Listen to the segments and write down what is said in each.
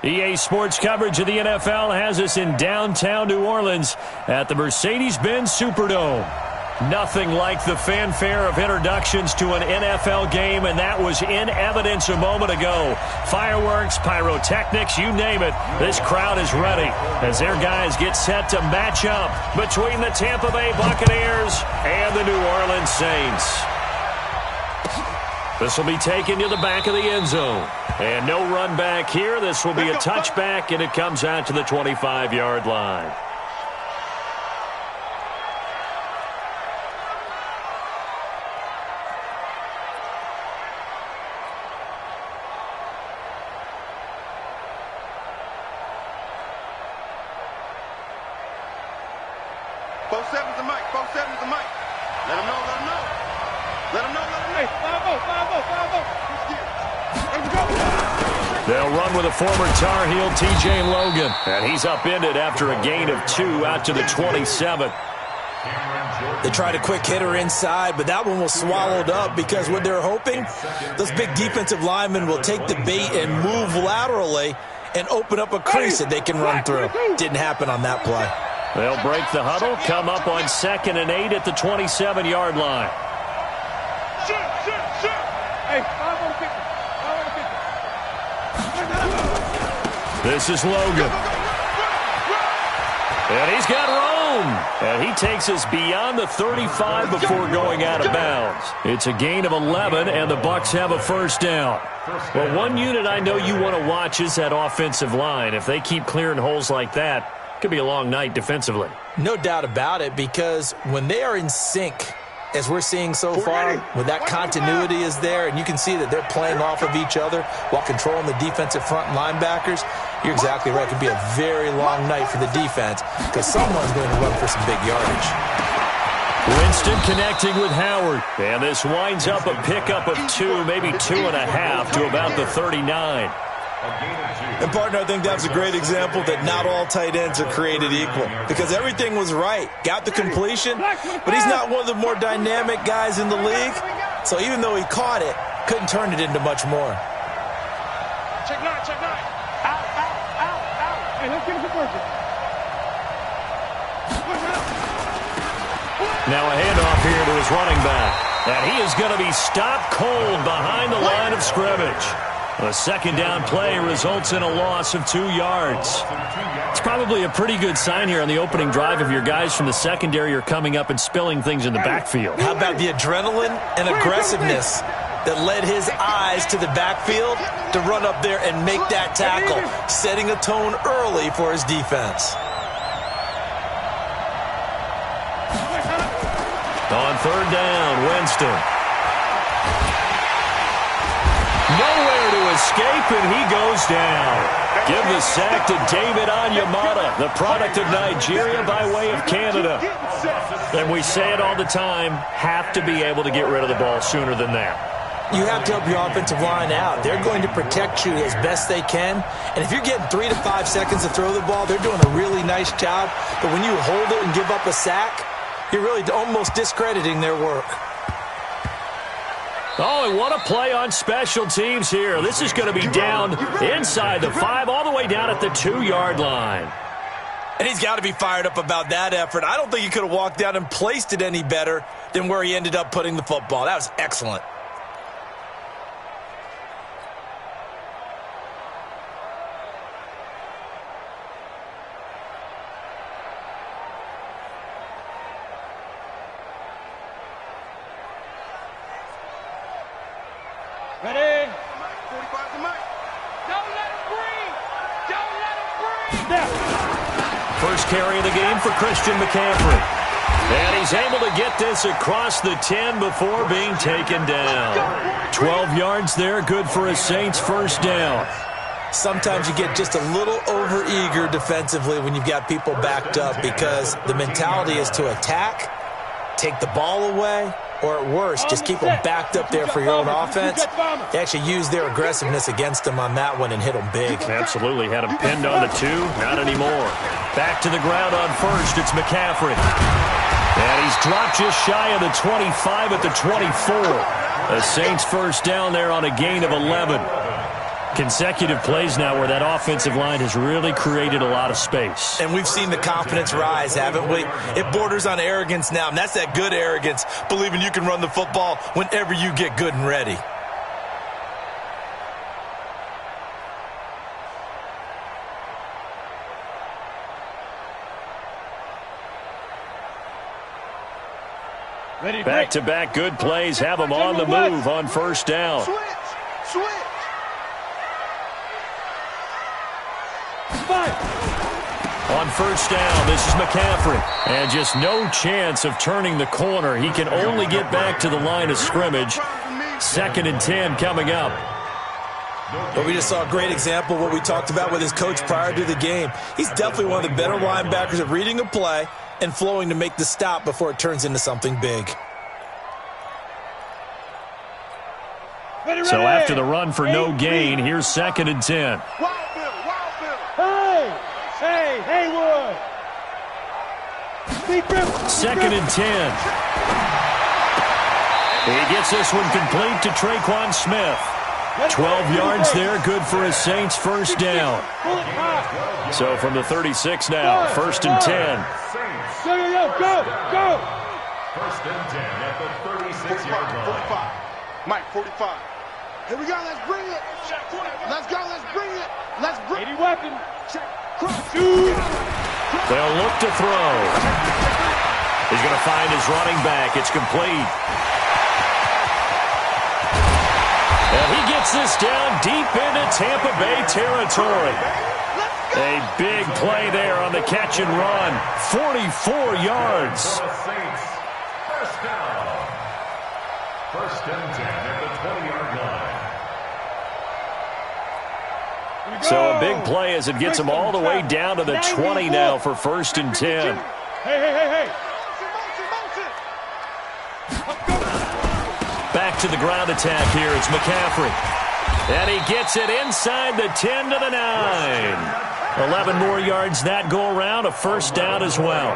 EA Sports coverage of the NFL has us in downtown New Orleans at the Mercedes-Benz Superdome. Nothing like the fanfare of introductions to an NFL game, and that was in evidence a moment ago. Fireworks, pyrotechnics, you name it. This crowd is ready as their guys get set to match up between the Tampa Bay Buccaneers and the New Orleans Saints. This will be taken to the back of the end zone. And no run back here. This will be a touchback, and it comes out to the 25-yard line. They'll run with a former Tar Heel, T.J. Logan. And he's upended after a gain of 2 out to the 27. They tried a quick hitter inside, but that one was swallowed up because what they're hoping, those big defensive linemen will take the bait and move laterally and open up a crease that they can run through. Didn't happen on that play. They'll break the huddle, come up on 2nd and 8 at the 27-yard line. This is Logan. And he's got room. And he takes us beyond the 35 before going out of bounds. It's a gain of 11, and the Bucs have a first down. Well, one unit I know you want to watch is that offensive line. If they keep clearing holes like that, it could be a long night defensively. No doubt about it, because when they are in sync, as we're seeing so far, when that continuity is there, and you can see that they're playing off of each other while controlling the defensive front linebackers, you're exactly right. It could be a very long night for the defense because someone's going to run for some big yardage. Winston connecting with Howard. And this winds up a pickup of 2, maybe 2.5 to about the 39. And, partner, I think that's a great example that not all tight ends are created equal because everything was right. Got the completion, but he's not one of the more dynamic guys in the league. So even though he caught it, couldn't turn it into much more. Check 9. Out. Hey, let's get him conversion. Now a handoff here to his running back. And he is going to be stopped cold behind the line of scrimmage. A second down play results in a loss of 2 yards. It's probably a pretty good sign here on the opening drive if your guys from the secondary are coming up and spilling things in the backfield. How about the adrenaline and aggressiveness that led his eyes to the backfield to run up there and make that tackle, setting a tone early for his defense. On 3rd down, Winston. Nowhere to escape, and he goes down. Give the sack to David Onyemata, the product of Nigeria by way of Canada. And we say it all the time, have to be able to get rid of the ball sooner than that. You have to help your offensive line out. They're going to protect you as best they can. And if you're getting 3 to 5 seconds to throw the ball, they're doing a really nice job. But when you hold it and give up a sack, you're really almost discrediting their work. Oh, and what a play on special teams here. This is going to be down inside the 5, all the way down at the 2-yard line. And he's got to be fired up about that effort. I don't think he could have walked down and placed it any better than where he ended up putting the football. That was excellent. Ready? 45 to Mike. Don't let him breathe. Don't let him breathe. First carry of the game for Christian McCaffrey. And he's able to get this across the 10 before being taken down. 12 yards there, good for a Saints first down. Sometimes you get just a little over-eager defensively when you've got people backed up because the mentality is to attack, take the ball away, or at worst, just keep them backed up there for your own offense. They actually used their aggressiveness against them on that one and hit them big. Absolutely. Had him pinned on the 2. Not anymore. Back to the ground on first. It's McCaffrey. And he's dropped just shy of the 25 at the 24. The Saints first down there on a gain of 11. Consecutive plays now where that offensive line has really created a lot of space. And we've seen the confidence rise, haven't we? It borders on arrogance now, and that's that good arrogance, believing you can run the football whenever you get good and ready. Back-to-back good plays have them on the move on first down. Switch. On first down, this is McCaffrey. And just no chance of turning the corner. He can only get back to the line of scrimmage. 2nd and 10 coming up. But we just saw a great example of what we talked about with his coach prior to the game. He's definitely one of the better linebackers at reading a play and flowing to make the stop before it turns into something big. So after the run for no gain, here's 2nd and 10. Hey, Haywood. 2nd and 10. He gets this one complete to Traquan Smith. 12 yards there, good for a Saints first down. So from the 36 now, 1st and 10. Go. 1st and 10 at the 36-yard line. 45. Mike, 45. Here we go, let's bring it. Let's go, let's bring it. Let's bring it. 80 weapon. They'll look to throw. He's going to find his running back. It's complete. And he gets this down deep into Tampa Bay territory. A big play there on the catch and run. 44 yards. Saints, first down. 1st and 10 at the 20-yard line. So a big play as it gets him all the way down to the 20 now for 1st and 10. Hey. Back to the ground attack here. It's McCaffrey. And he gets it inside the 10 to the 9. 11 more yards that go around, a first down as well.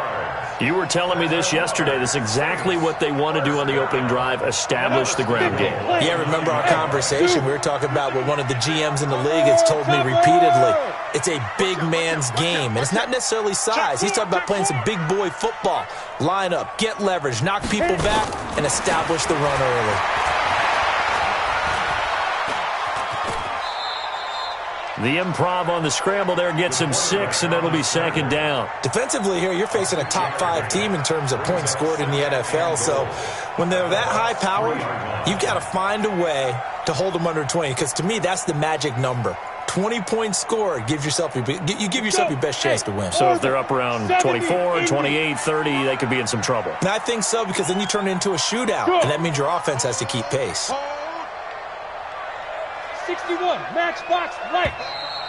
You were telling me this yesterday. This is exactly what they want to do on the opening drive, establish the ground game. Yeah, remember our conversation. We were talking about what one of the GMs in the league has told me repeatedly. It's a big man's game, and it's not necessarily size. He's talking about playing some big boy football. Line up, get leverage, knock people back, and establish the run early. The improv on the scramble there gets him 6, and it'll be 2nd down. Defensively here, you're facing a top 5 team in terms of points scored in the NFL. So when they're that high-powered, you've got to find a way to hold them under 20. Because to me, that's the magic number. 20 points scored, you give yourself your best chance to win. So if they're up around 24, 28, 30, they could be in some trouble. And I think so, because then you turn it into a shootout, and that means your offense has to keep pace. 61, matchbox right.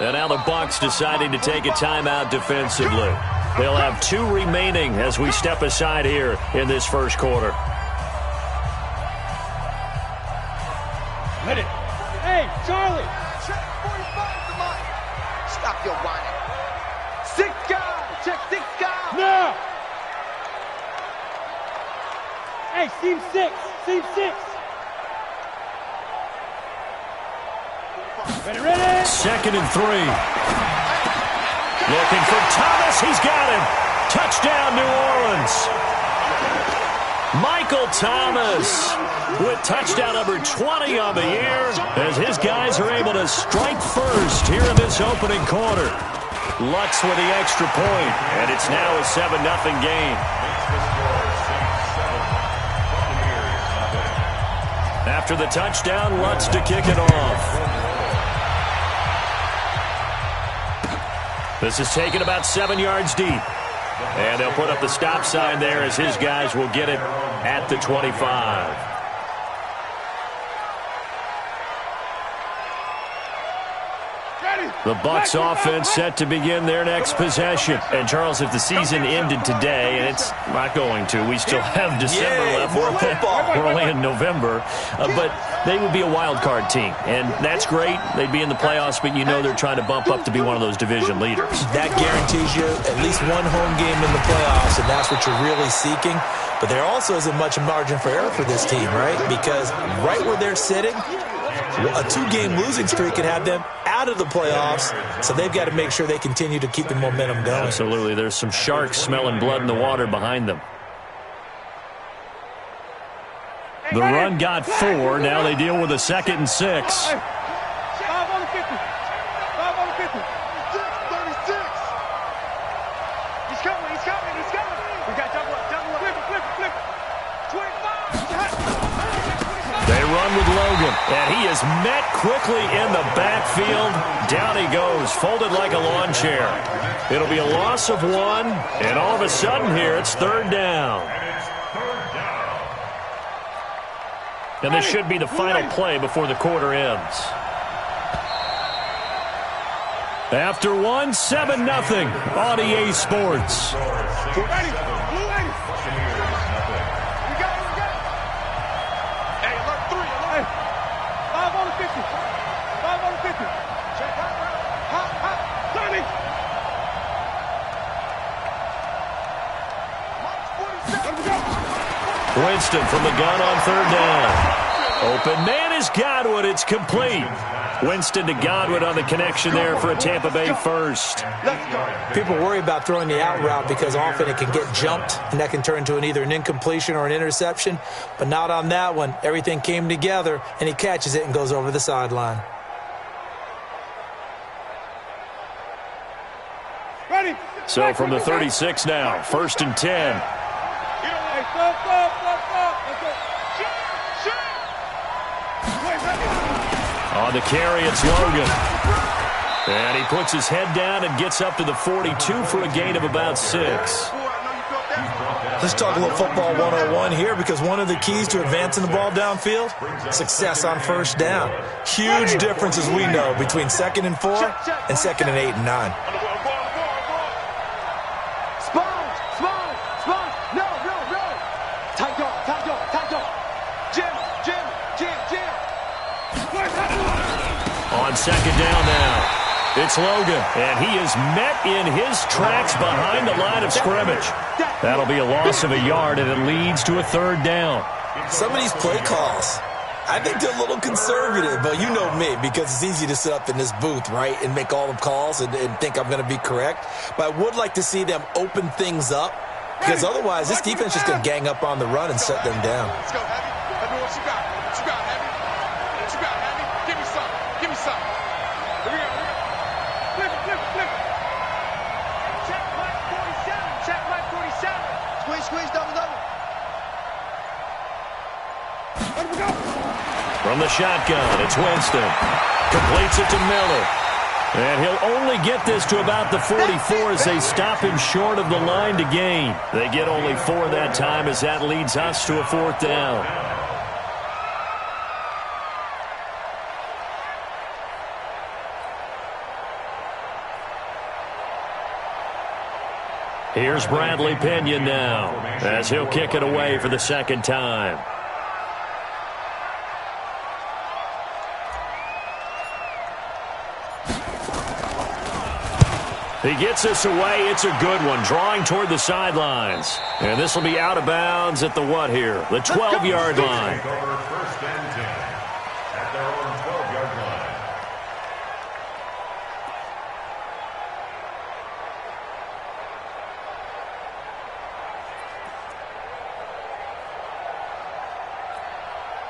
And now the Bucs deciding to take a timeout defensively. They'll have 2 remaining as we step aside here in this first quarter. Let it. Hey, Charlie. Check 45 to Mike. Stop your whining. 6 guys. Check 6 guys. No. Hey, seam 6. Seam 6. Ready. 2nd and 3. Looking for Thomas. He's got him. Touchdown, New Orleans. Michael Thomas with touchdown number 20 on the year as his guys are able to strike first here in this opening quarter. Lutz with the extra point, and it's now a 7-0 game. After the touchdown, Lutz to kick it off. This is taken about 7 yards deep. And they'll put up the stop sign there as his guys will get it at the 25. The Bucs offense set to begin their next possession. And, Charles, if the season ended today, and it's not going to, we still have December left. We're only in November. But they would be a wild card team. And that's great. They'd be in the playoffs, but you know they're trying to bump up to be one of those division leaders. That guarantees you at least one home game in the playoffs, and that's what you're really seeking. But there also isn't much margin for error for this team, right? Because right where they're sitting, A 2-game losing streak can have them out of the playoffs, so they've got to make sure they continue to keep the momentum going. Absolutely. There's some sharks smelling blood in the water behind them. The run got 4. Now they deal with a 2nd and 6. 5 on the 50. 5 on the 50. 36. He's coming. He's coming. He's coming. We got double up. Double up. Flip it. Flip it. 25. They run with Logan, and he is met quickly in the backfield. Down he goes, folded like a lawn chair. It'll be a loss of 1, and all of a sudden here it's 3rd down. And this should be the final play before the quarter ends. After 1, 7-0 on EA Sports. Ready. Blue 80. We got it. Hey, alert 3. Alert. 5 on the 50. 5 on the 50. Check hot. 30. Winston from the gun on 3rd down. Open man is Godwin. It's complete. Winston to Godwin on the connection there for a Tampa Bay first. People worry about throwing the out route because often it can get jumped, and that can turn into either an incompletion or an interception. But not on that one. Everything came together, and he catches it and goes over the sideline. Ready. So from the 36 now, 1st and 10. Hey, stop. Let's go. On the carry, it's Logan. And he puts his head down and gets up to the 42 for a gain of about 6. Let's talk a little football 101 here, because one of the keys to advancing the ball downfield, success on 1st down. Huge difference, as we know, between 2nd and 4 and 2nd and 8 and 9. No. Tight dog. Jim. On 2nd down now, it's Logan, and he is met in his tracks behind the line of scrimmage. That'll be a loss of a yard, and it leads to a 3rd down. Some of these play calls, I think they're a little conservative, but you know me, because it's easy to sit up in this booth, right, and make all the calls and think I'm going to be correct. But I would like to see them open things up, because otherwise this defense is going to gang up on the run and shut them down. Let's go, Heavy. Let me know what you got. Heavy? Give me some. Here we go. Flip it. Check Mike 47. Squeeze, double. Let me go. From the shotgun, it's Winston. Completes it to Miller. And he'll only get this to about the 44 as they stop him short of the line to gain. They get only 4 that time, as that leads us to a 4th down. Here's Bradley Pinion now, as he'll kick it away for the 2nd time. He gets this away. It's a good one, drawing toward the sidelines. And this will be out of bounds at the what here? The 12-yard line. 1st and 10 at their own 12-yard line.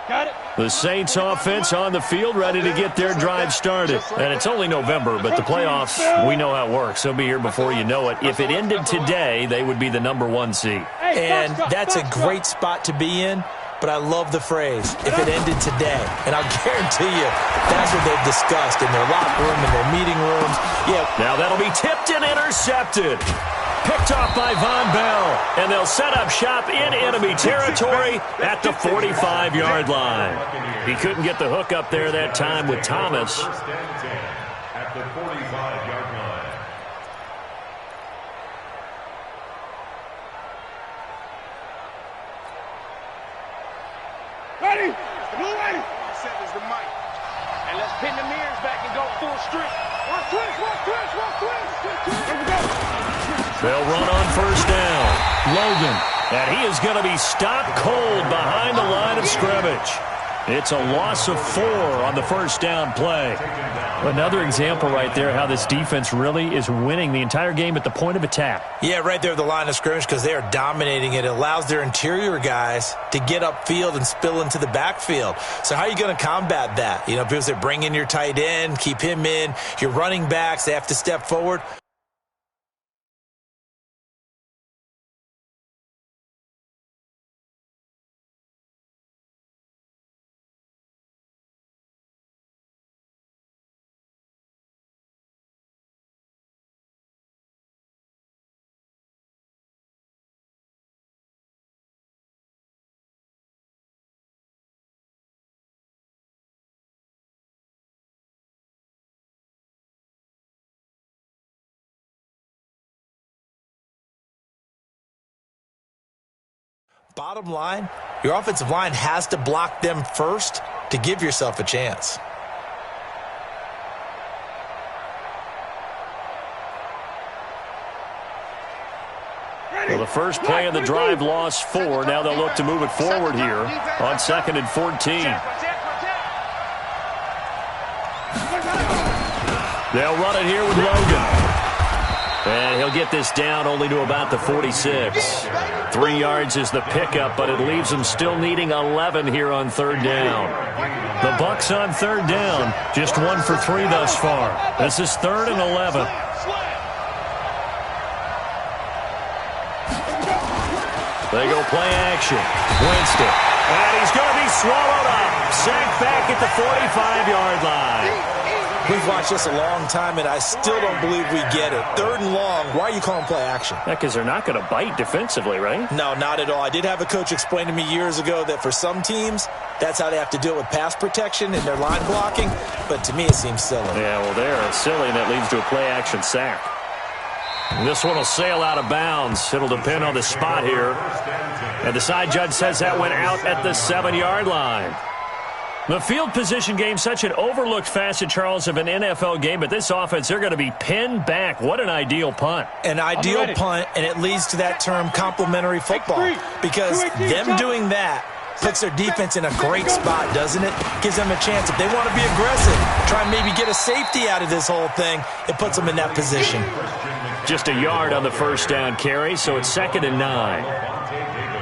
Got it. The Saints offense on the field, ready to get their drive started. And it's only November, but the playoffs, we know how it works. They'll be here before you know it. If it ended today, they would be the #1 seed. And that's a great spot to be in, but I love the phrase, if it ended today. And I'll guarantee you, that's what they've discussed in their locker room, in their meeting rooms. Yeah. Now that'll be tipped and intercepted. Picked off by Von Bell, and they'll set up shop in enemy territory at the 45-yard line. He couldn't get the hook up there that time with Thomas. 1st and 10 at the 45-yard line. Ready. Blue 80. Set is the mic. And let's pin the mirrors back and go full strip. One twist. Here we go. They'll run on 1st down. Logan, and he is going to be stopped cold behind the line of scrimmage. It's a loss of 4 on the first down play. Another example right there how this defense really is winning the entire game at the point of attack. Yeah, right there at the line of scrimmage because they are dominating it. It allows their interior guys to get upfield and spill into the backfield. So how are you going to combat that? You know, people say bring in your tight end, keep him in. Your running backs, they have to step forward. Bottom line, your offensive line has to block them first to give yourself a chance. Well, the first play of the drive lost 4. Now they'll look to move it forward here on 2nd and 14. They'll run it here with Logan. And he'll get this down only to about the 46. 3 yards is the pickup, but it leaves them still needing 11 here on 3rd down. The Bucs on 3rd down, just 1 for 3 thus far. This is 3rd and 11. They go play action. Winston. And he's going to be swallowed up. Sacked back at the 45-yard line. We've watched this a long time, and I still don't believe we get it. 3rd and long, why are you calling play action? Yeah, because they're not going to bite defensively, right? No, not at all. I did have a coach explain to me years ago that for some teams, that's how they have to deal with pass protection and their line blocking, but to me it seems silly. Yeah, well, they're silly, and that leads to a play action sack. This one will sail out of bounds. It'll depend on the spot here. And the side judge says that went out at the 7-yard line. The field position game, such an overlooked facet, Charles, of an NFL game, but this offense, they're going to be pinned back. What an ideal punt. An ideal punt, and it leads to that term complementary football, because them doing that puts their defense in a great spot, doesn't it? Gives them a chance. If they want to be aggressive, try and maybe get a safety out of this whole thing, it puts them in that position. Just a yard on the first down carry, so it's 2nd and 9.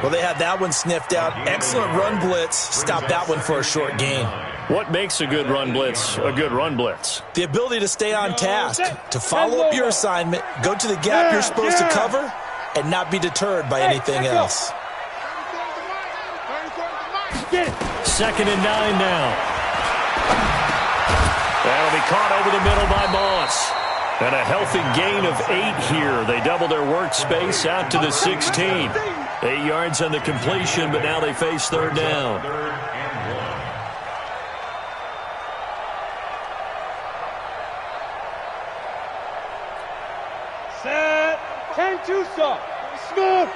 Well, they had that one sniffed out. Excellent run blitz. Stop that one for a short gain. What makes a good run blitz a good run blitz? The ability to stay on task, to follow up your assignment, go to the gap you're supposed to cover, and not be deterred by anything else. 2nd and 9 now. That'll be caught over the middle by Moss. And a healthy gain of 8 here. They double their workspace out to the 16. 8 yards on the completion, but now they face 3rd down. Set. 10-2 stop. Smooth.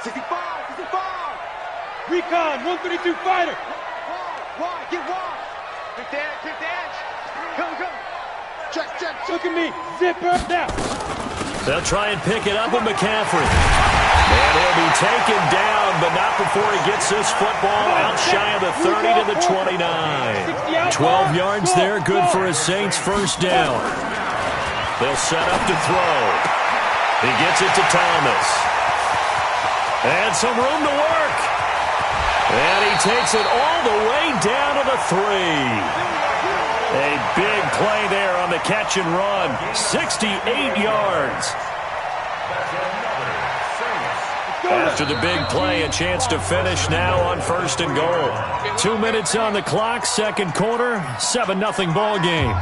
65. 65. Recon. 132 fighter. Wide. Get wide. Get the edge. Come. Check. Look at me. Zipper now. They'll try and pick it up with McCaffrey. And he'll be taken down, but not before he gets this football out shy of the 30 to the 29. 12 yards there, good for a Saints first down. They'll set up to throw. He gets it to Thomas. And some room to work. And he takes it all the way down to the 3. A big play there on the catch and run. 68 yards. After the big play, a chance to finish now on 1st and goal. 2 minutes on the clock, 2nd quarter, 7-0 ball game.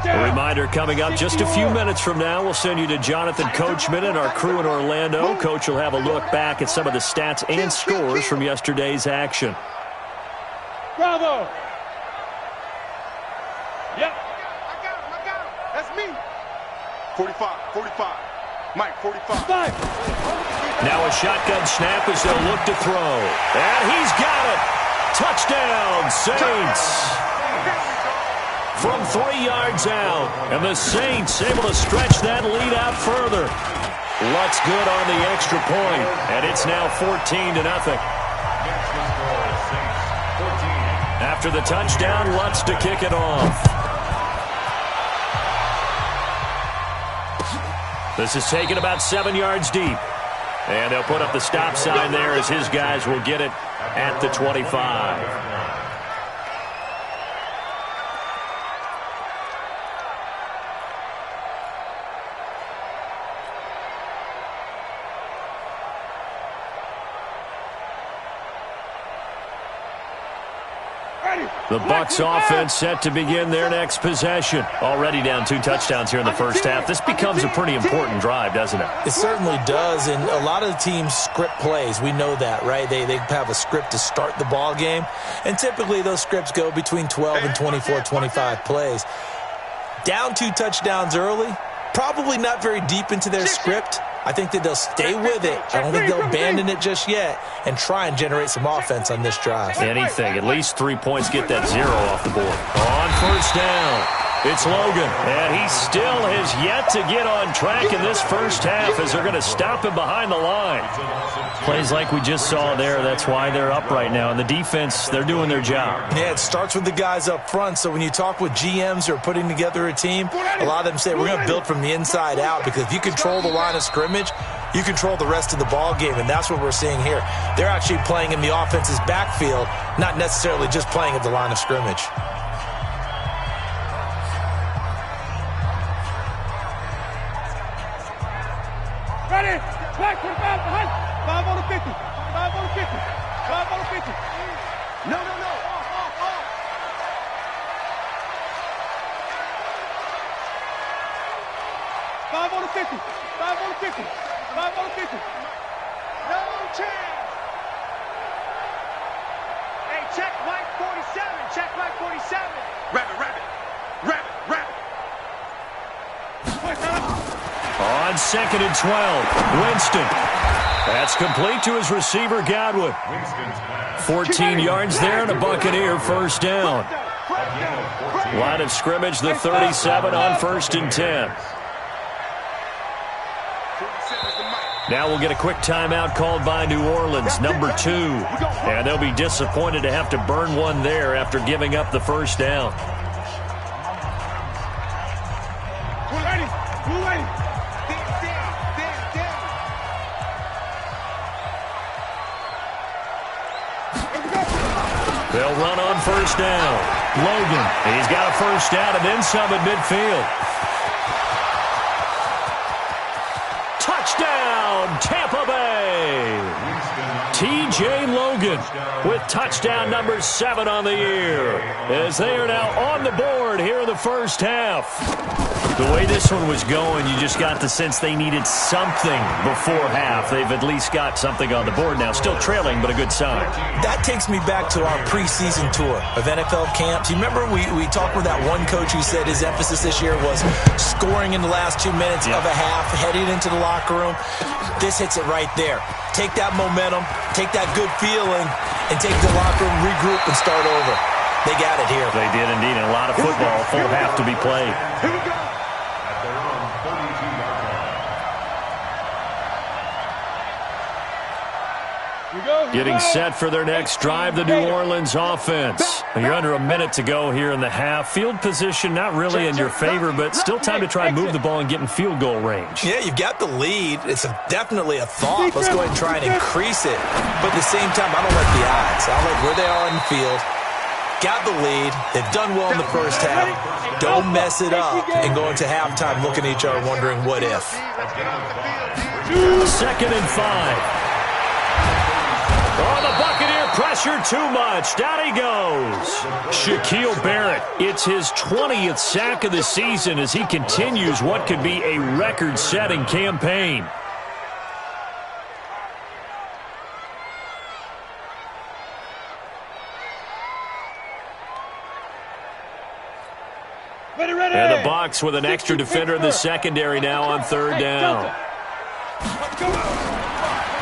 A reminder coming up just a few minutes from now. We'll send you to Jonathan Coachman and our crew in Orlando. Coach will have a look back at some of the stats and scores from yesterday's action. Bravo. Yep. I got him. That's me. 45. Mike, 45. Now a shotgun snap as they'll look to throw. And he's got it. Touchdown, Saints. From 3 yards out. And the Saints able to stretch that lead out further. Luck's good on the extra point. And it's now 14-0. After the touchdown, Lutz to kick it off. This is taken about 7 yards deep. And they'll put up the stop sign there as his guys will get it at the 25. The Bucs offense set to begin their next possession. Already down 2 touchdowns here in the first half. This becomes a pretty important drive, doesn't it? It certainly does, and a lot of the teams script plays. We know that, right? They have a script to start the ball game, and typically those scripts go between 12 and 24, 25 plays. Down 2 touchdowns early, probably not very deep into their script. I think that they'll stay with it. I don't think they'll abandon it just yet and try and generate some offense on this drive. Anything. At least 3 points, get that 0 off the board. On first down, it's Logan. And he still has yet to get on track in this first half as they're going to stop him behind the line. Plays like we just saw there, that's why they're up right now. And the defense, they're doing their job. Yeah, it starts with the guys up front. So when you talk with GMs who are putting together a team, a lot of them say we're going to build from the inside out, because if you control the line of scrimmage, you control the rest of the ball game, and that's what we're seeing here. They're actually playing in the offense's backfield, not necessarily just playing at the line of scrimmage. Ready? Back to the back behind. 5 on the 50. 5 on the 50. 5 on the 50. No. Off. 5 on the 50. 5 on the 50. 5 on the 50. No chance. Hey, check Mike 47. Check Mike 47. Rabbit. On 2nd and 12, Winston. That's complete to his receiver, Godwin. 14 yards there and a Buccaneer first down. Line of scrimmage, the 37 on 1st and 10. Now we'll get a quick timeout called by New Orleans, number 2. And they'll be disappointed to have to burn one there after giving up the first down. They'll run on first down. Logan, he's got a first down and then some at midfield. Touchdown, Tampa Bay. T.J. Logan with touchdown number 7 on the year, as they are now on the board here in the first half. The way this one was going, you just got the sense they needed something before half. They've at least got something on the board now. Still trailing, but a good sign. That takes me back to our preseason tour of NFL camps. You remember we talked with that one coach who said his emphasis this year was scoring in the last 2 minutes of a half, heading into the locker room. This hits it right there. Take that momentum, take that good feeling, and take the locker room, regroup, and start over. They got it here. They did indeed. And a lot of football, full half to be played. Here we go. Getting set for their next drive, the New Orleans offense. You're under a minute to go here in the half. Field position not really in your favor, but still time to try and move the ball and get in field goal range. Yeah, you've got the lead. It's definitely a thought. Let's go ahead and try and increase it. But at the same time, I don't like the odds. I like where they are in the field. Got the lead. They've done well in the first half. Don't mess it up and go into halftime looking at each other wondering what if. 2nd and 5. Oh, the Buccaneer pressure too much. Down he goes. Shaquille Barrett, it's his 20th sack of the season as he continues what could be a record-setting campaign. And the Bucs with an extra defender in the secondary now on 3rd down.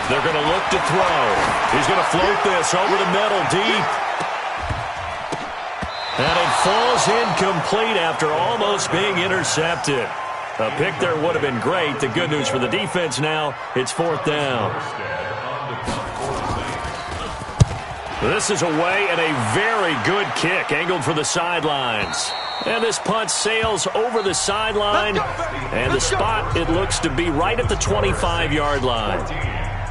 They're going to look to throw. He's going to float this over the middle deep. And it falls incomplete after almost being intercepted. A pick there would have been great. The good news for the defense now, it's 4th down. This is away and a very good kick angled for the sidelines. And this punt sails over the sideline. And the spot, it looks to be right at the 25-yard line.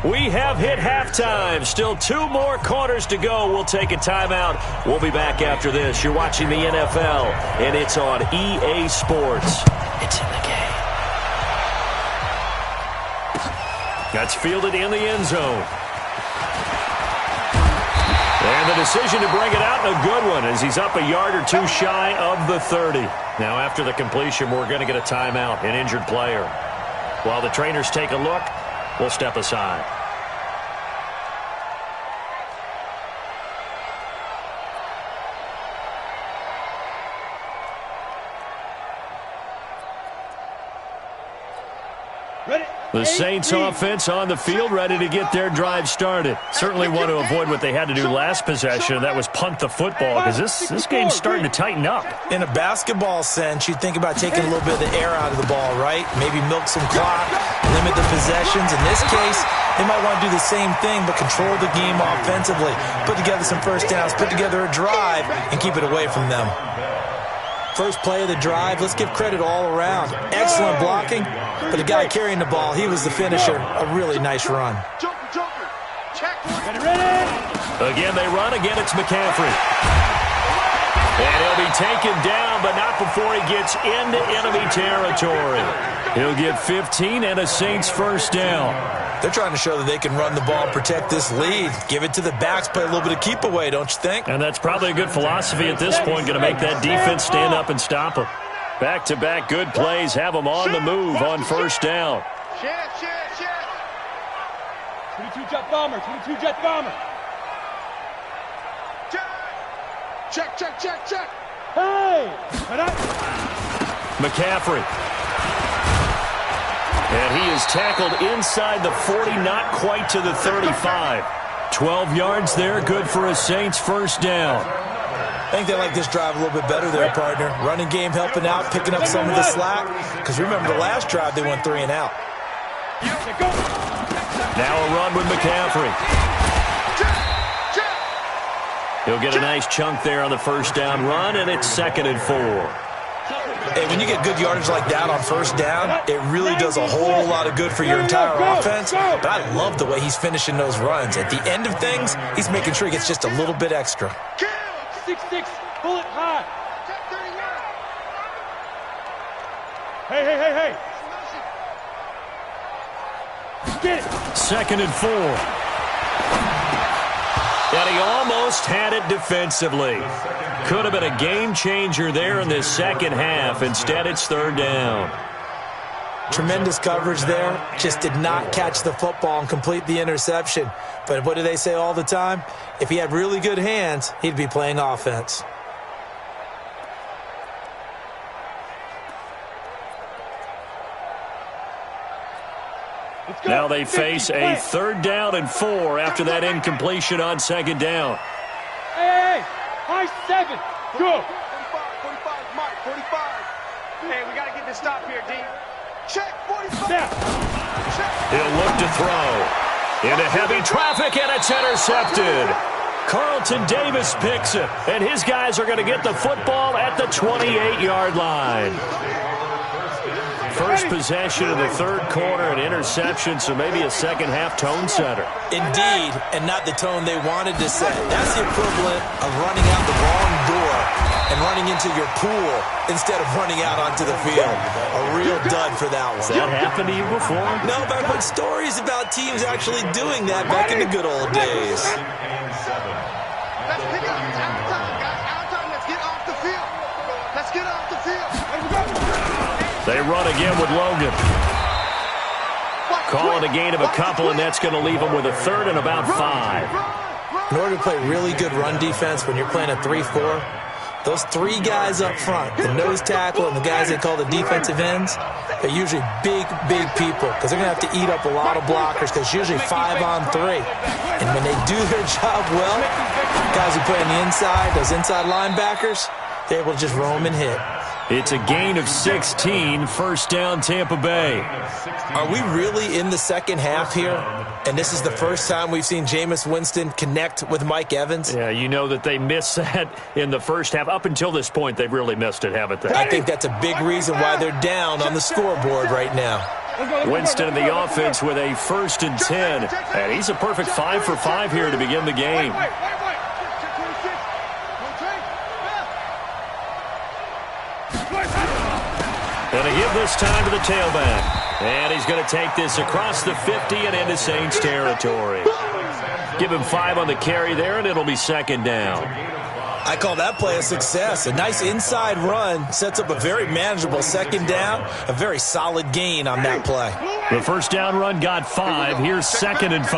We have hit halftime. Still 2 more quarters to go. We'll take a timeout. We'll be back after this. You're watching the NFL, and it's on EA Sports. It's in the game. That's fielded in the end zone. And the decision to bring it out, a good one, as he's up a yard or 2 shy of the 30. Now, after the completion, we're going to get a timeout, an injured player. While the trainers take a look, we'll step aside. The Saints offense on the field, ready to get their drive started. Certainly want to avoid what they had to do last possession, and that was punt the football, because this game's starting to tighten up. In a basketball sense, you think about taking a little bit of the air out of the ball, right? Maybe milk some clock, limit the possessions. In this case, they might want to do the same thing, but control the game offensively. Put together some first downs, put together a drive, and keep it away from them. First play of the drive, let's give credit all around. Excellent blocking, but the guy carrying the ball, he was the finisher. A really nice run. Again, they run. Again, it's McCaffrey. And he'll be taken down, but not before he gets into enemy territory. He'll get 15 and a Saints first down. They're trying to show that they can run the ball, protect this lead. Give it to the backs, play a little bit of keep away, don't you think? And that's probably a good philosophy at this point, going to make that defense stand up and stop them. Back-to-back good plays have them on the move on first down. 22 jet bomber, 22 jet bomber. Check. Hey! McCaffrey. And he is tackled inside the 40, not quite to the 35. 12 yards there, good for a Saints first down. I think they like this drive a little bit better there, partner. Running game helping out, picking up some of the slack. Because remember the last drive, they went 3 and out. Now a run with McCaffrey. He'll get a nice chunk there on the first down run, and it's 2nd and 4. Hey, when you get good yardage like that on first down, it really does a whole lot of good for your entire offense. But I love the way he's finishing those runs. At the end of things, he's making sure he gets just a little bit extra. 6-6, bullet high. Hey. Get it. 2nd and 4. And he almost had it defensively. Could have been a game changer there in this second half. Instead, it's 3rd down. Tremendous coverage there. Just did not catch the football and complete the interception. But what do they say all the time? If he had really good hands, he'd be playing offense. Now they face a 3rd down and 4 after that incompletion on 2nd down. Hey, high 7. Go. 45, Mike, 45. Hey, we got to get this stop here, D. Check, 45. Now. He'll look to throw. Into heavy traffic, and it's intercepted. Carlton Davis picks it, and his guys are going to get the football at the 28-yard line. First possession of the 3rd quarter, an interception, so maybe a second-half tone setter. Indeed, and not the tone they wanted to set. That's the equivalent of running out the wrong door and running into your pool instead of running out onto the field. A real dud for that one. Has that happened to you before? No, but I've heard stories about teams actually doing that back in the good old days. Let's pick up. It's out of time, guys. Out of time. Let's get off the field. Let's get off the field. They run again with Logan. Calling a gain of a couple, and that's going to leave them with a 3rd and about 5. In order to play really good run defense when you're playing a 3-4, those 3 guys up front, the nose tackle and the guys they call the defensive ends, they're usually big people because they're going to have to eat up a lot of blockers because it's usually 5 on 3. And when they do their job well, guys who play on the inside, those inside linebackers, They're able to just roam and hit. It's a gain of 16, first down Tampa Bay. Are we really in the second half here? And this is the first time we've seen Jameis Winston connect with Mike Evans? Yeah, you know that they missed that in the first half. Up until this point, they've really missed it, haven't they? I think that's a big reason why they're down on the scoreboard right now. Winston in the offense with a 1st and 10. And he's a perfect 5 for 5 here to begin the game. Going to give this time to the tailback. And he's going to take this across the 50 and into Saints territory. Give him 5 on the carry there, and it'll be 2nd down. I call that play a success. A nice inside run sets up a very manageable 2nd down. A very solid gain on that play. The first down run got 5. Here's 2nd and 5.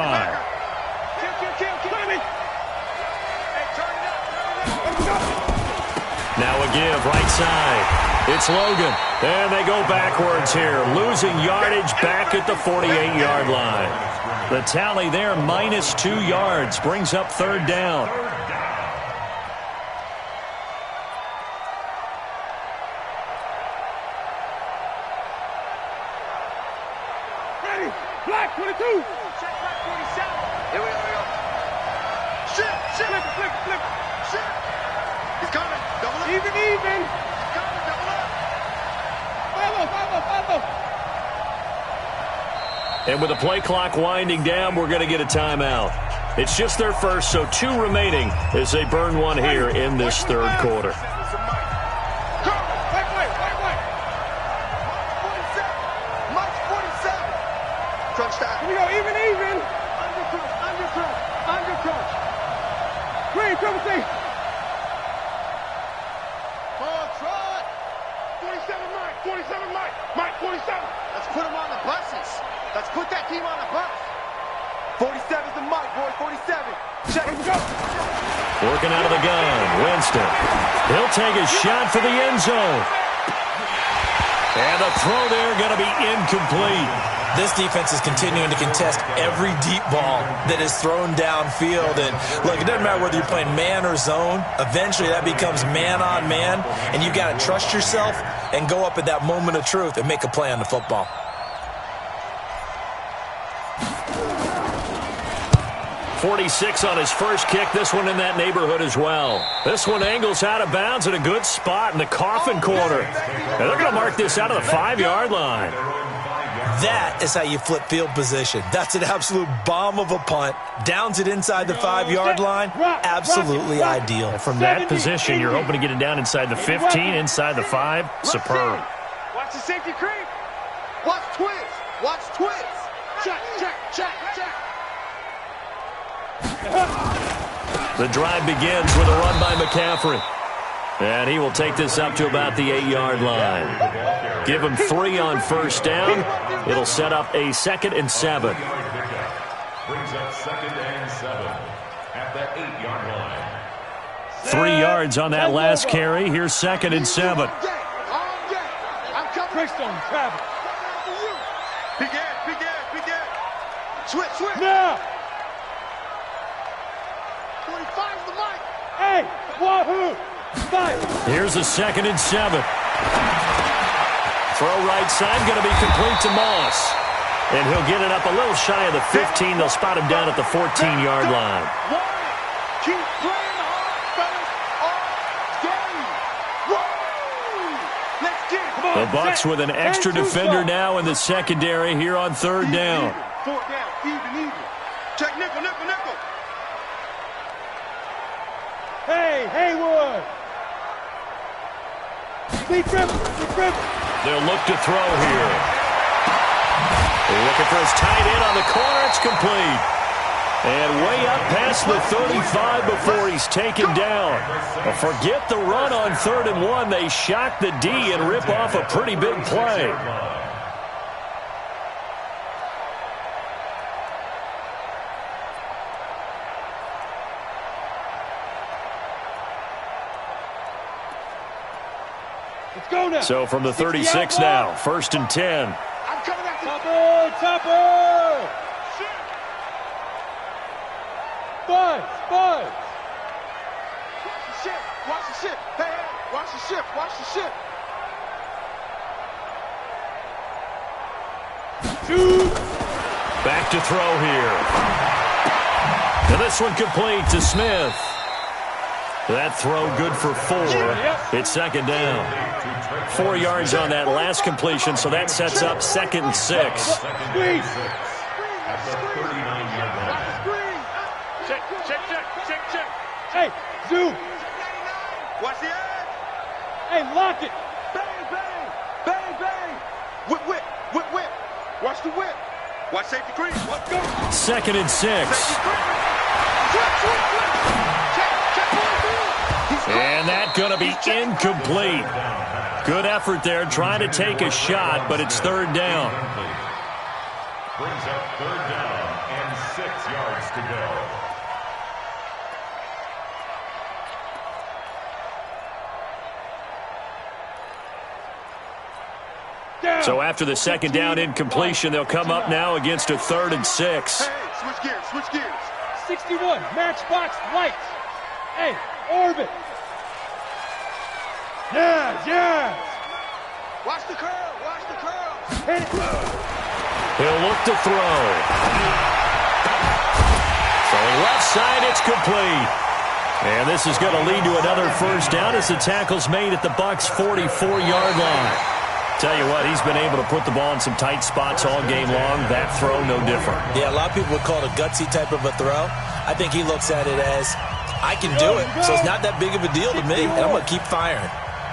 Now a give, right side. It's Logan. And they go backwards here. Losing yardage back at the 48-yard line. The tally there, -2 yards. Brings up 3rd down. Ready. Black 22. Check black 47. Here we go. Shit. Flip. Shit. He's coming. Double up. Even. He's coming. Double up. Follow. And with the play clock winding down, we're going to get a timeout. It's just their first, so 2 remaining as they burn one here in this 3rd quarter. Wait. Mike's 47. Crunch time. Here we go. Even. Under crunch. Green, triple C. Trot. 47 Mike. 47. Let's put him on the buses. Let's put that team on the bus. 47's the Mike, boy. 47. Check. Here we go. Working out of the gun, Winston. He'll take a shot for the end zone. And the throw there going to be incomplete. This defense is continuing to contest every deep ball that is thrown downfield. And look, it doesn't matter whether you're playing man or zone. Eventually that becomes man on man. And you got to trust yourself and go up at that moment of truth and make a play on the football. .46 on his first kick. This one in that neighborhood as well. This one angles out of bounds in a good spot in the coffin corner. And they're going to mark this out of the 5-yard line. That is how you flip field position. That's an absolute bomb of a punt. Downs it inside the 5-yard line. Absolutely ideal. From that position, you're hoping to get it down inside the 15, inside the 5. Superb. Watch the safety creep. Watch twist. Check. The drive begins with a run by McCaffrey. And he will take this up to about the 8-yard line. Give him 3 on first down. It'll set up a 2nd and 7. Brings up 2nd and 7 at the 8-yard line. 3 yards on that last carry. Here's 2nd and 7. I'm coming. Trickstone, travel. Begin. Switch. Now. 25's the mic. Hey, wahoo. Here's a 2nd and 7. Throw right side, going to be complete to Moss. And he'll get it up a little shy of the 15. They'll spot him down at the 14-yard line. Keep playing hard, fellas. Let's get it. The Bucs with an extra defender now in the secondary here on 3rd down. 4th down, even. Check nickel. Hey, Haywood. Big trip. They'll look to throw here. Looking for his tight end on the corner. It's complete. And way up past the 35 before he's taken down. But forget the run on 3rd and 1. They shock the D and rip off a pretty big play. So from the 36 now, 1st and 10. I'm coming after Topper! Buzz! Watch the shit! Hey, watch shift. Watch the shift. Back to throw here. And this one complete to Smith. That throw good for 4. It's second down. 4 yards on that last completion, so that sets up 2nd and 6. Squeeze. At the 39-yard line. Check, check, check, check, check. Hey, zoom. Watch the edge. Hey, lock it. Bang, bang. Bang, bang. Whip, whip. Whip, whip. Watch the whip. Watch safety creep. Let's go. 2nd and 6. Safety creep. Switch, switch, switch. Check, check, 1, 2. And that's going to be incomplete. Good effort there trying to take a shot, but it's 3rd down. Brings up 3rd down and 6 yards to go. So after the 2nd down incompletion, they'll come up now against a 3rd and 6. Hey, switch gears, switch gears. 61, matchbox lights. Hey, orbit. Yeah. Watch the curl, watch the curl. Hit it. He'll look to throw. So left side, it's complete. And this is going to lead to another 1st down as the tackle's made at the Bucs' 44-yard line. Tell you what, he's been able to put the ball in some tight spots all game long. That throw, no different. Yeah, a lot of people would call it a gutsy type of a throw. I think he looks at it as, I can do it, so it's not that big of a deal to me, and I'm going to keep firing.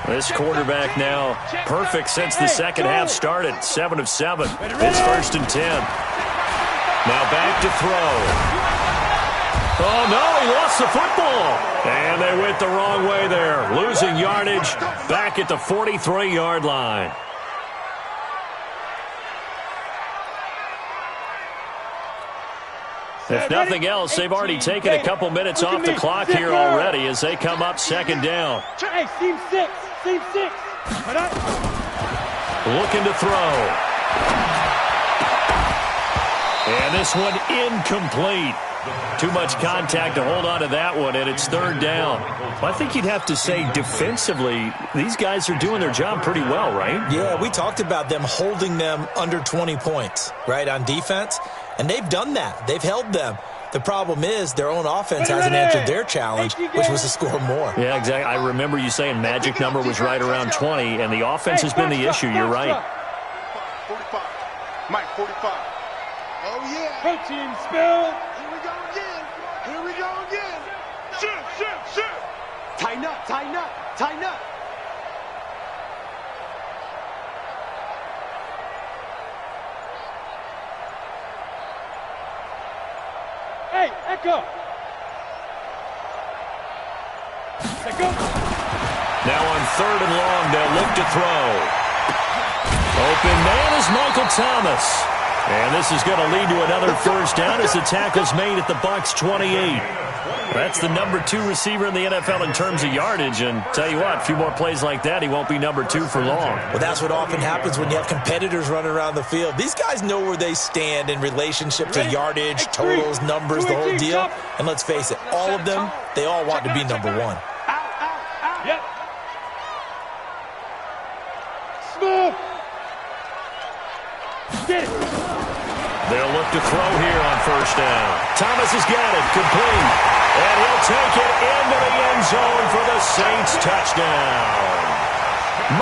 This quarterback now perfect since the second half started. 7 of 7. It's 1st and 10. Now back to throw. Oh, no, he lost the football. And they went the wrong way there. Losing yardage back at the 43-yard line. If nothing else, they've already taken a couple minutes off the clock here already as they come up 2nd down. Hey, seam 6. Seam 6. Looking to throw. And this one incomplete. Too much contact to hold on to that one, and it's 3rd down. Well, I think you'd have to say defensively, these guys are doing their job pretty well, right? Yeah, we talked about them holding them under 20 points, right, on defense. And they've done that. They've held them. The problem is their own offense hasn't answered their challenge, which was to score more. Yeah, exactly. I remember you saying magic number was right around 20, and the offense has been the issue. You're right. 45. Mike, 45. Oh, yeah. Protein spill. Here we go again. Here we go again. Shift. Tighten up, tighten up, tighten up. Hey, Echo. Echo. Now on 3rd and long, they'll look to throw. Open man is Michael Thomas. And this is going to lead to another 1st down as the tackle's made at the Bucs' 28. That's the number 2 receiver in the NFL in terms of yardage. And tell you what, a few more plays like that, he won't be number 2 for long. Well, that's what often happens when you have competitors running around the field. These guys know where they stand in relationship to yardage, totals, numbers, the whole deal. And let's face it, all of them, they all want to be number 1. Yep. Smooth. Get it. They'll look to throw here on 1st down. Thomas has got it, complete. And he'll take it into the end zone for the Saints touchdown.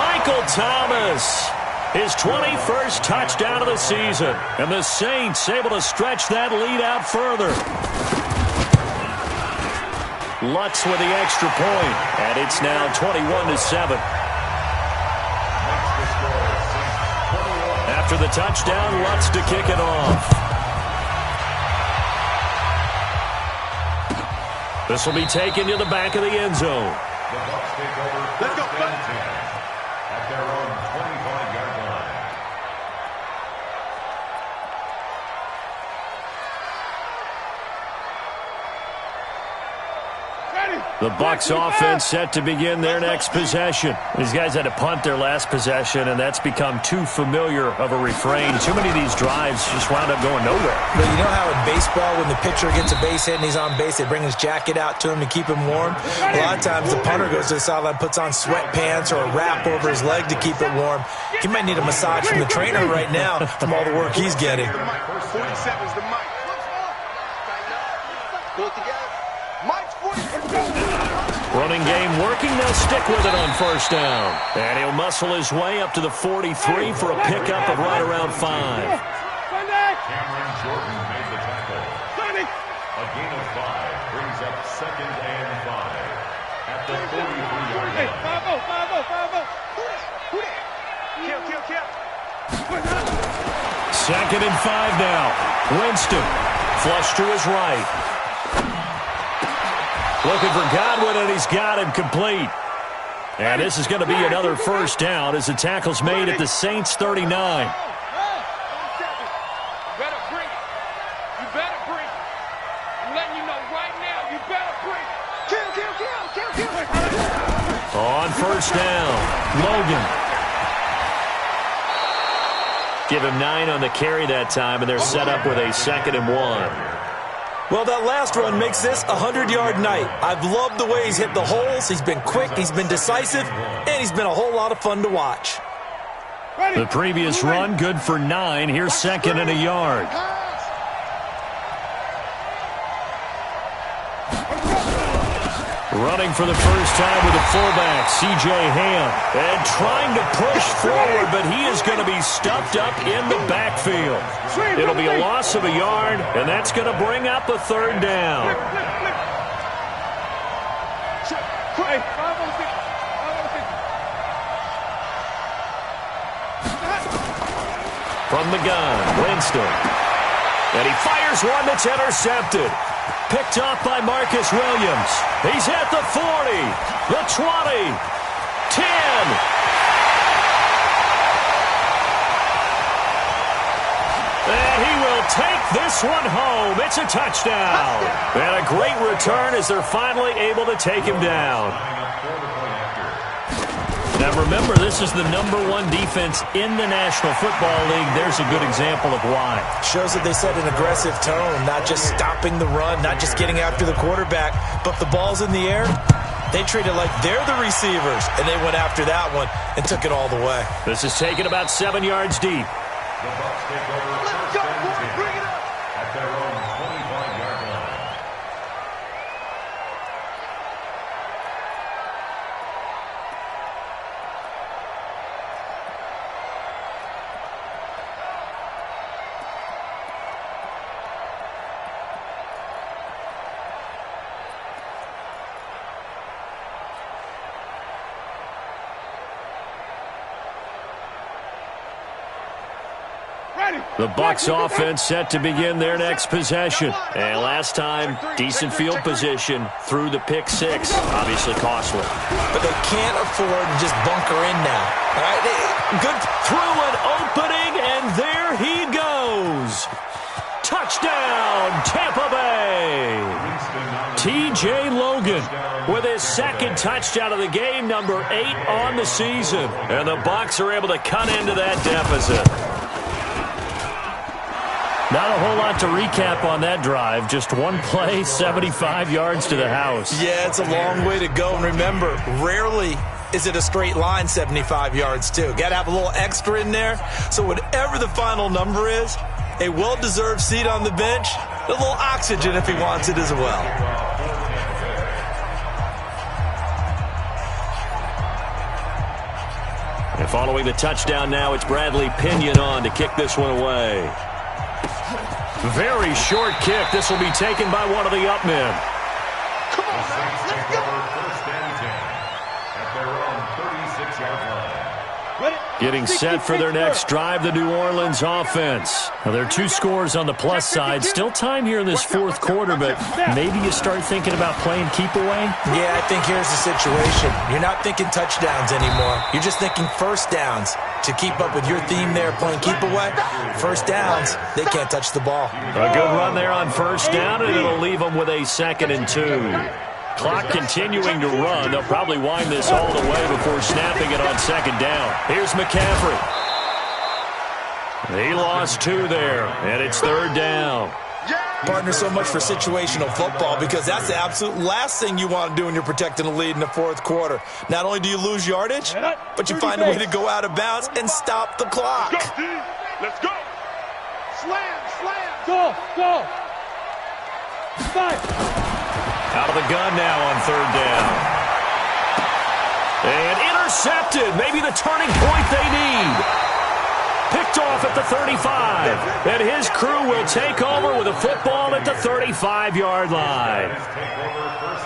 Michael Thomas, his 21st touchdown of the season. And the Saints able to stretch that lead out further. Lutz with the extra point, and it's now 21-7. After the touchdown, Lutz to kick it off. This will be taken to the back of the end zone. The Bucs take over 1st and 10 at their own 25-yard line. Ready. The Bucs offense set to begin their next possession. These guys had to punt their last possession, and that's become too familiar of a refrain. Too many of these drives just wound up going nowhere. But you know how in baseball, when the pitcher gets a base hit and he's on base, they bring his jacket out to him to keep him warm? A lot of times the punter goes to the sideline, puts on sweatpants or a wrap over his leg to keep it warm. He might need a massage from the trainer right now from all the work he's getting. 47 is the mic. Pull it together. Mike's 40. Running game working. They'll stick with it on first down. And he'll muscle his way up to the 43 for a pickup of right around 5. Cameron Jordan made the tackle. A gain of 5 brings up 2nd and 5 at the 43-yard line. 2nd and 5 now. Winston flush to his right. Looking for Godwin, and he's got him complete. And this is going to be another first down as the tackle's made at the Saints' 39. You better bring it. You better bring it. I'm letting you know right now, you better bring it. Kill. On first down, Logan. Give him 9 on the carry that time, and they're set up with a 2nd and 1. Well, that last run makes this a 100-yard night. I've loved the way he's hit the holes. He's been quick, he's been decisive, and he's been a whole lot of fun to watch. The previous run, good for 9. Here's 2nd and a yard. Running for the first time with the fullback, C.J. Ham. And trying to push forward, but he is going to be stuffed up in the backfield. It'll be a loss of a yard, and that's going to bring up a 3rd down. From the gun, Winston. And he fires one that's intercepted. Picked off by Marcus Williams. He's at the 40, the 20, 10. And he will take this one home. It's a touchdown. And a great return as they're finally able to take him down. Now remember, this is the #1 defense in the National Football League. There's a good example of why. Shows that they set an aggressive tone, not just stopping the run, not just getting after the quarterback, but the ball's in the air. They treat it like they're the receivers, and they went after that one and took it all the way. This is taken about 7 yards deep. The Bucs take over first and 10 at their own 25-yard line. The Bucs offense set to begin their next possession. And last time, decent field position through the pick 6. Obviously costly. But they can't afford to just bunker in now. All right, good Through an opening, and there he goes. Touchdown, Tampa Bay. T.J. Logan with his 2nd touchdown of the game, number 8 on the season. And the Bucs are able to cut into that deficit. Not a whole lot to recap on that drive. Just one play, 75 yards to the house. Yeah, it's a long way to go. And remember, rarely is it a straight line 75 yards, too. Got to have a little extra in there. So whatever the final number is, a well-deserved seat on the bench, a little oxygen if he wants it as well. And following the touchdown now, it's Bradley Pinion on to kick this one away. Very short kick. This will be taken by one of the up men. Come on, man. Let's go. First and 10 at their own 36-yard line. Getting set for their next drive, the New Orleans offense. Now, there are 2 scores on the plus side. Still time here in this 4th quarter, but maybe you start thinking about playing keep away? Yeah, I think here's the situation. You're not thinking touchdowns anymore. You're just thinking first downs. To keep up with your theme there, playing keep away, first downs, they can't touch the ball. A good run there on first down, and it'll leave them with a 2nd and 2. Clock continuing to run. They'll probably wind this all the way before snapping it on second down. Here's McCaffrey. He lost 2 there, and it's third down. Partner, so much for situational football because that's the absolute last thing you want to do when you're protecting a lead in the fourth quarter. Not only do you lose yardage, but you find a way to go out of bounds and stop the clock. Let's go, D. Let's go. Slam, slam. Go. 5. Out of the gun now on third down. And intercepted. Maybe the turning point they need. Picked off at the 35. And his crew will take over with a football at the 35-yard line.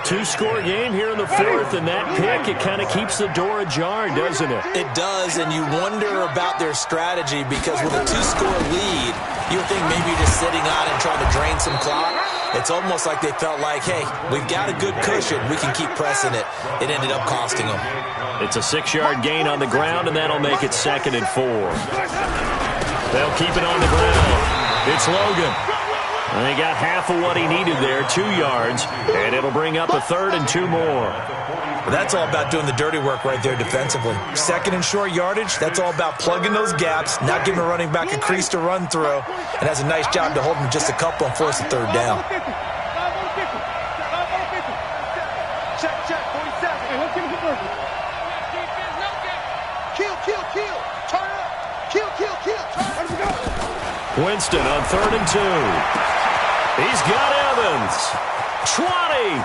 2-score game here in the fourth, and that pick, it kind of keeps the door ajar, doesn't it? It does, and you wonder about their strategy because with a 2-score lead, you would think maybe just sitting on and trying to drain some clock. It's almost like they felt like, hey, we've got a good cushion. We can keep pressing it. It ended up costing them. It's a 6-yard gain on the ground, and that'll make it 2nd and 4. They'll keep it on the ground. It's Logan. And they got half of what he needed there, 2 yards, and it'll bring up a 3rd and 2 more. Well, that's all about doing the dirty work right there defensively. 2nd and short yardage, that's all about plugging those gaps, not giving a running back a crease to run through, and has a nice job to hold him just a couple and force the 3rd down. Check, 47. Kill. Turn up. Kill. Turn up. Winston on 3rd and 2. He's got Evans. 20,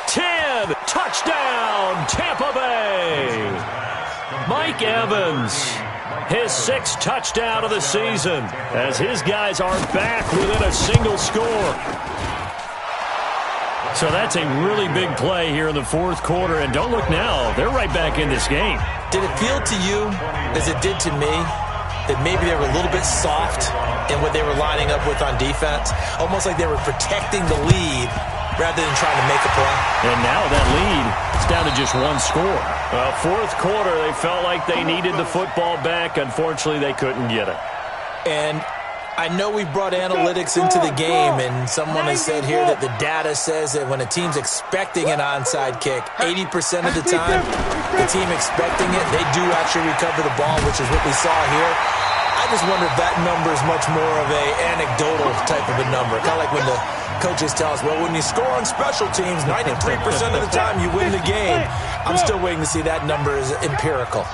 10, touchdown, Tampa Bay. Mike Evans, his 6th touchdown of the season, as his guys are back within a single score. So that's a really big play here in the fourth quarter, and don't look now, they're right back in this game. Did it feel to you, as it did to me, that maybe they were a little bit soft in what they were lining up with on defense? Almost like they were protecting the lead rather than trying to make a play. And now that lead is down to just 1 score. Fourth quarter, they felt like they needed the football back. Unfortunately, they couldn't get it. And I know we brought analytics into the game, and someone has said here that the data says that when a team's expecting an onside kick, 80% of the time, the team expecting it, they do actually recover the ball, which is what we saw here. I just wonder if that number is much more of a anecdotal type of a number. Kind of like when the coaches tell us, well, when you score on special teams, 93% of the time you win the game. I'm still waiting to see that number is empirical.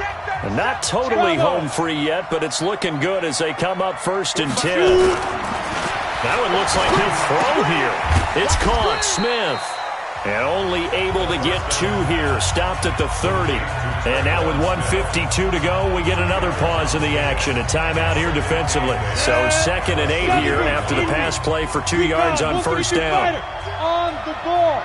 And not totally home free yet, but it's looking good as they come up 1st and 10. That one looks like he'll throw here. It's caught. Smith. And only able to get 2 here. Stopped at the 30. And now with 1:52 to go, we get another pause in the action. A timeout here defensively. So 2nd and 8 here after the pass play for 2 yards on 1st down. On the ball.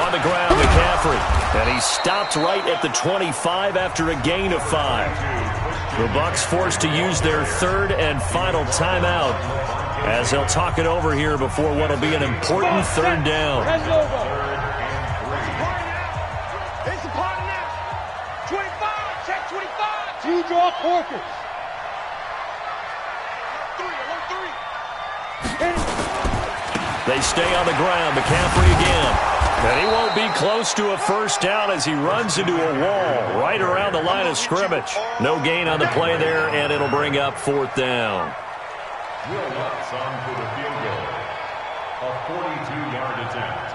On the ground, McCaffrey. And he stopped right at the 25 after a gain of 5. The Bucs forced to use their 3rd and final timeout as they'll talk it over here before what will be an important 3rd down. It's a party now. 25. Check 25. 2 draw quarters. 3. They stay on the ground. McCaffrey again. And he won't be close to a 1st down as he runs into a wall right around the line of scrimmage. No gain on the play there, and it'll bring up 4th down. Will Lutz on for the field goal. A 42-yard attempt.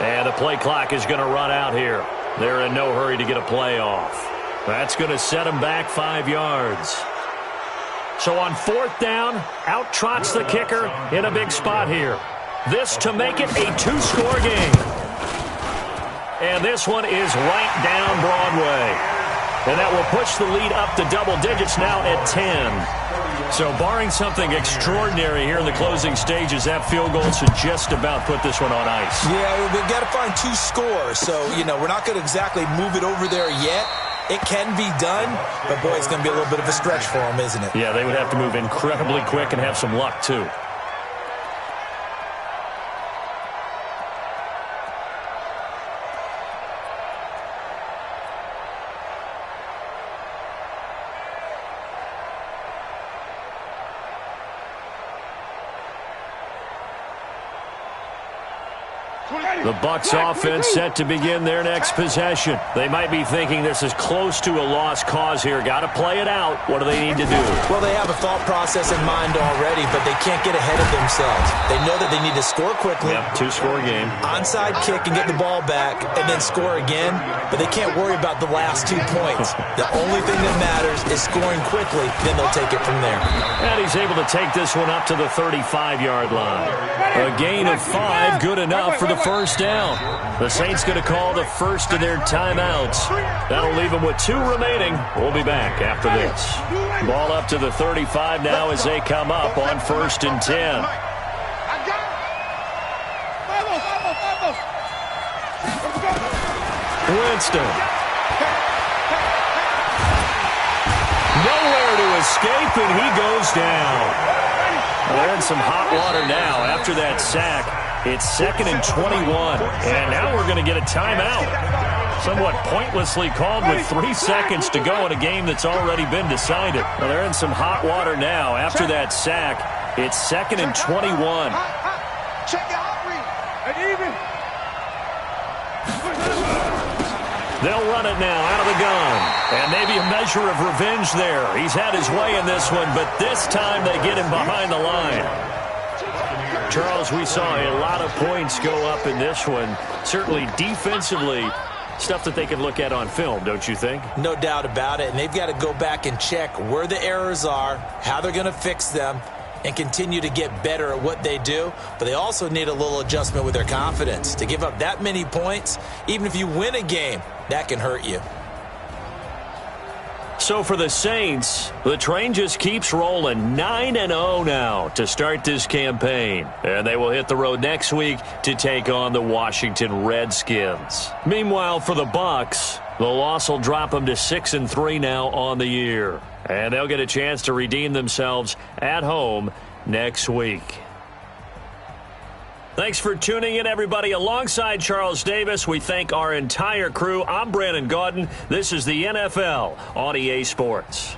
And the play clock is going to run out here. They're in no hurry to get a play off. That's going to set them back 5 yards. So on 4th down, out trots the kicker in a big spot here. This to make it a 2-score game. And this one is right down Broadway. And that will push the lead up to double digits now at 10. So barring something extraordinary here in the closing stages, that field goal should just about put this one on ice. Yeah, we've got to find 2 scores. So, we're not going to exactly move it over there yet. It can be done, but boy, it's going to be a little bit of a stretch for them, isn't it? Yeah, they would have to move incredibly quick and have some luck, too. The Bucs offense set to begin their next possession. They might be thinking this is close to a lost cause here. Got to play it out. What do they need to do? Well, they have a thought process in mind already, but they can't get ahead of themselves. They know that they need to score quickly. Yep, two-score game. Onside kick and get the ball back and then score again, but they can't worry about the last 2 points. The only thing that matters is scoring quickly, then they'll take it from there. And he's able to take this one up to the 35-yard line. A gain of 5, good enough for the first down. The Saints going to call the first of their timeouts. That'll leave them with 2 remaining. We'll be back after this. Ball up to the 35 now as they come up on 1st and 10. Winston. Nowhere to escape, and he goes down. They're in some hot water now after that sack. It's 2nd and 21, and now we're going to get a timeout. Somewhat pointlessly called with 3 seconds to go in a game that's already been decided. Well, they're in some hot water now after that sack. It's 2nd and 21. Check your hot read. And even. They'll run it now out of the gun. And maybe a measure of revenge there. He's had his way in this one, but this time they get him behind the line. Charles, we saw a lot of points go up in this one. Certainly defensively, stuff that they can look at on film, don't you think? No doubt about it, and they've got to go back and check where the errors are, how they're going to fix them, and continue to get better at what they do. But they also need a little adjustment with their confidence. To give up that many points, even if you win a game, that can hurt you. So for the Saints, the train just keeps rolling. 9-0 now to start this campaign. And they will hit the road next week to take on the Washington Redskins. Meanwhile, for the Bucs, the loss will drop them to 6-3 now on the year. And they'll get a chance to redeem themselves at home next week. Thanks for tuning in, everybody. Alongside Charles Davis, we thank our entire crew. I'm Brandon Gaudin. This is the NFL on EA Sports.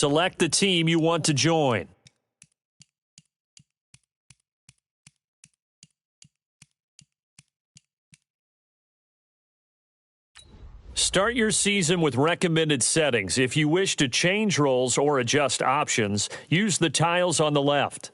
Select the team you want to join. Start your season with recommended settings. If you wish to change roles or adjust options, use the tiles on the left.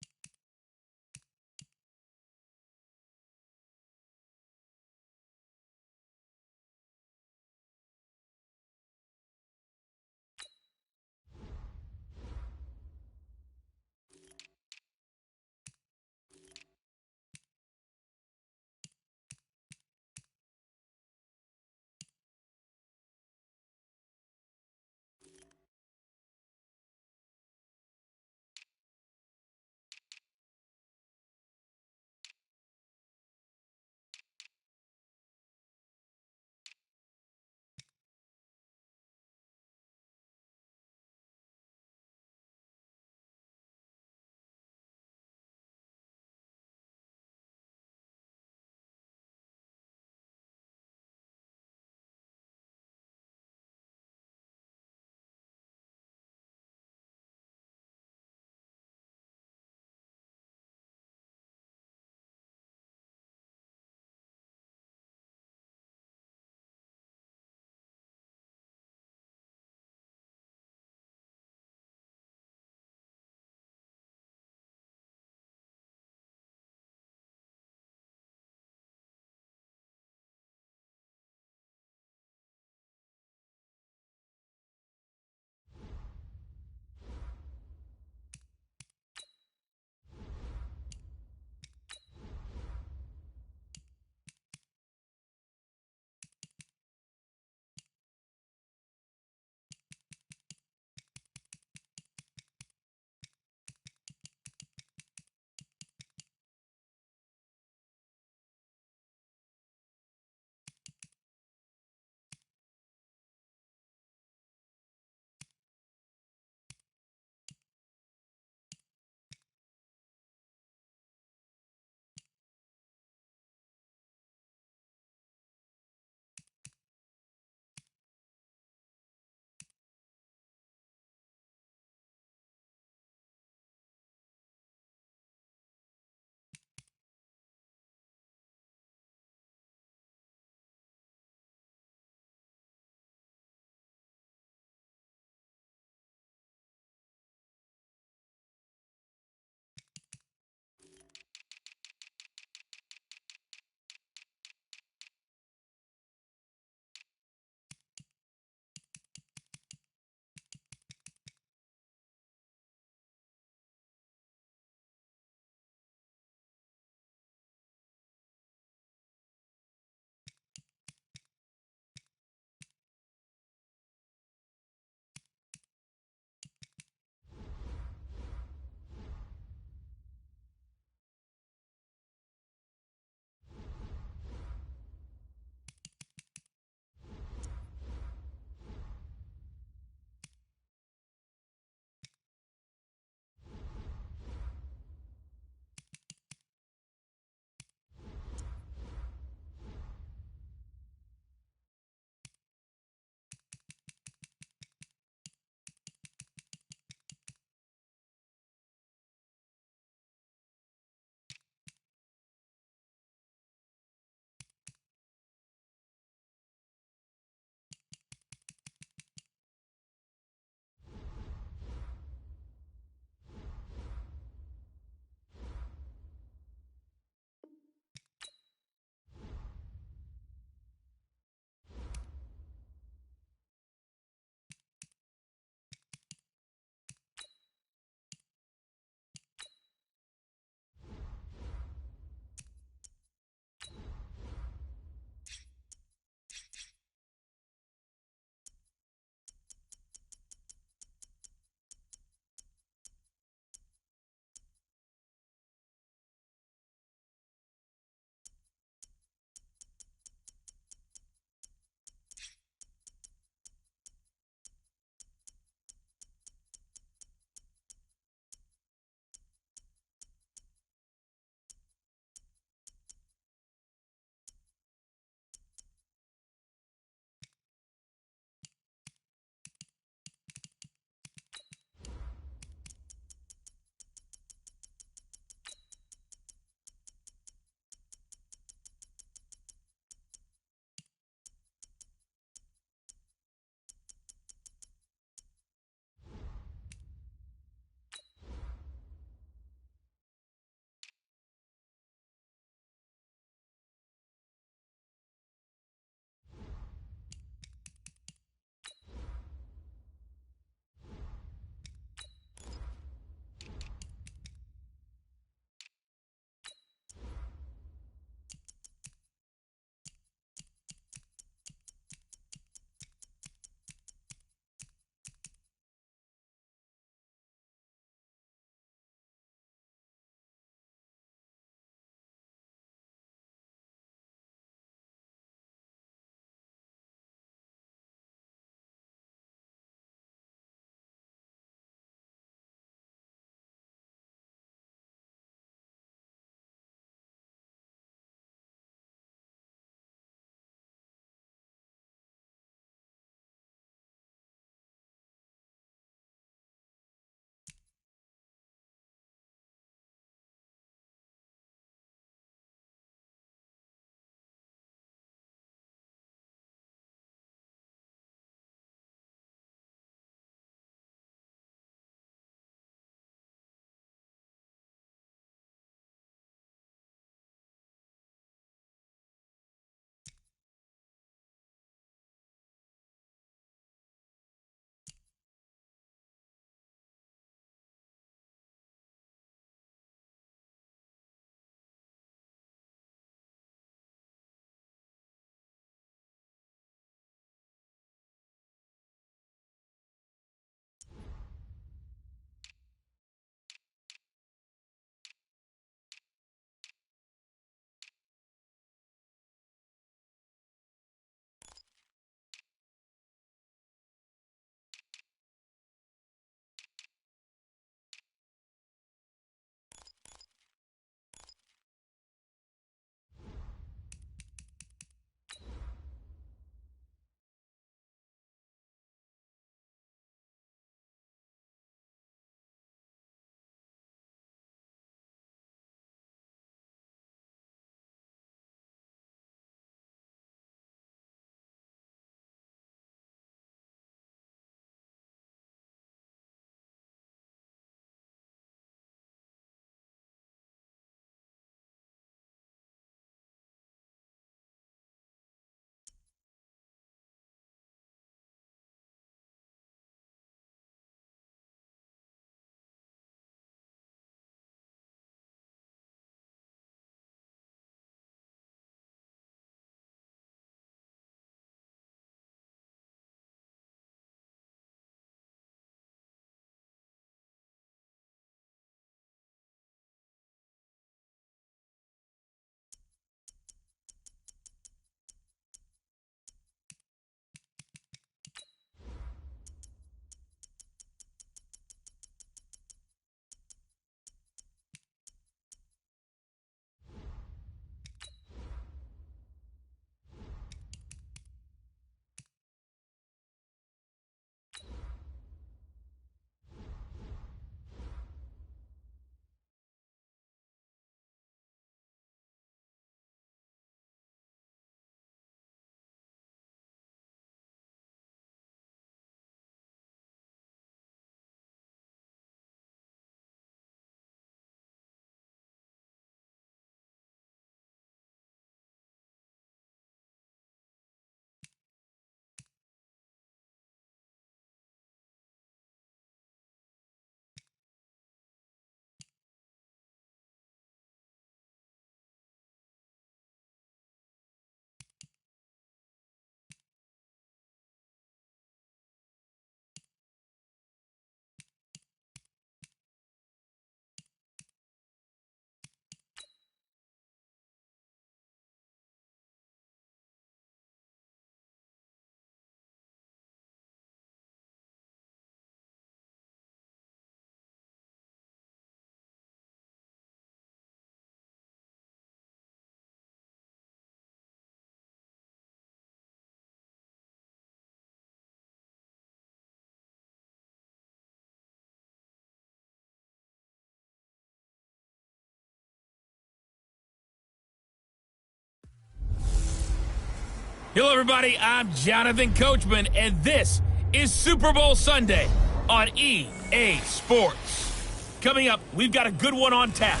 Hello, everybody. I'm Jonathan Coachman, and this is Super Bowl Sunday on EA Sports. Coming up, we've got a good one on tap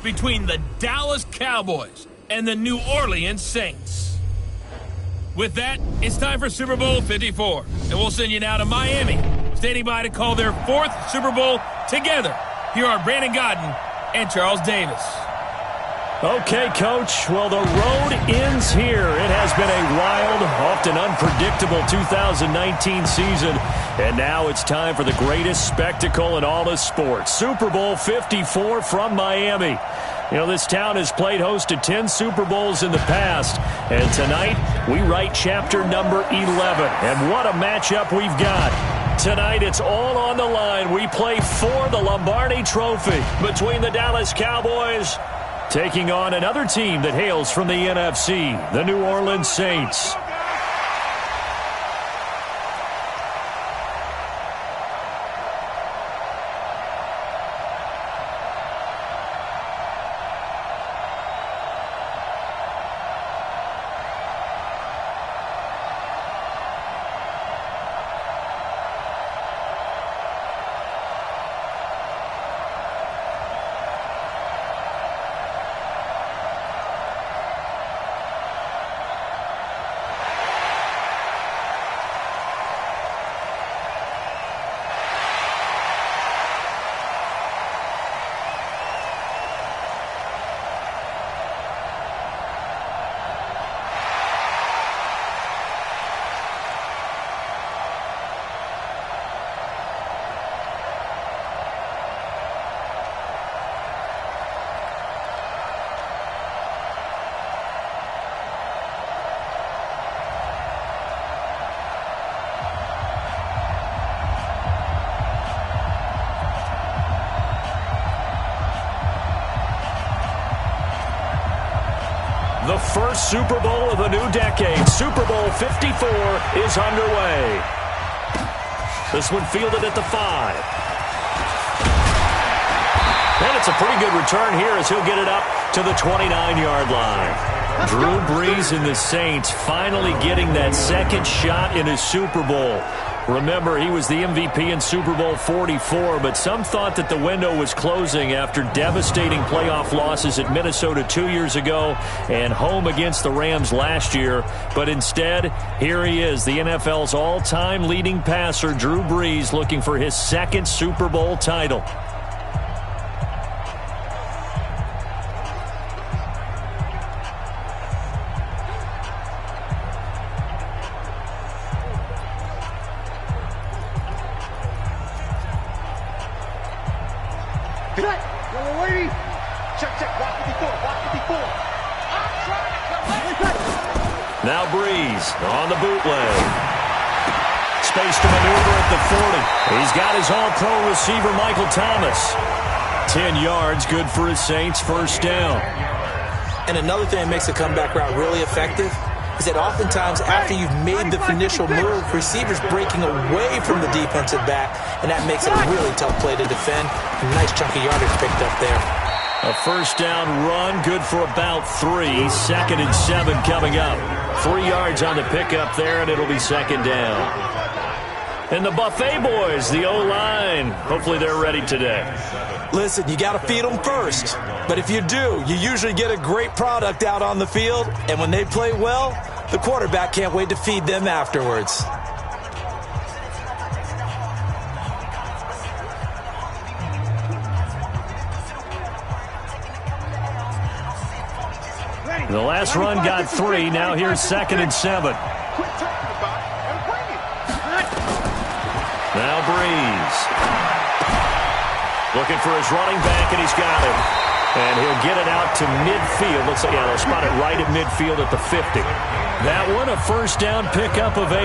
between the Dallas Cowboys and the New Orleans Saints. With that, it's time for Super Bowl 54, and we'll send you now to Miami, standing by to call their 4th Super Bowl together. Here are Brandon Godden and Charles Davis. Okay, Coach. Well, the road ends here. It has been a wild, often unpredictable 2019 season. And now it's time for the greatest spectacle in all of sports. Super Bowl 54 from Miami. You know, this town has played host to 10 Super Bowls in the past. And tonight, we write chapter number 11. And what a matchup we've got. Tonight, it's all on the line. We play for the Lombardi Trophy between the Dallas Cowboys taking on another team that hails from the NFC, the New Orleans Saints. The first Super Bowl of the new decade, Super Bowl 54, is underway. This one fielded at the 5. And it's a pretty good return here as he'll get it up to the 29-yard line. Drew Brees and the Saints finally getting that second shot in his Super Bowl. Remember, he was the MVP in Super Bowl 44, but some thought that the window was closing after devastating playoff losses at Minnesota 2 years ago and home against the Rams last year. But instead, here he is, the NFL's all-time leading passer, Drew Brees, looking for his second Super Bowl title. Now Brees on the bootleg. Space to maneuver at the 40. He's got his all-pro receiver, Michael Thomas. 10 yards, good for his Saints, first down. And another thing that makes the comeback route really effective is that oftentimes after you've made the initial move, receivers breaking away from the defensive back, and that makes it a really tough play to defend. A nice chunk of yardage picked up there. A first down run, good for about 3. 2nd and 7 coming up. 3 yards on the pickup there, and it'll be second down. And the Buffet boys, the O-line, hopefully they're ready today. Listen, you got to feed them first. But if you do, you usually get a great product out on the field. And when they play well, the quarterback can't wait to feed them afterwards. The last run got 3. Now here's 2nd and 7. Now Brees. Looking for his running back, and he's got him. And he'll get it out to midfield. Looks like, yeah, they'll spot it right at midfield at the 50. That one, a first down pickup of 8.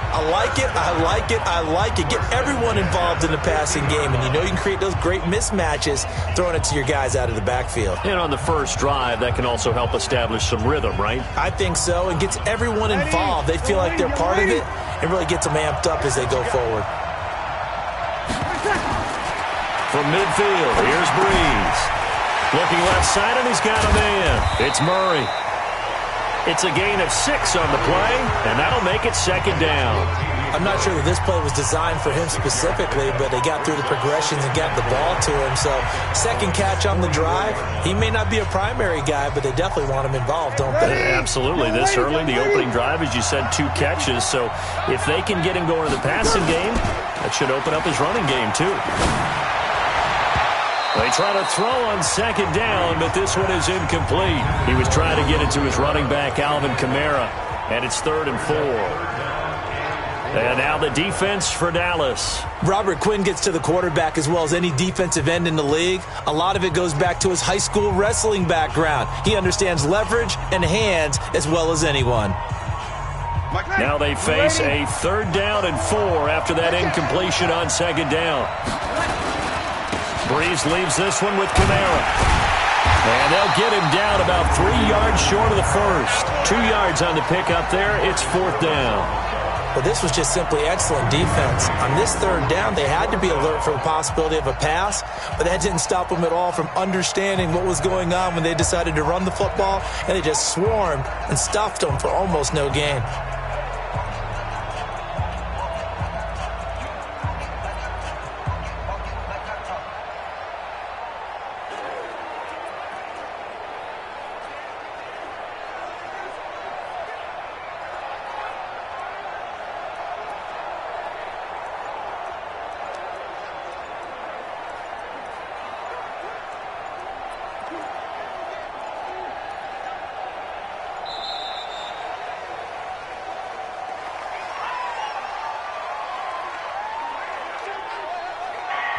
I like it, I like it, I like it. Get everyone involved in the passing game, and you know you can create those great mismatches throwing it to your guys out of the backfield. And on the first drive, that can also help establish some rhythm, right? I think so. It gets everyone involved. They feel like they're part of it and really gets them amped up as they go forward. From midfield, here's Brees. Looking left side, and he's got a man. It's Murray. It's a gain of 6 on the play, and that'll make it second down. I'm not sure that this play was designed for him specifically, but they got through the progressions and got the ball to him. So second catch on the drive. He may not be a primary guy, but they definitely want him involved, don't they? Absolutely. This early, the opening drive, as you said, 2 catches. So if they can get him going to the passing game, that should open up his running game too. They try to throw on second down, but this one is incomplete. He was trying to get it to his running back, Alvin Kamara, and it's 3rd and 4. And now the defense for Dallas. Robert Quinn gets to the quarterback as well as any defensive end in the league. A lot of it goes back to his high school wrestling background. He understands leverage and hands as well as anyone. Now they face a 3rd down and 4 after that incompletion on second down. Breeze leaves this one with Kamara. And they'll get him down about 3 yards short of the first. 2 yards on the pickup there. It's 4th down. Well, this was just simply excellent defense. On this 3rd down, they had to be alert for the possibility of a pass, but that didn't stop them at all from understanding what was going on when they decided to run the football, and they just swarmed and stuffed them for almost no gain.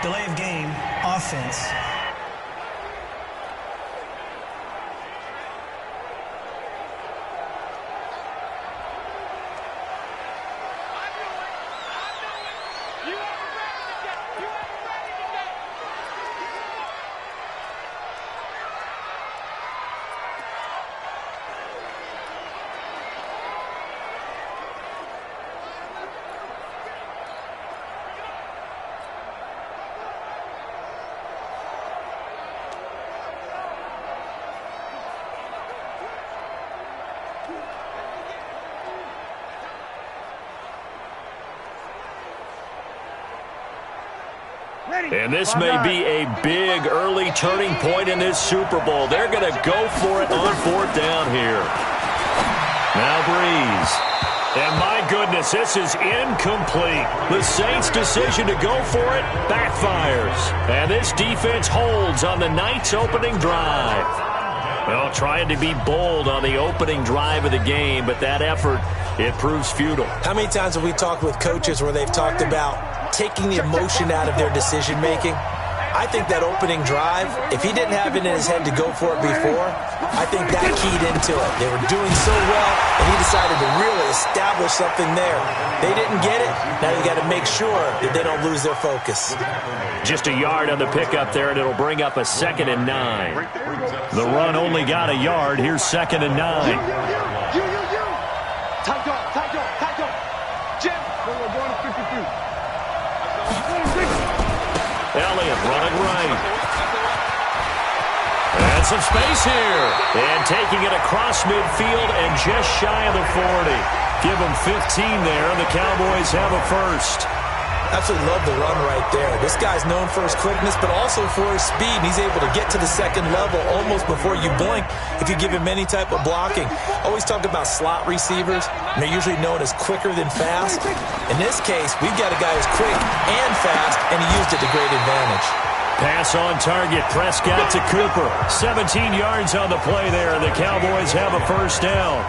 Delay of game, offense. And this may be a big early turning point in this Super Bowl. They're going to go for it on 4th down here. Now Breeze. And my goodness, this is incomplete. The Saints' decision to go for it backfires. And this defense holds on the Knights' opening drive. Well, trying to be bold on the opening drive of the game, but that effort, it proves futile. How many times have we talked with coaches where they've talked about taking the emotion out of their decision-making? I think that opening drive, if he didn't have it in his head to go for it before, I think that keyed into it. They were doing so well, and he decided to really establish something there. They didn't get it. Now you got to make sure that they don't lose their focus. Just a yard on the pickup there, and it'll bring up a 2nd and 9. The run only got a yard. Here's 2nd and 9. Tight dog. Jim. We're going to 52. Elliott running right. And some space here. And taking it across midfield and just shy of the 40. Give them 15 there, and the Cowboys have a first. Absolutely love the run right there. This guy's known for his quickness, but also for his speed. And he's able to get to the second level almost before you blink if you give him any type of blocking. Always talk about slot receivers, and they're usually known as quicker than fast. In this case, we've got a guy who's quick and fast, and he used it to great advantage. Pass on target. Prescott to Cooper. 17 yards on the play there, and the Cowboys have a first down.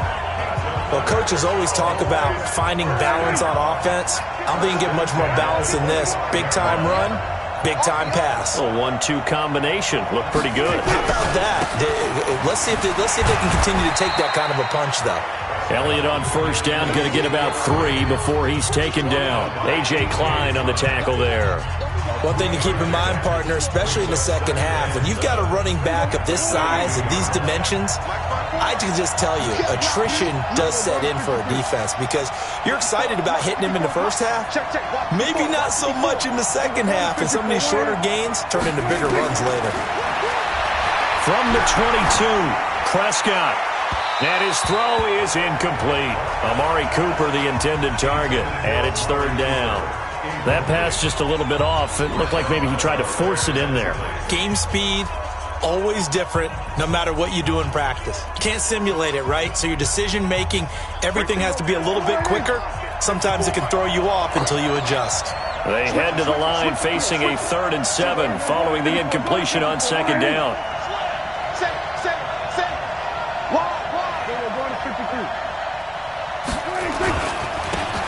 Well, coaches always talk about finding balance on offense. I don't think you can get much more balance than this. Big-time run, big-time pass. A 1-2 combination. Looked pretty good. How about that? Let's see if they can continue to take that kind of a punch, though. Elliott on first down, going to get about 3 before he's taken down. A.J. Klein on the tackle there. One thing to keep in mind, partner, especially in the second half, when you've got a running back of this size and these dimensions, I can just tell you, attrition does set in for a defense because you're excited about hitting him in the first half. Maybe not so much in the second half, and some of these shorter gains turn into bigger runs later. From the 22, Prescott. And his throw is incomplete. Amari Cooper, the intended target, and it's third down. That pass just a little bit off. It looked like maybe he tried to force it in there. Game speed, always different, no matter what you do in practice. You can't simulate it, right? So your decision-making, everything has to be a little bit quicker. Sometimes it can throw you off until you adjust. They head to the line facing a 3rd and 7 following the incompletion on second down.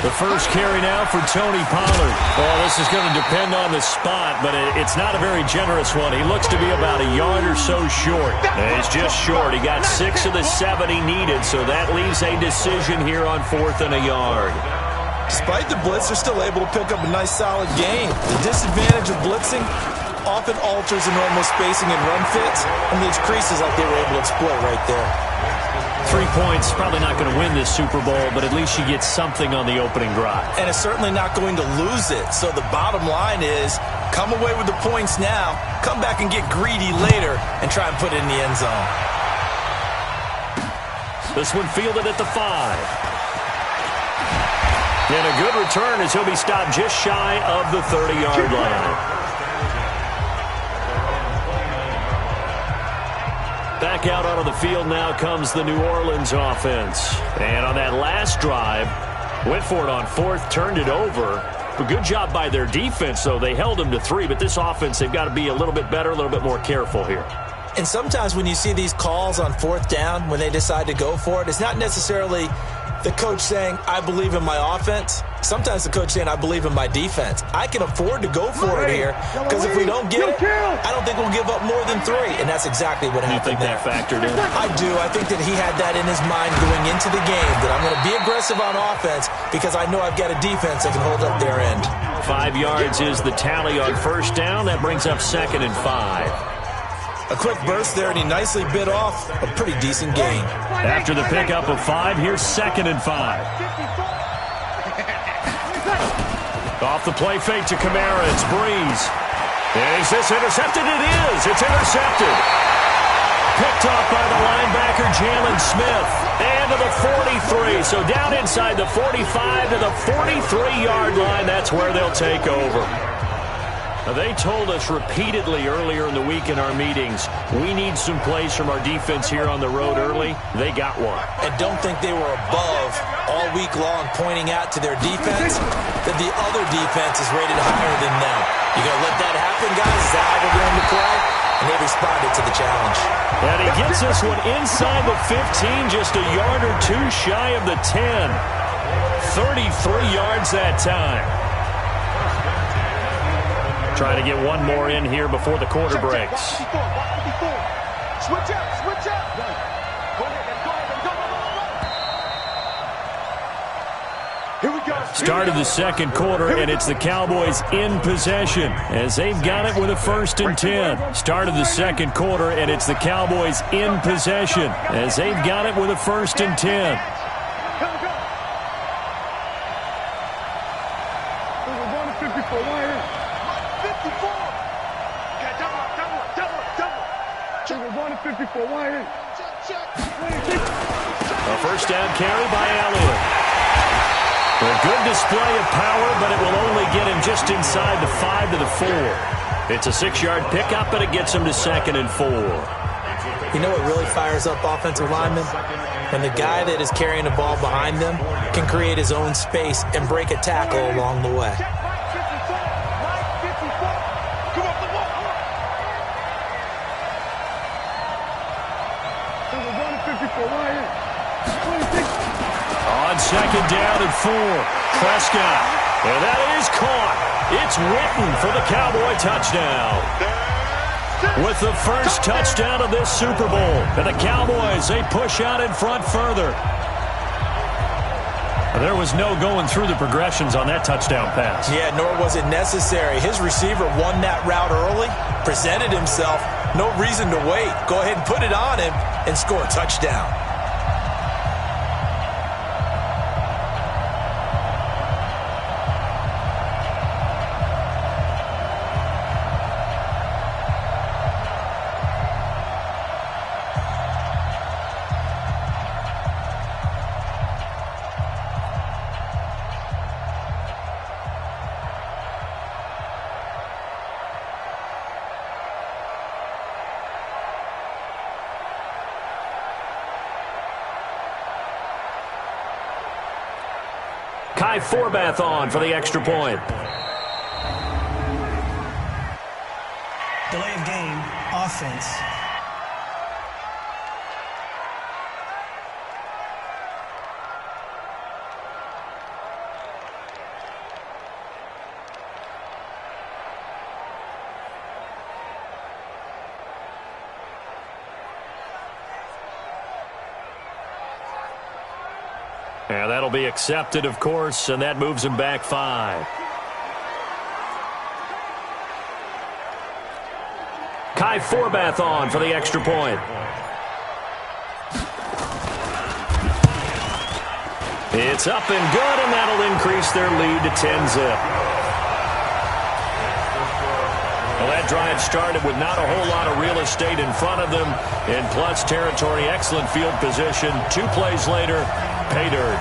The first carry now for Tony Pollard. Oh, this is going to depend on the spot, but it's not a very generous one. He looks to be about a yard or so short. He's just short. He got 6 of the 7 he needed, so that leaves a decision here on 4th and a yard. Despite the blitz, they're still able to pick up a nice, solid gain. The disadvantage of blitzing often alters the normal spacing and run fits and leaves creases like they were able to exploit right there. 3 points, probably not going to win this Super Bowl, but at least you get something on the opening drive. And it's certainly not going to lose it. So the bottom line is, come away with the points now, come back and get greedy later, and try and put it in the end zone. This one fielded at the 5. And a good return as he'll be stopped just shy of the 30-yard line. Back out onto the field now comes the New Orleans offense. And on that last drive, went for it on 4th, turned it over. A good job by their defense, though. They held them to 3, but this offense, they've got to be a little bit better, a little bit more careful here. And sometimes when you see these calls on 4th down, when they decide to go for it, it's not necessarily the coach saying, I believe in my offense. Sometimes the coach saying, I believe in my defense. I can afford to go for it here because if we don't get it, I don't think we'll give up more than 3. And that's exactly what happened there. You think that factored in? I do. I think that he had that in his mind going into the game, that I'm going to be aggressive on offense because I know I've got a defense that can hold up their end. 5 yards is the tally on 1st down. That brings up 2nd and 5. A quick burst there, and he nicely bit off a pretty decent gain. After the pickup of 5, here's 2nd and 5. Off the play fake to Kamara, it's Breeze. Is this intercepted? It is. It's intercepted. Picked up by the linebacker, Jalen Smith. And to the 43. So down inside the 45 to the 43-yard line. That's where they'll take over. They told us repeatedly earlier in the week in our meetings, we need some plays from our defense here on the road early. They got one. And don't think they were above all week long pointing out to their defense that the other defense is rated higher than them. You going to let that happen, guys? Is that how they're going to play? And they responded to the challenge. And he gets this one inside the 15, just a yard or 2 shy of the 10. 33 yards that time. Trying to get one more in here before the quarter breaks. Switch up, switch up. Go ahead, Here we go. Start of the second quarter, and it's the Cowboys in possession as they've got it with a 1st and 10. Start of the second quarter, and it's the Cowboys in possession as they've got it with a 1st and 10. A 1st down carry by Elliott. A good display of power, but it will only get him just inside the 5 to the 4. It's a 6-yard pickup, but it gets him to 2nd and 4. You know what really fires up offensive linemen? When the guy that is carrying the ball behind them can create his own space and break a tackle along the way. On 2nd down and 4, Prescott. And that is caught. It's Witten for the Cowboy touchdown. With the first touchdown of this Super Bowl. And the Cowboys, they push out in front further. There was no going through the progressions on that touchdown pass. Yeah, nor was it necessary. His receiver won that route early, presented himself. No reason to wait. Go ahead and put it on him and score a touchdown. Kai Forbath on for the extra point. Delay of game, offense. And that'll be accepted, of course, and that moves him back 5. Kai Forbath on for the extra point. It's up and good, and that'll increase their lead to 10-zip. Well, that drive started with not a whole lot of real estate in front of them. In plus territory, excellent field position. 2 plays later, pay dirt.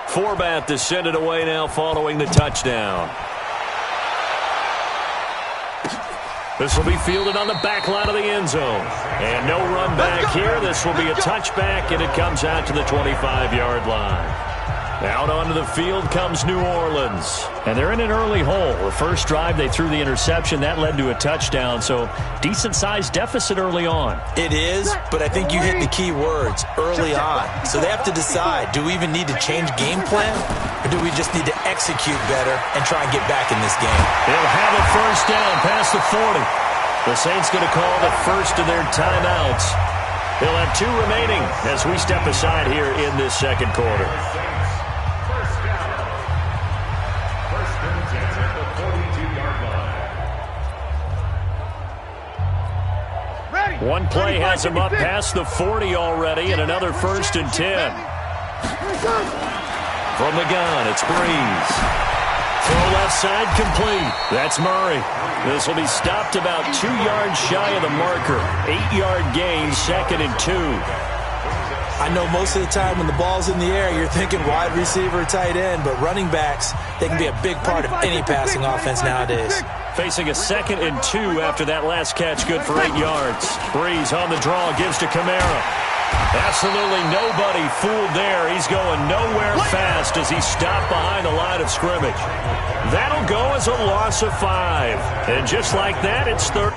Forbat to send it away now following the touchdown. This will be fielded on the back line of the end zone. And no run back here. This will be a touchback, and it comes out to the 25-yard line. Out onto the field comes New Orleans. And they're in an early hole. The first drive, they threw the interception. That led to a touchdown, so decent-sized deficit early on. It is, but I think you hit the key words, early on. So they have to decide, do we even need to change game plan, or do we just need to execute better and try and get back in this game? They'll have a first down past the 40. The Saints going to call the first of their timeouts. They'll have 2 remaining as we step aside here in this second quarter. One play has him up past the 40 already, and another 1st and 10. From the gun, it's Breeze. Throw left side complete. That's Murray. This will be stopped about 2 yards shy of the marker. 8-yard gain, 2nd and 2. I know most of the time when the ball's in the air, you're thinking wide receiver, tight end, but running backs, they can be a big part of any passing offense nowadays. Facing a 2nd and 2 after that last catch, good for 8 yards. Breeze on the draw, gives to Kamara. Absolutely nobody fooled there. He's going nowhere fast as he's stopped behind the line of scrimmage. That'll go as a loss of 5. And just like that, it's 3rd.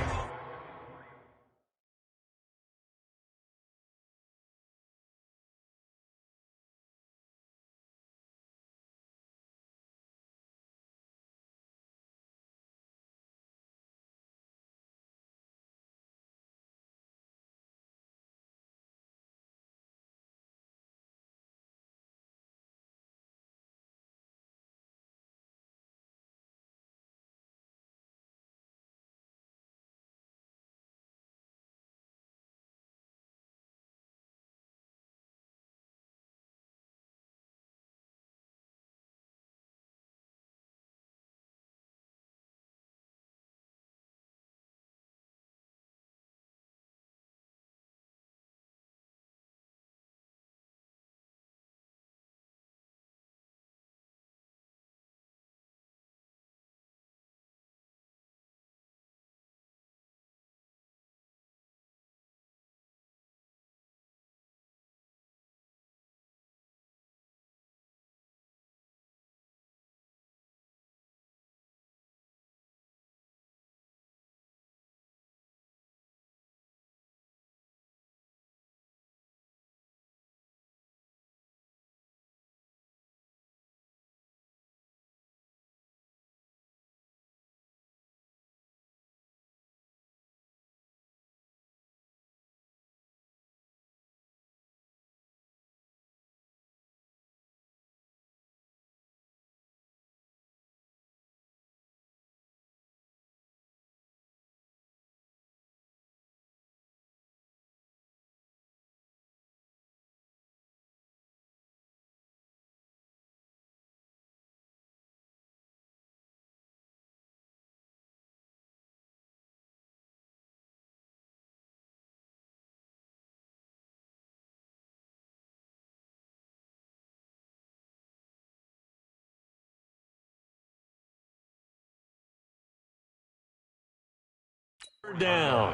Down.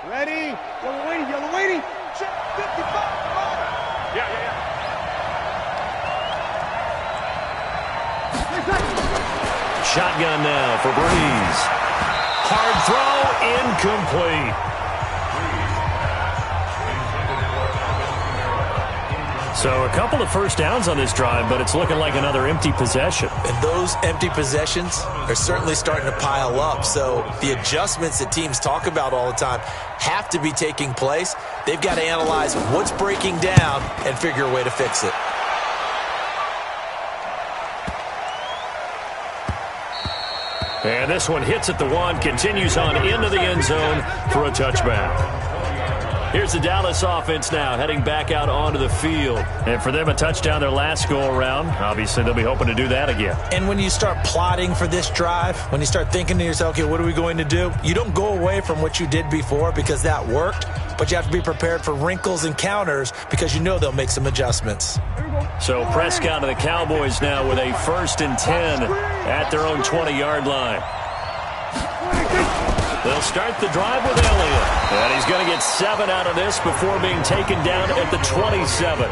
Ready? Yellow waiting, yellow waiting. Check 55. Yeah. Shotgun now for Breeze. Hard throw, incomplete. So a couple of first downs on this drive, but it's looking like another empty possession. And those empty possessions are certainly starting to pile up. So the adjustments that teams talk about all the time have to be taking place. They've got to analyze what's breaking down and figure a way to fix it. And this one hits at the 1, continues on into the end zone for a touchback. Here's the Dallas offense now heading back out onto the field. And for them, a touchdown their last go-around. Obviously, they'll be hoping to do that again. And when you start plotting for this drive, when you start thinking to yourself, okay, what are we going to do? You don't go away from what you did before because that worked, but you have to be prepared for wrinkles and counters because you know they'll make some adjustments. So Prescott and the Cowboys now with a 1st and 10 at their own 20-yard line. They'll start the drive with Elliott. And he's going to get 7 out of this before being taken down at the 27.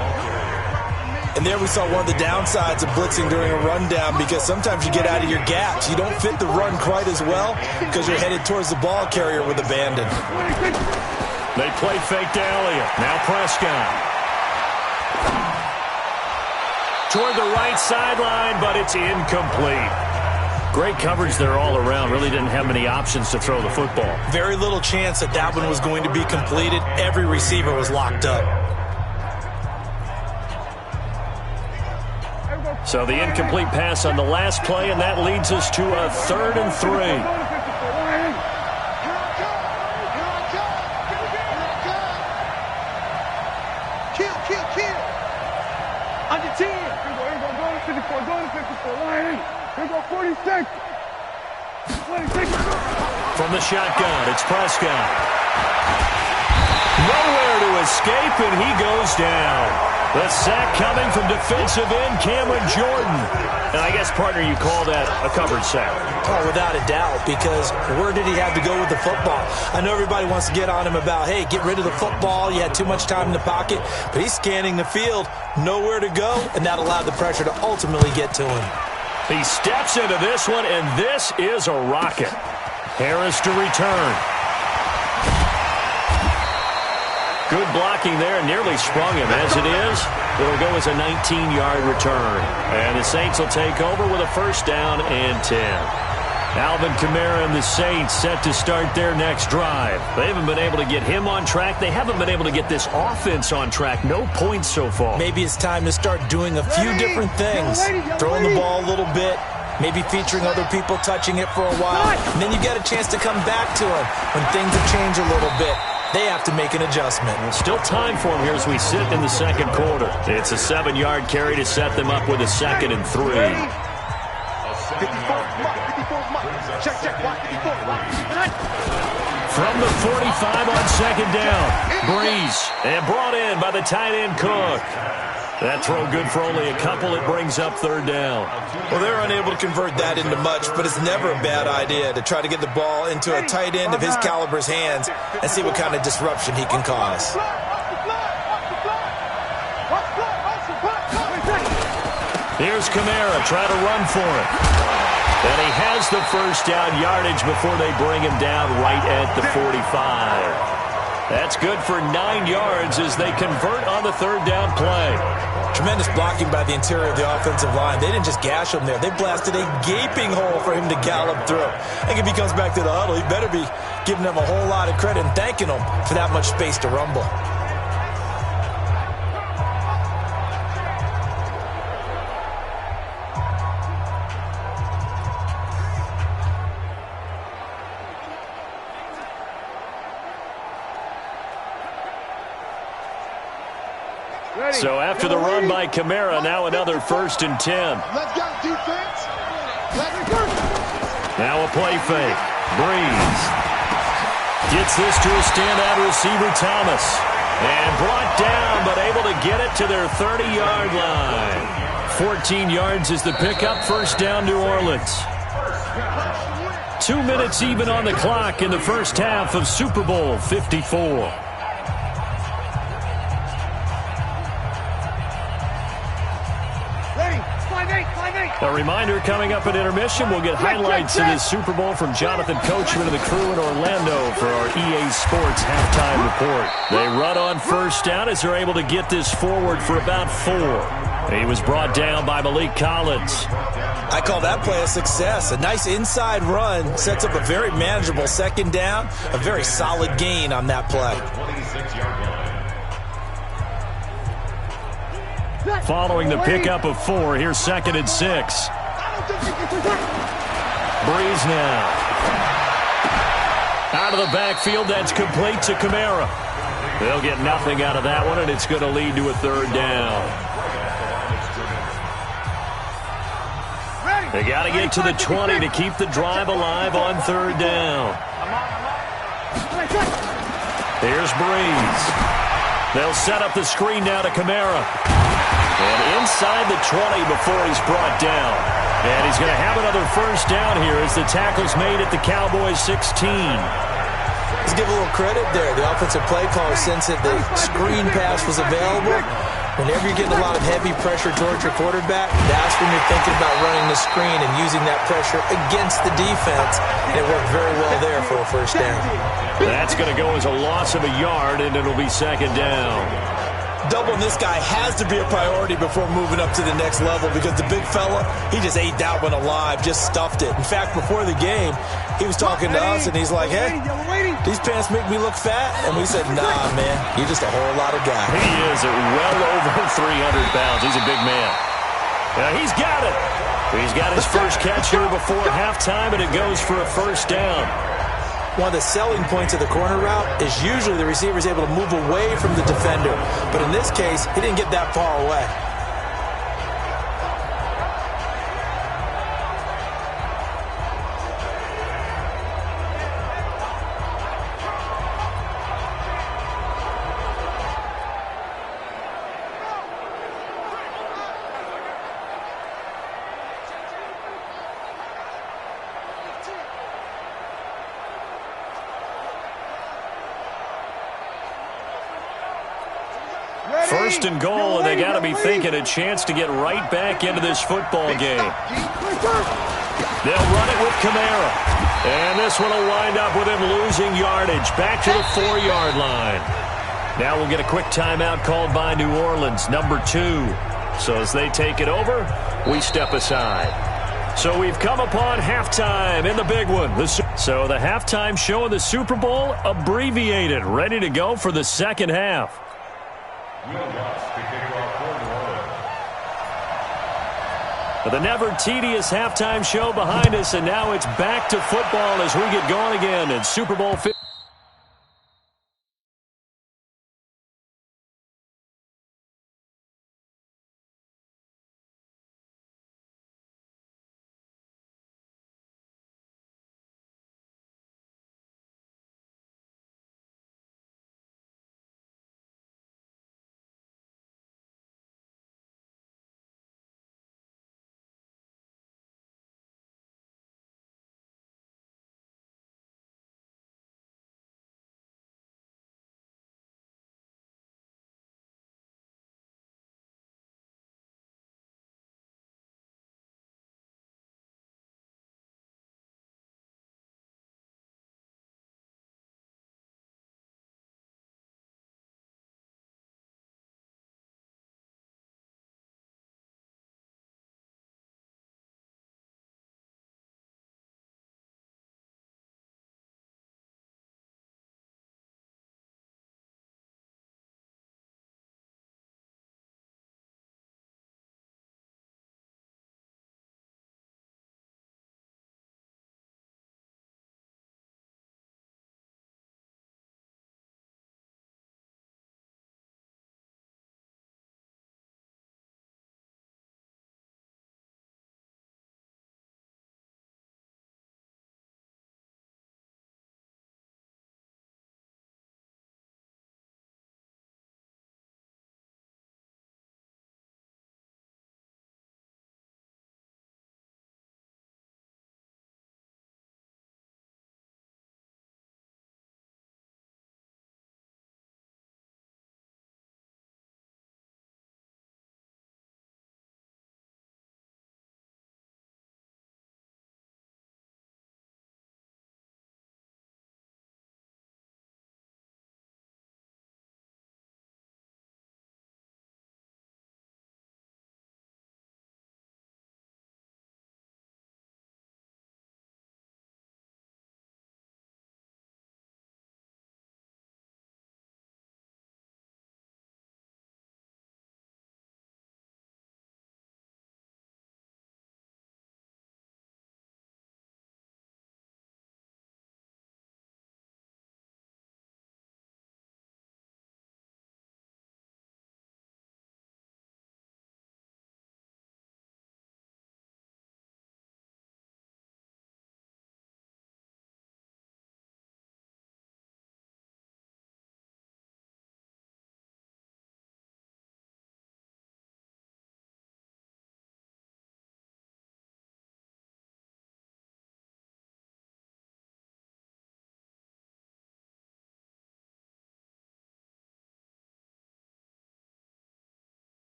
And there we saw one of the downsides of blitzing during a rundown because sometimes you get out of your gaps. You don't fit the run quite as well because you're headed towards the ball carrier with abandon. They play fake to Elliott. Now Prescott. Toward the right sideline, but it's incomplete. Great coverage there all around. Really didn't have many options to throw the football. Very little chance that that one was going to be completed. Every receiver was locked up. So the incomplete pass on the last play, and that leads us to a 3rd and 3. Kill. Under 10. Here we go to 54. Go to 54. Line. Here we go, 46. 26. From the shotgun, it's Prescott. Nowhere to escape, and he goes down. The sack coming from defensive end Cameron Jordan. And I guess, partner, you call that a coverage sack. Oh, without a doubt, because where did he have to go with the football? I know everybody wants to get on him about, hey, get rid of the football. You had too much time in the pocket. But he's scanning the field, nowhere to go, and that allowed the pressure to ultimately get to him. He steps into this one, and this is a rocket. Harris to return. Good blocking there, nearly sprung him. As it is, it'll go as a 19-yard return. And the Saints will take over with a 1st down and 10. Alvin Kamara and the Saints set to start their next drive. They haven't been able to get him on track. They haven't been able to get this offense on track. No points so far. Maybe it's time to start doing a few different things. Throwing the ball a little bit, maybe featuring other people touching it for a while. And then you get a chance to come back to him when things have changed a little bit. They have to make an adjustment. Still time for him here as we sit in the 2nd quarter. It's a 7-yard carry to set them up with a 2nd and 3. 54 check, watch 54. From the 45 on 2nd down. Breeze, and brought in by the tight end Cook. That throw good for only a couple. It brings up 3rd down. Well, they're unable to convert that into much, but it's never a bad idea to try to get the ball into a tight end of his caliber's hands and see what kind of disruption he can cause. Here's Kamara trying to run for it. And he has the 1st down yardage before they bring him down right at the 45. That's good for 9 yards as they convert on the 3rd down play. Tremendous blocking by the interior of the offensive line. They didn't just gash him there. They blasted a gaping hole for him to gallop through. I think if he comes back to the huddle, he better be giving them a whole lot of credit and thanking them for that much space to rumble. So after the run by Kamara, now another 1st and 10. Let's go, defense. Let's go. Now a play fake. Breeze gets this to a standout receiver, Thomas. And brought down, but able to get it to their 30-yard line. 14 yards is the pickup. 1st down, New Orleans. 2 minutes even on the clock in the 1st half of Super Bowl 54. A reminder, coming up at intermission, we'll get highlights of this Super Bowl from Jonathan Coachman and the crew in Orlando for our EA Sports halftime report. They run on 1st down as they're able to get this forward for about 4. He was brought down by Malik Collins. I call that play a success. A nice inside run sets up a very manageable 2nd down, a very solid gain on that play. Following the pickup of 4, here's 2nd and 6. Breeze now. Out of the backfield, that's complete to Kamara. They'll get nothing out of that one, and it's going to lead to a third down. They got to get to the 20 to keep the drive alive on third down. Here's Breeze. They'll set up the screen now to Kamara. And inside the 20 before he's brought down. And he's going to have another first down here as the tackle's made at the Cowboys 16. Let's give a little credit there. The offensive play caller, since the screen pass was available, whenever you're getting a lot of heavy pressure towards your quarterback, that's when you're thinking about running the screen and using that pressure against the defense. And it worked very well there for a first down. That's going to go as a loss of a yard, and it'll be second down. Doubling this guy has to be a priority before moving up to the next level because the big fella, he just ate that one alive, just stuffed it. In fact, before the game, he was talking to us, and he's like, hey, these pants make me look fat. And we said, nah, man, you're just a whole lot of guy. He is at well over 300 pounds. He's a big man. Now he's got it. He's got his first catch here before halftime, and it goes for a first down. One of the selling points of the corner route is usually the receiver is able to move away from the defender. But in this case, he didn't get that far away. First and goal, and they got to be thinking a chance to get right back into this football game. They'll run it with Kamara. And this one will wind up with him losing yardage back to the 4-yard line. Now we'll get a quick timeout called by New Orleans, number 2. So as they take it over, we step aside. So we've come upon halftime in the big one. So the halftime show of the Super Bowl abbreviated, ready to go for the second half. The never tedious halftime show behind us, and now it's back to football as we get going again in Super Bowl 50.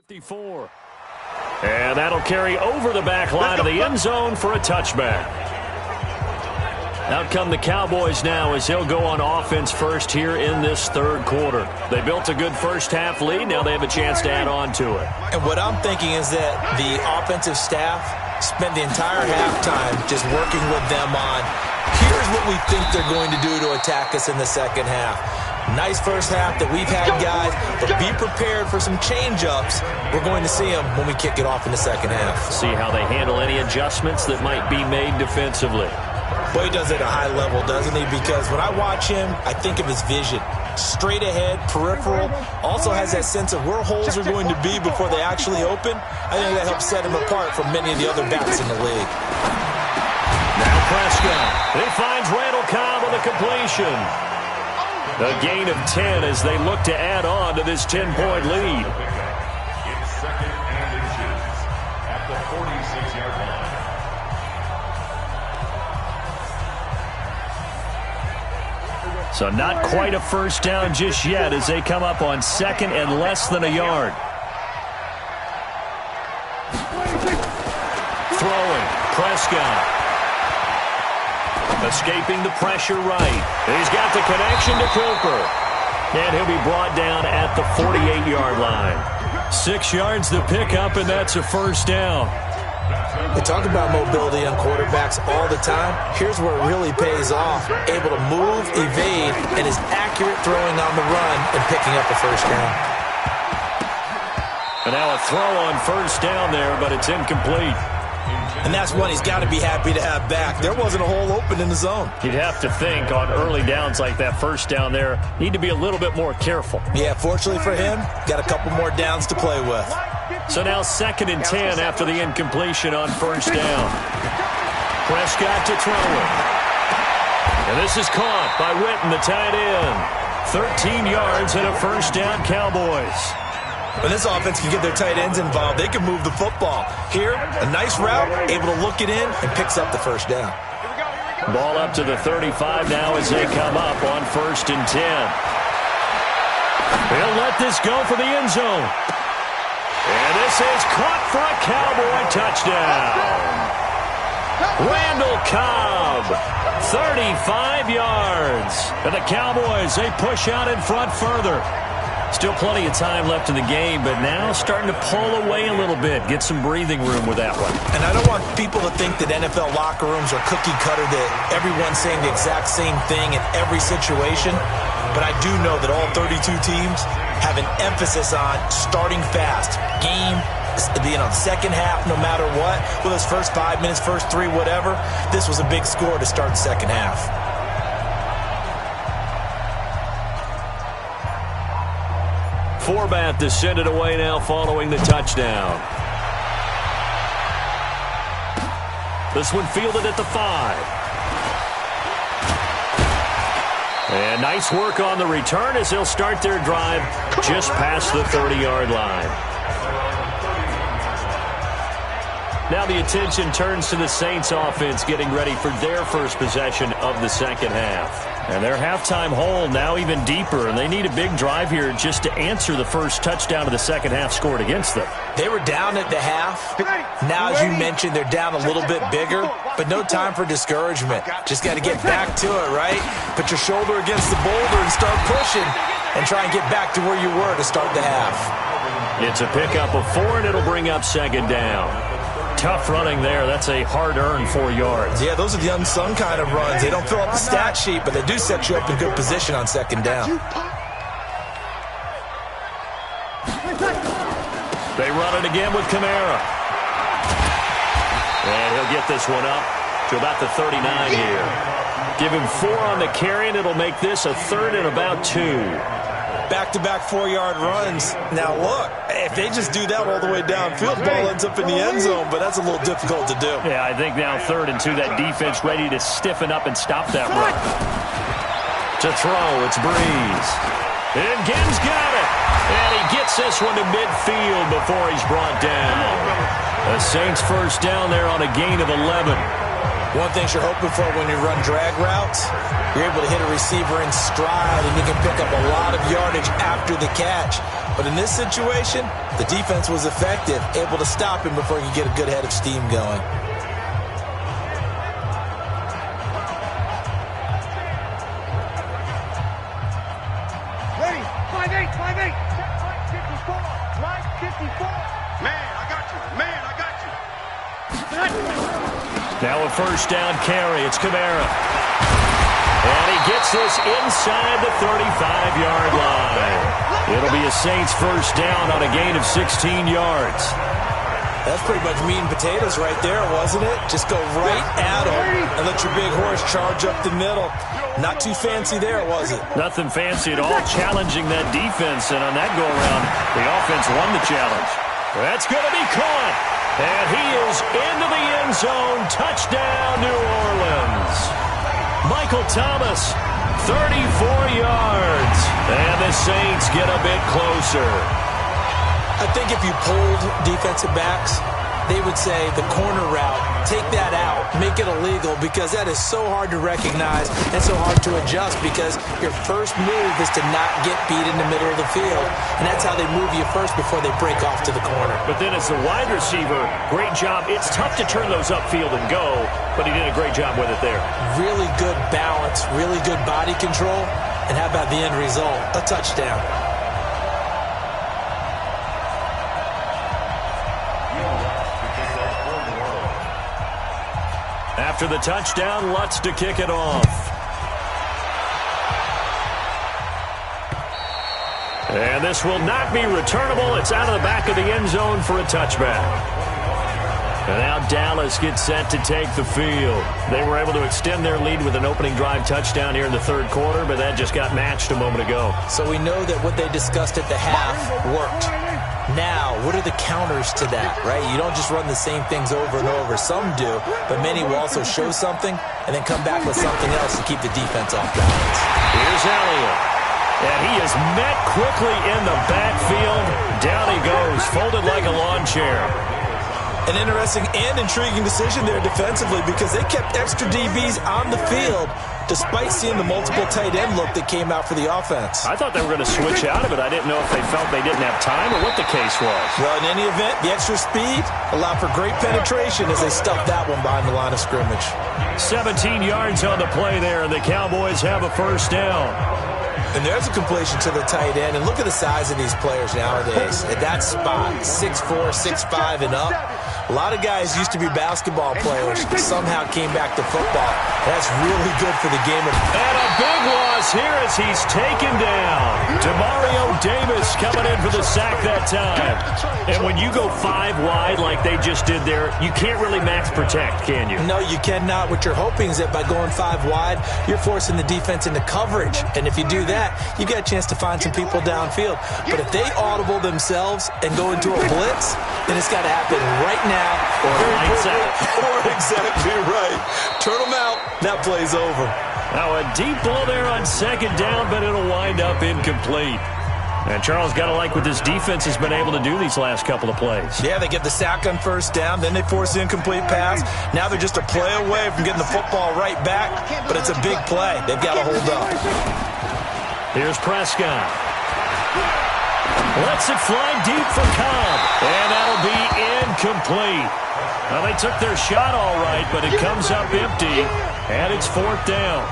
54. And that'll carry over the back line of the end zone for a touchback. Out come the Cowboys now as they'll go on offense first here in this third quarter. They built a good first half lead. Now they have a chance to add on to it. And what I'm thinking is that the offensive staff spent the entire halftime just working with them on, here's what we think they're going to do to attack us in the second half. Nice first half that we've had, guys, but be prepared for some change-ups. We're going to see them when we kick it off in the second half. See how they handle any adjustments that might be made defensively. Boy, he does it at a high level, doesn't he? Because when I watch him, I think of his vision. Straight ahead, peripheral, also has that sense of where holes are going to be before they actually open. I think that helps set him apart from many of the other backs in the league. Now Prescott. He finds Randall Cobb with a completion. A gain of 10 as they look to add on to this 10-point lead. It's second and inches at the 46-yard line. So not quite a first down just yet as they come up on second and less than a yard. Throwing, Prescott. Escaping the pressure right. He's got the connection to Cooper. And he'll be brought down at the 48-yard line. 6 yards to pick up, and that's a first down. We talk about mobility on quarterbacks all the time. Here's where it really pays off. Able to move, evade, and is accurate throwing on the run and picking up a first down. And now a throw on first down there, but it's incomplete. And that's one he's got to be happy to have back. There wasn't a hole open in the zone. You'd have to think on early downs like that first down there, need to be a little bit more careful. Yeah, fortunately for him, got a couple more downs to play with. So now second and 10 after the incompletion on first down. Prescott to throw it. And this is caught by Witten, the tight end. 13 yards and a first down, Cowboys. When this offense can get their tight ends involved, they can move the football. Here, a nice route, able to look it in, and picks up the first down. Ball up to the 35 now as they come up on first and 10. They'll let this go for the end zone. And this is caught for a Cowboy touchdown. Randall Cobb, 35 yards. And the Cowboys, they push out in front further. Still plenty of time left in the game, but now starting to pull away a little bit. Get some breathing room with that one. And I don't want people to think that NFL locker rooms are cookie cutter, that everyone's saying the exact same thing in every situation. But I do know that all 32 teams have an emphasis on starting fast. Game, second half, no matter what. Whether it's first 5 minutes, first 3, whatever. This was a big score to start the second half. Forbat to send it away now following the touchdown. This one fielded at the 5. And nice work on the return as they'll start their drive just past the 30-yard line. Now the attention turns to the Saints offense getting ready for their first possession of the second half. And their halftime hole now even deeper, and they need a big drive here just to answer the first touchdown of the second half scored against them. They were down at the half. Now, as you mentioned, they're down a little bit bigger, but no time for discouragement. Just got to get back to it, right? Put your shoulder against the boulder and start pushing and try and get back to where you were to start the half. It's a pickup of 4, and it'll bring up second down. Tough running there. That's a hard-earned 4 yards. Yeah, those are the unsung kind of runs. They don't fill up the stat sheet, but they do set you up in good position on second down. They run it again with Kamara. And he'll get this one up to about the 39 here. Give him 4 on the carry, and it'll make this a third and about 2. Back-to-back 4-yard runs. Now, look, if they just do that all the way downfield, ball ends up in the end zone, but that's a little difficult to do. Yeah, I think now 3rd and 2, that defense ready to stiffen up and stop that run. To throw, it's Breeze. And Gibbs got it. And he gets this one to midfield before he's brought down. The Saints first down there on a gain of 11. One thing you're hoping for when you run drag routes, you're able to hit a receiver in stride and you can pick up a lot of yardage after the catch. But in this situation, the defense was effective, able to stop him before he could get a good head of steam going. Ready, 5-8, 5-8. Line 54, line 54. Man, I got you. Man, I got you. Now a first down carry. It's Kamara. And he gets this inside the 35-yard line. It'll be a Saints first down on a gain of 16 yards. That's pretty much meat and potatoes right there, wasn't it? Just go right at him and let your big horse charge up the middle. Not too fancy there, was it? Nothing fancy at all, challenging that defense. And on that go-around, the offense won the challenge. That's going to be caught. And he is into the end zone. Touchdown, New Orleans. Michael Thomas, 34 yards. And the Saints get a bit closer. I think if you polled defensive backs, they would say the corner route, take that out, make it illegal, because that is so hard to recognize and so hard to adjust, because your first move is to not get beat in the middle of the field, and that's how they move you first before they break off to the corner. But then as the wide receiver, great job. It's tough to turn those upfield and go, but he did a great job with it there. Really good balance, really good body control, and how about the end result? A touchdown. After the touchdown, Lutz to kick it off. And this will not be returnable. It's out of the back of the end zone for a touchback. And now Dallas gets set to take the field. They were able to extend their lead with an opening drive touchdown here in the third quarter, but that just got matched a moment ago. So we know that what they discussed at the half worked. Now, what are the counters to that, right? You don't just run the same things over and over. Some do, but many will also show something and then come back with something else to keep the defense off balance. Here's Elliott. And he is met quickly in the backfield. Down he goes, folded like a lawn chair. An interesting and intriguing decision there defensively, because they kept extra DBs on the field despite seeing the multiple tight end look that came out for the offense. I thought they were going to switch out of it. I didn't know if they felt they didn't have time or what the case was. Well, in any event, the extra speed allowed for great penetration as they stuffed that one behind the line of scrimmage. 17 yards on the play there, and the Cowboys have a first down. And there's a completion to the tight end. And look at the size of these players nowadays. At that spot, 6'4", 6'5", and up. A lot of guys used to be basketball players, somehow came back to football. That's really good for the game. And a big loss here as he's taken down. Demario Davis coming in for the sack that time. And when you go 5 wide like they just did there, you can't really max protect, can you? No, you cannot. What you're hoping is that by going 5 wide, you're forcing the defense into coverage. And if you do that, you get a chance to find some people downfield. But if they audible themselves and go into a blitz, then it's got to happen right now. Or lights out. Or exactly right. Turn them out. That play's over. Now a deep blow there on second down, but it'll wind up incomplete. And Charles, got to like what this defense has been able to do these last couple of plays. Yeah, they get the sack on first down, then they force the incomplete pass. Now they're just a play away from getting the football right back, but it's a big play. They've got to hold up. Here's Prescott. Lets it fly deep for Cobb. And that'll be incomplete. Well, they took their shot all right, but it comes up empty, and it's fourth down.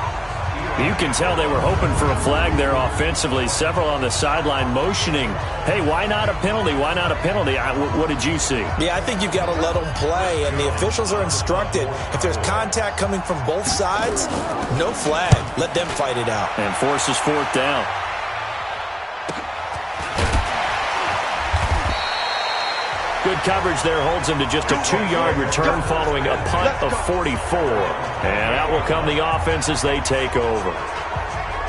You can tell they were hoping for a flag there offensively. Several on the sideline motioning, hey, why not a penalty? Why not a penalty? What did you see? Yeah, I think you've got to let them play, and the officials are instructed. If there's contact coming from both sides, no flag. Let them fight it out. And forces fourth down. Good coverage there holds him to just a 2-yard return following a punt of 44. And out will come the offense as they take over.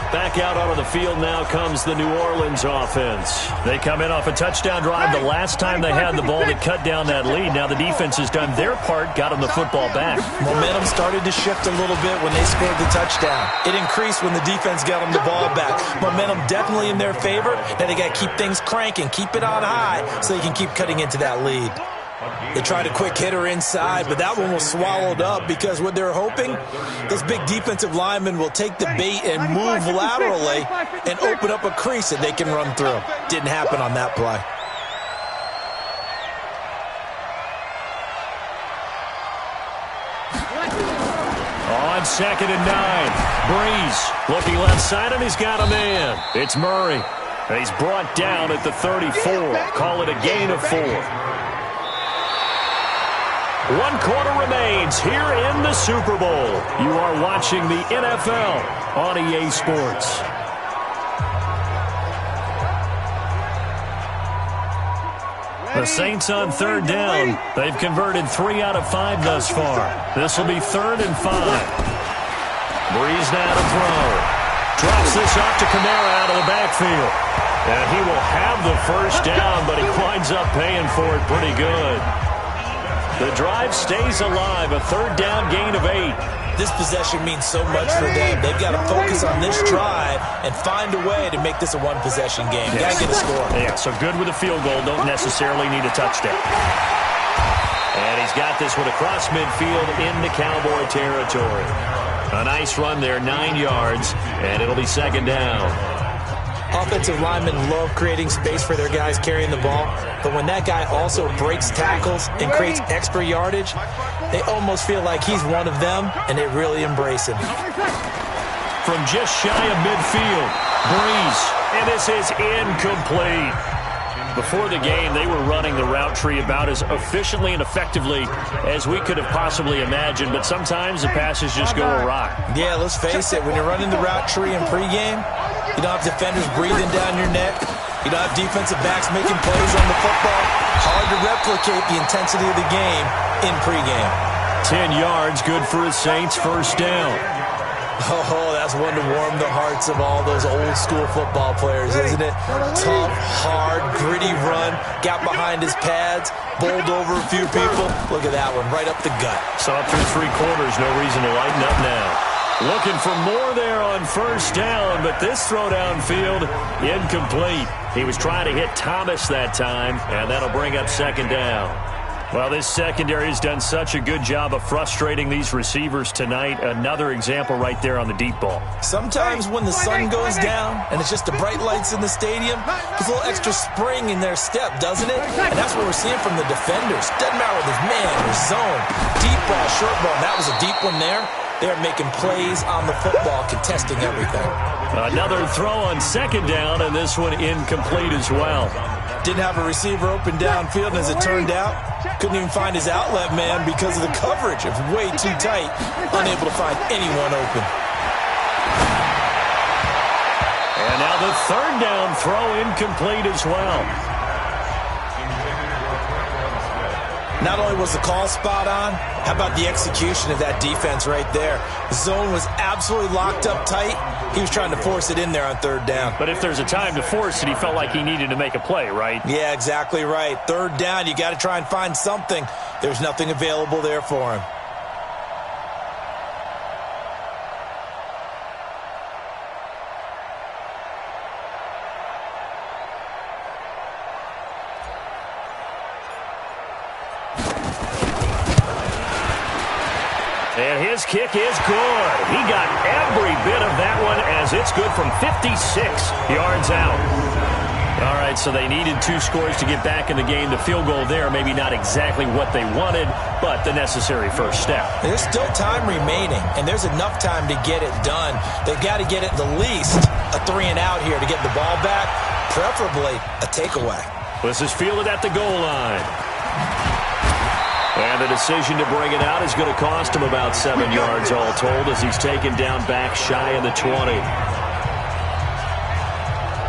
Back out onto the field now comes the New Orleans offense. They come in off a touchdown drive the last time they had the ball to cut down that lead. Now the defense has done their part, got them the football back. Momentum started to shift a little bit when they scored the touchdown. It increased when the defense got them the ball back. Momentum definitely in their favor. Now they got to keep things cranking, keep it on high so they can keep cutting into that lead. They tried a quick hitter inside, but that one was swallowed up because what they're hoping, those big defensive linemen will take the bait and move laterally and open up a crease that they can run through. Didn't happen on that play. On 2nd and 9, Breeze looking left side, and he's got a man. It's Murray. And he's brought down at the 34. Call it a gain of 4. 1 quarter remains here in the Super Bowl. You are watching the NFL on EA Sports. The Saints on 3rd down. They've converted 3 out of 5 thus far. This will be 3rd and 5. Breeze now to throw. Drops this off to Kamara out of the backfield. And he will have the first down, but he winds up paying for it pretty good. The drive stays alive. A 3rd down gain of 8. This possession means so much for them. They've got to focus on this drive and find a way to make this a one-possession game. Got to get a score. Yeah, so good with a field goal. Don't necessarily need a touchdown. And he's got this one across midfield into Cowboy territory. A nice run there, 9 yards, and it'll be 2nd down. Offensive linemen love creating space for their guys carrying the ball, but when that guy also breaks tackles and creates extra yardage, they almost feel like he's one of them, and they really embrace him. From just shy of midfield, Breeze, and this is incomplete. Before the game, they were running the route tree about as efficiently and effectively as we could have possibly imagined, but sometimes the passes just go awry. Yeah, let's face it, when you're running the route tree in pregame, you don't have defenders breathing down your neck. You don't have defensive backs making plays on the football. Hard to replicate the intensity of the game in pregame. 10 yards, good for the Saints, 1st down. Oh, that's one to warm the hearts of all those old-school football players, isn't it? Tough, hard, gritty run, got behind his pads, bowled over a few people. Look at that one, right up the gut. So up through 3 quarters, no reason to lighten up now. Looking for more there on 1st down, but this throw downfield, incomplete. He was trying to hit Thomas that time, and that'll bring up 2nd down. Well, this secondary has done such a good job of frustrating these receivers tonight. Another example right there on the deep ball. Sometimes when the sun goes down and it's just the bright lights in the stadium, there's a little extra spring in their step, doesn't it? And that's what we're seeing from the defenders. Doesn't matter with his man or zone. Deep ball, short ball. And that was a deep one there. They're making plays on the football, contesting everything. Another throw on 2nd down, and this one incomplete as well. Didn't have a receiver open downfield, and as it turned out, couldn't even find his outlet man because of the coverage. It was way too tight, unable to find anyone open. And now the 3rd down throw incomplete as well. Not only was the call spot on, how about the execution of that defense right there? The zone was absolutely locked up tight. He was trying to force it in there on 3rd down. But if there's a time to force it, he felt like he needed to make a play, right? Yeah, exactly right. 3rd down, you got to try and find something. There's nothing available there for him. And his kick is good. He got every bit of that one as it's good from 56 yards out. All right, so they needed 2 scores to get back in the game. The field goal there, maybe not exactly what they wanted, but the necessary first step. There's still time remaining, and there's enough time to get it done. They've got to get it the least a 3-and-out here to get the ball back, preferably a takeaway. This is fielded at the goal line. And the decision to bring it out is going to cost him about 7 yards all told as he's taken down back shy of the 20.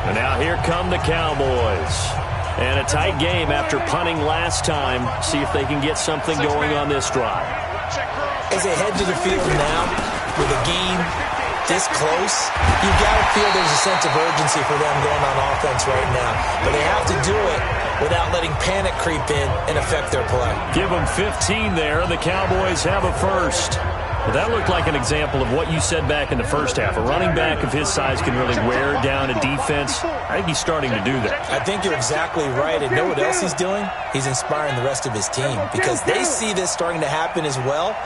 And now here come the Cowboys. And a tight game after punting last time. See if they can get something going on this drive. As they head to the field now with a game this close, you've got to feel there's a sense of urgency for them going on offense right now. But they have to do it without letting panic creep in and affect their play. Give them 15 there, and the Cowboys have a first. Well, that looked like an example of what you said back in the first half. A running back of his size can really wear down a defense. I think he's starting to do that. I think you're exactly right. And know what else he's doing? He's inspiring the rest of his team because they see this starting to happen as well.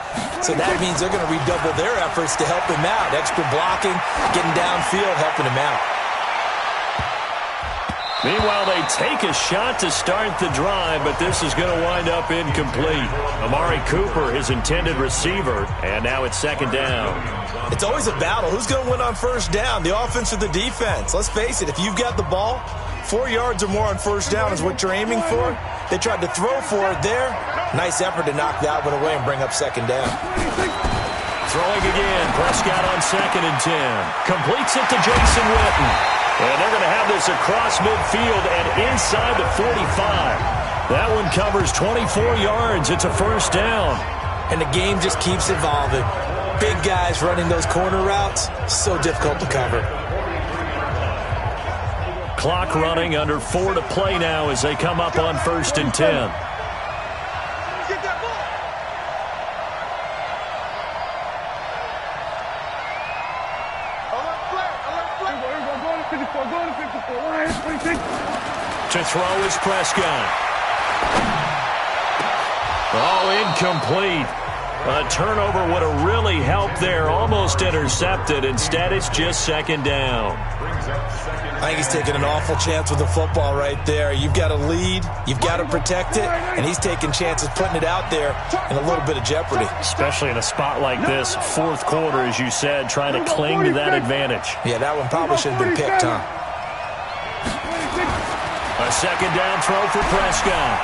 So that means they're going to redouble their efforts to help him out. Extra blocking, getting downfield, helping him out. Meanwhile, they take a shot to start the drive, but this is going to wind up incomplete. Amari Cooper, his intended receiver, and now it's second down. It's always a battle. Who's going to win on first down, the offense or the defense? Let's face it, if you've got the ball, 4 yards or more on first down is what you're aiming for. They tried to throw for it there. Nice effort to knock that one away and bring up second down. Throwing again, Prescott on 2nd and 10. Completes it to Jason Witten. And they're going to have this across midfield and inside the 45. That one covers 24 yards. It's a first down. And the game just keeps evolving. Big guys running those corner routes, so difficult to cover. Clock running, under 4 to play now as they come up on 1st and 10. To throw is Prescott. Oh, incomplete. A turnover would have really helped there. Almost intercepted. Instead, it's just second down. I think he's taking an awful chance with the football right there. You've got to lead. You've got to protect it. And he's taking chances putting it out there in a little bit of jeopardy. Especially in a spot like this, fourth quarter, as you said, trying to cling to that advantage. Yeah, that one probably should have been picked, huh? A second down throw for Prescott.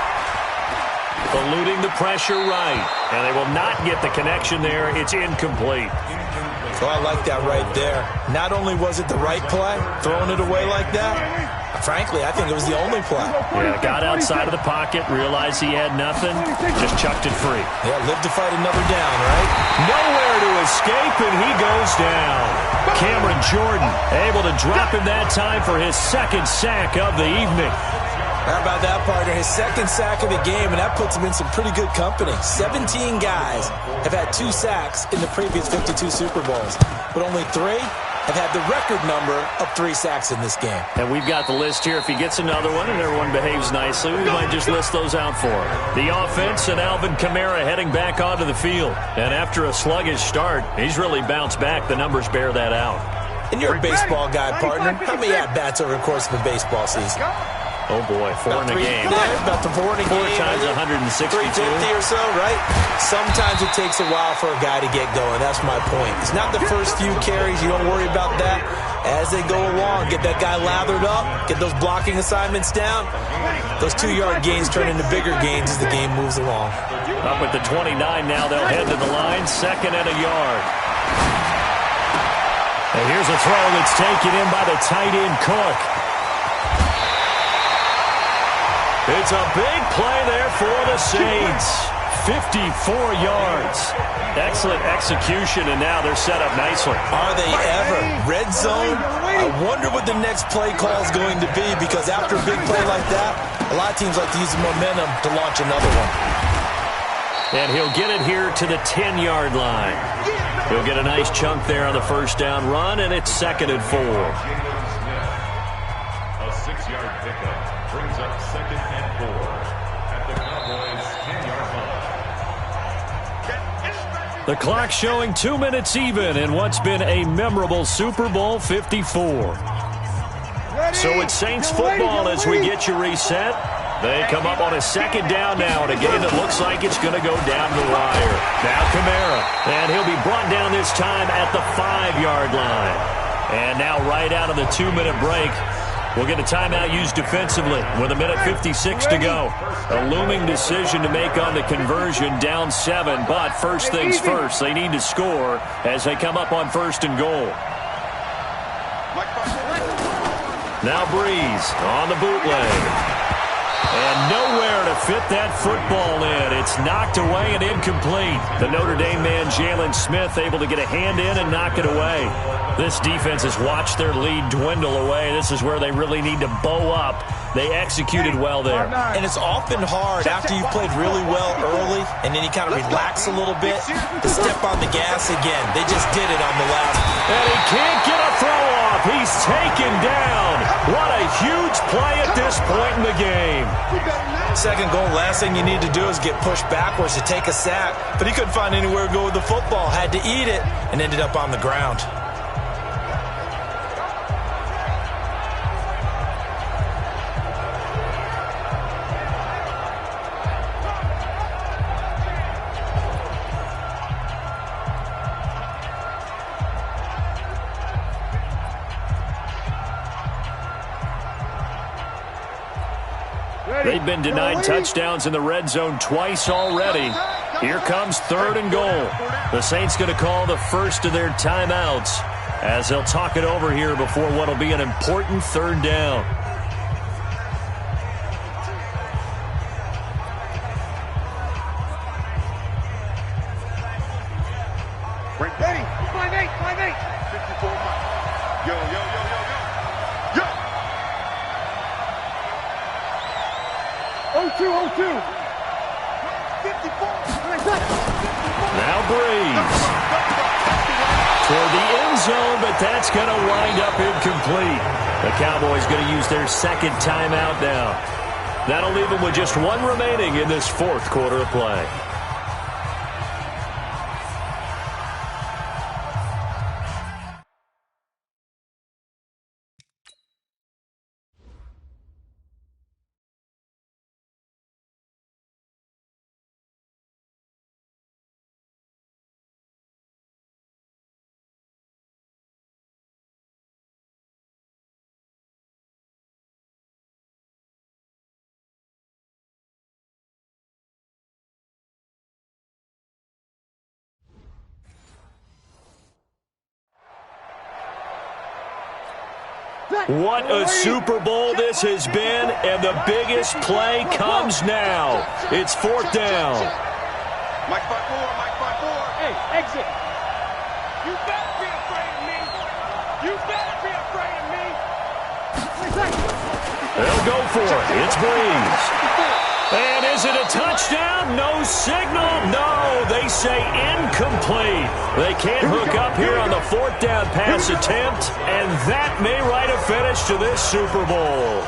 Eluding the pressure right. And they will not get the connection there. It's incomplete. So I like that right there. Not only was it the right play, throwing it away like that, frankly, I think it was the only play. Yeah, got outside of the pocket, realized he had nothing, just chucked it free. Yeah, live to fight another down, right? Nowhere to escape, and he goes down. Cameron Jordan able to drop him that time for his second sack of the evening. How about that, partner? His second sack of the game, and that puts him in some pretty good company. 17 guys have had 2 sacks in the previous 52 Super Bowls, but only 3 have had the record number of 3 sacks in this game. And we've got the list here. If he gets another one and everyone behaves nicely, we might just list those out for him. The offense and Alvin Kamara heading back onto the field. And after a sluggish start, he's really bounced back. The numbers bear that out. And you're a baseball guy, partner. How many at-bats over the course of a baseball season? Oh, boy, 4 in a game. About the 4 in a game. 4 times 162. 350 or so, right? Sometimes it takes a while for a guy to get going. That's my point. It's not the first few carries. You don't worry about that. As they go along, get that guy lathered up, get those blocking assignments down. Those 2-yard gains turn into bigger gains as the game moves along. Up at the 29 now. They'll head to the line. 2nd and a yard. And here's a throw that's taken in by the tight end Cook. It's a big play there for the Saints. 54 yards. Excellent execution, and now they're set up nicely. Are they ever? Red zone? I wonder what the next play call is going to be, because after a big play like that, a lot of teams like to use the momentum to launch another one. And he'll get it here to the 10-yard line. He'll get a nice chunk there on the first down run, and it's 2nd and 4. A 6-yard pickup brings up 2nd and 4 at the Cowboys' 10-yard line. The clock showing 2 minutes even in what's been a memorable Super Bowl 54. So it's Saints football as we get you reset. They come up on a second down now in a game that looks like it's going to go down the wire. Now Kamara, and he'll be brought down this time at the 5-yard line. And now right out of the 2-minute break, we'll get a timeout used defensively with 1:56 to go. A looming decision to make on the conversion, down 7. But first things first, they need to score as they come up on 1st and goal. Now Breeze on the bootleg. And nowhere to fit that football in. It's knocked away and incomplete. The Notre Dame man, Jalen Smith, able to get a hand in and knock it away. This defense has watched their lead dwindle away. This is where they really need to bow up. They executed well there. And it's often hard after you've played really well early and then you kind of relax a little bit to step on the gas again. They just did it on the last. And he can't get a throw off. He's taken down. What a huge play at this point in the game. Second goal, last thing you need to do is get pushed backwards to take a sack. But he couldn't find anywhere to go with the football. Had to eat it and ended up on the ground. They've been denied touchdowns in the red zone twice already. Here comes 3rd and goal. The Saints going to call the first of their timeouts as they'll talk it over here before what will be an important 3rd down. Ready? 5'8", 54 miles. Yo. 0-2. 54. Now Breeze. Toward the end zone, but that's going to wind up incomplete. The Cowboys going to use their second timeout now. That'll leave them with just one remaining in this 4th quarter of play. What a Super Bowl this has been, and the biggest play comes now. It's 4th down. Mike 5-4. Hey, exit. You better be afraid of me. You better be afraid of me. They'll go for it. It's Breeze. And is it a touchdown? No signal. No, they say incomplete. They can't hook up here on the 4th down pass attempt, and that may write a finish to this Super Bowl.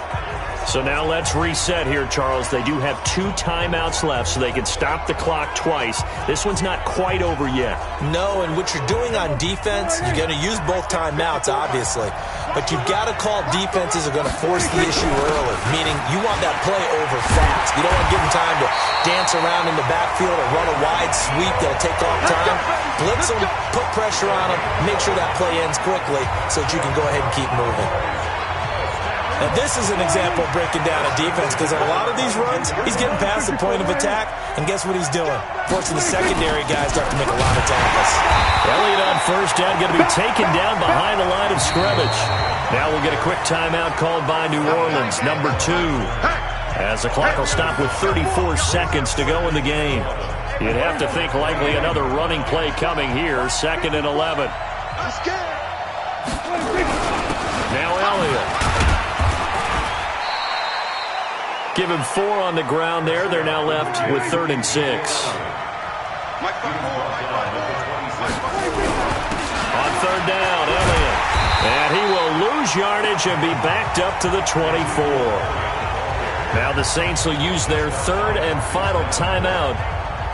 So now let's reset here, Charles. They do have 2 timeouts left, so they can stop the clock twice. This one's not quite over yet. No, and what you're doing on defense, you're going to use both timeouts, obviously. But you've got to call defenses are going to force the issue early, meaning you want that play over fast. You don't want to give them time to dance around in the backfield or run a wide sweep that'll take off time. Blitz them, put pressure on them, make sure that play ends quickly so that you can go ahead and keep moving. Now, this is an example of breaking down a defense because on a lot of these runs, he's getting past the point of attack, and guess what he's doing? Forcing the secondary guys to have to make a lot of tackles. Elliott on 1st down, going to be taken down behind the line of scrimmage. Now we'll get a quick timeout called by New Orleans, number 2. As the clock will stop with 34 seconds to go in the game. You'd have to think likely another running play coming here, 2nd and 11. Now Elliott. Give him 4 on the ground there. They're now left with 3rd and 6. Mike 5-4. On 3rd down, Elliott. And he will lose yardage and be backed up to the 24. Now the Saints will use their 3rd and final timeout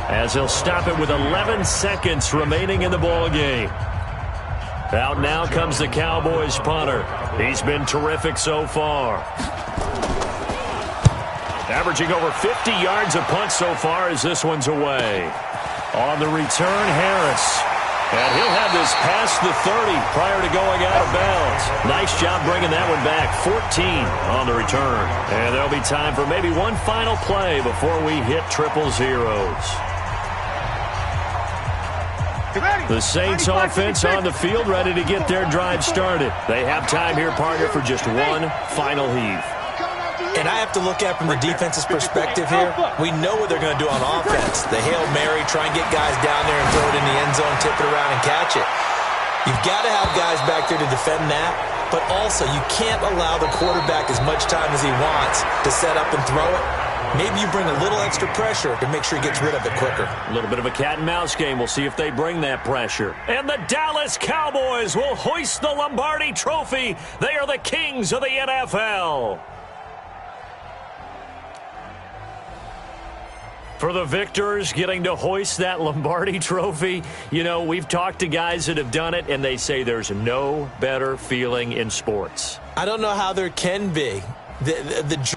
as they'll stop it with 11 seconds remaining in the ball game. Out now comes the Cowboys punter. He's been terrific so far. Averaging over 50 yards a punt so far as this one's away. On the return, Harris. And he'll have this past the 30 prior to going out of bounds. Nice job bringing that one back. 14 on the return. And there'll be time for maybe one final play before we hit triple zeros. The Saints offense on the field ready to get their drive started. They have time here, partner, for just one final heave. And And I have to look at from the defense's perspective here. We know what they're going to do on offense. The Hail Mary, try and get guys down there and throw it in the end zone, tip it around and catch it. You've got to have guys back there to defend that, but also you can't allow the quarterback as much time as he wants to set up and throw it. Maybe you bring a little extra pressure to make sure he gets rid of it quicker. A little bit of a cat-and-mouse game. We'll see if they bring that pressure. And the Dallas Cowboys will hoist the Lombardi Trophy. They are the kings of the NFL. For the victors getting to hoist that Lombardi Trophy, you know, we've talked to guys that have done it, and they say there's no better feeling in sports. I don't know how there can be. The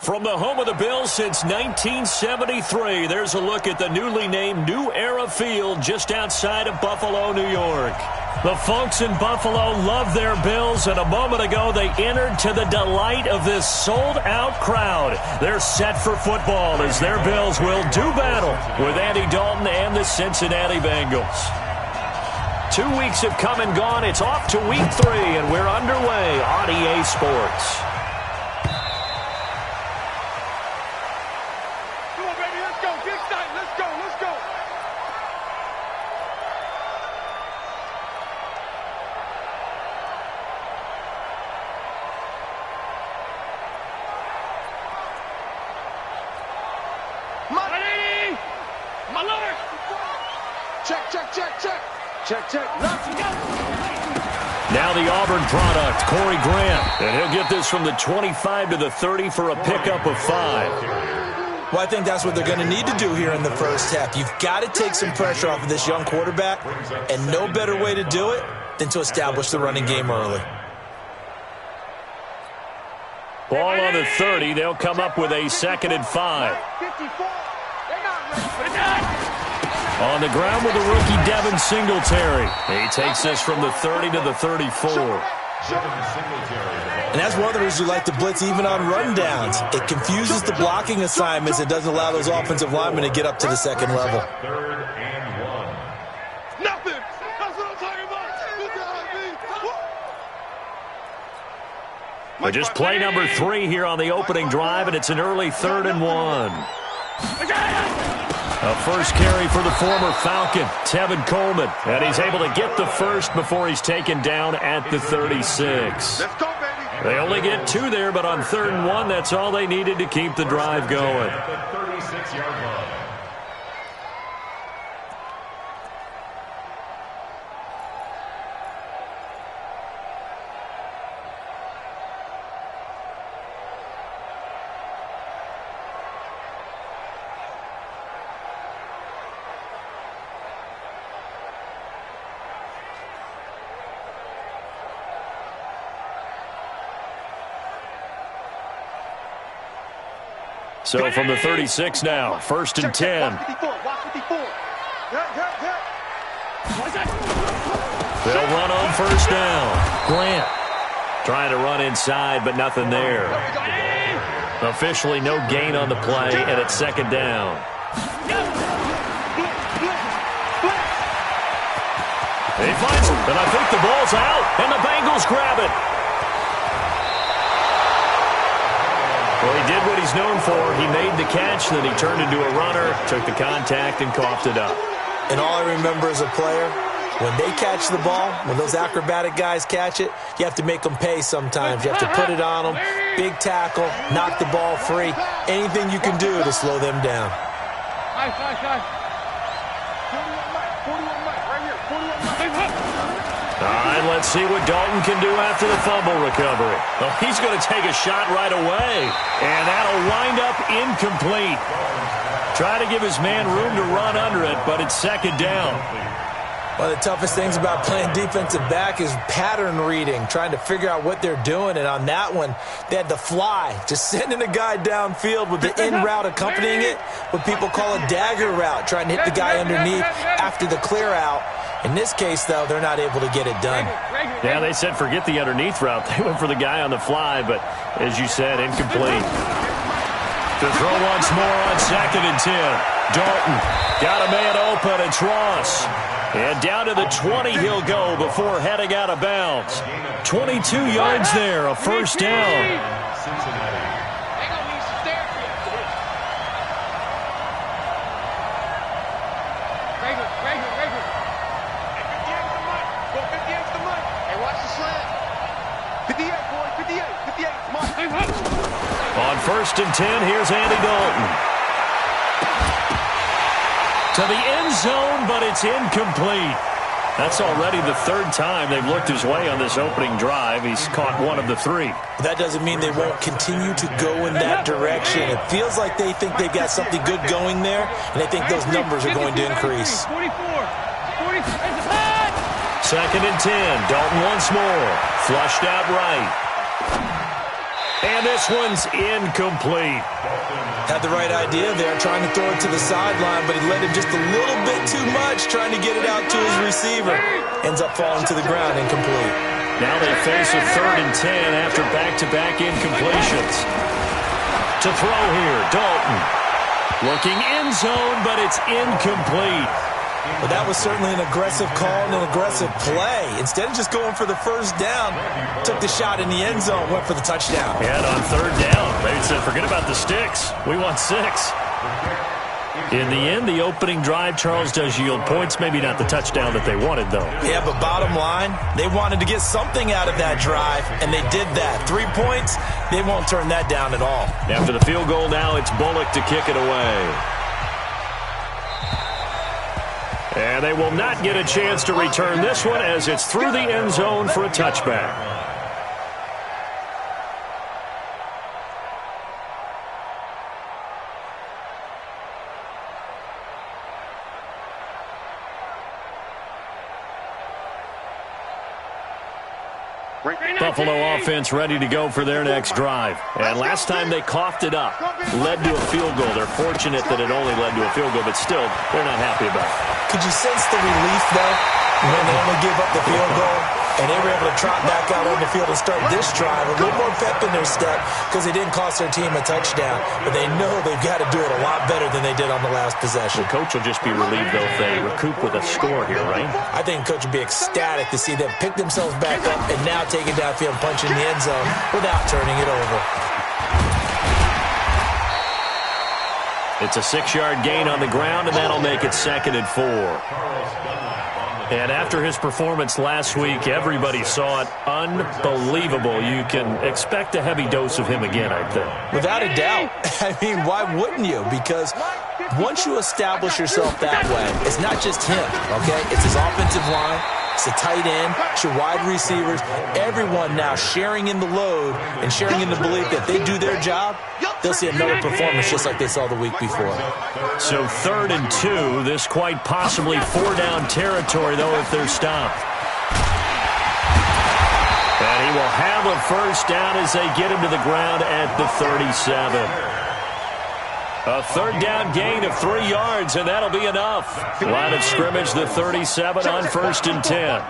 From the home of the Bills since 1973, there's a look at the newly named New Era Field just outside of Buffalo, New York. The folks in Buffalo love their Bills, and a moment ago they entered to the delight of this sold-out crowd. They're set for football as their Bills will do battle with Andy Dalton and the Cincinnati Bengals. 2 weeks have come and gone. It's off to week 3, and we're underway on EA Sports. Now the Auburn product, Corey Grant. And he'll get this from the 25 to the 30 for a pickup of 5. Well, I think that's what they're going to need to do here in the first half. You've got to take some pressure off of this young quarterback, and no better way to do it than to establish the running game early. Ball on the 30. They'll come up with a 2nd and 5. On the ground with the rookie Devin Singletary. He takes this from the 30 to the 34. And that's one of the reasons you like to blitz even on rundowns. It confuses the blocking assignments. It doesn't allow those offensive linemen to get up to the second level. Nothing. That's what I'm talking about. But just play number 3 here on the opening drive, and it's an early 3rd and 1. A first carry for the former Falcon, Tevin Coleman. And he's able to get the first before he's taken down at the 36. Let's go, baby. They only get 2 there, but on 3rd and 1, that's all they needed to keep the drive going. At the 36-yard line. So from the 36 now, 1st and 10. They'll run on 1st down. Grant trying to run inside, but nothing there. Officially no gain on the play, and it's 2nd down. He finds it, and I think the ball's out, and the Bengals grab it. Well, he did what he's known for. He made the catch, then he turned into a runner, took the contact, and coughed it up. And all I remember as a player, when they catch the ball, when those acrobatic guys catch it, you have to make them pay sometimes. You have to put it on them, big tackle, knock the ball free. Anything you can do to slow them down. Nice. 41 Mike, right here. 41 Mike. All right, let's see what Dalton can do after the fumble recovery. Well, he's going to take a shot right away, and that'll wind up incomplete. Try to give his man room to run under it, but it's 2nd down. One of the toughest things about playing defensive back is pattern reading, trying to figure out what they're doing. And on that one, they had the fly, just sending a guy downfield with the in route accompanying it, what people call a dagger route, trying to hit the guy underneath after the clear out. In this case, though, they're not able to get it done. Yeah, they said forget the underneath route. They went for the guy on the fly, but as you said, incomplete. To throw once more on 2nd and 10. Dalton got a man open. It's Ross. And down to the 20 he'll go before heading out of bounds. 22 yards there, a 1st down. Cincinnati. On 1st and 10, here's Andy Dalton. To the end zone, but it's incomplete. That's already the 3rd time they've looked his way on this opening drive. He's caught 1 of the 3. That doesn't mean they won't continue to go in that direction. It feels like they think they've got something good going there, and they think those numbers are going to increase. 2nd and 10. Dalton once more. Flushed out right. And this one's incomplete. Had the right idea there, trying to throw it to the sideline, but he led him just a little bit too much, trying to get it out to his receiver. Ends up falling to the ground, incomplete. Now they face a 3rd and 10 after back-to-back incompletions. To throw here, Dalton. Looking end zone, but it's incomplete. But that was certainly an aggressive call and an aggressive play. Instead of just going for the first down, took the shot in the end zone, went for the touchdown. And on 3rd down, they said, forget about the sticks. We want 6. In the end, the opening drive, Charles, does yield points. Maybe not the touchdown that they wanted, though. Yeah, but bottom line, they wanted to get something out of that drive, and they did that. 3 points, they won't turn that down at all. After the field goal now, it's Bullock to kick it away. And they will not get a chance to return this one as it's through the end zone for a touchback. Buffalo offense ready to go for their next drive. And last time they coughed it up, led to a field goal. They're fortunate that it only led to a field goal, but still, they're not happy about it. Could you sense the relief, though, when they only gave up the field goal? And they were able to trot back out on the field and start this drive. A little more pep in their step because they didn't cost their team a touchdown. But they know they've got to do it a lot better than they did on the last possession. The coach will just be relieved, though, if they recoup with a score here, right? I think coach will be ecstatic to see them pick themselves back up and now take it downfield and punch in the end zone without turning it over. It's a 6-yard gain on the ground, and that'll make it 2nd and 4. And after his performance last week, everybody saw it. Unbelievable. You can expect a heavy dose of him again, I think. Without a doubt. I mean, why wouldn't you? Because once you establish yourself that way, it's not just him, okay? It's his offensive line. It's the tight end. It's your wide receivers. Everyone now sharing in the load and sharing in the belief that they do their job, they'll see another performance just like they saw the week before. So 3rd and 2. This quite possibly 4-down territory, though, if they're stopped. And he will have a first down as they get him to the ground at the 37. A 3rd down gain of 3 yards, and that'll be enough. Line of scrimmage, the 37 on 1st and 10.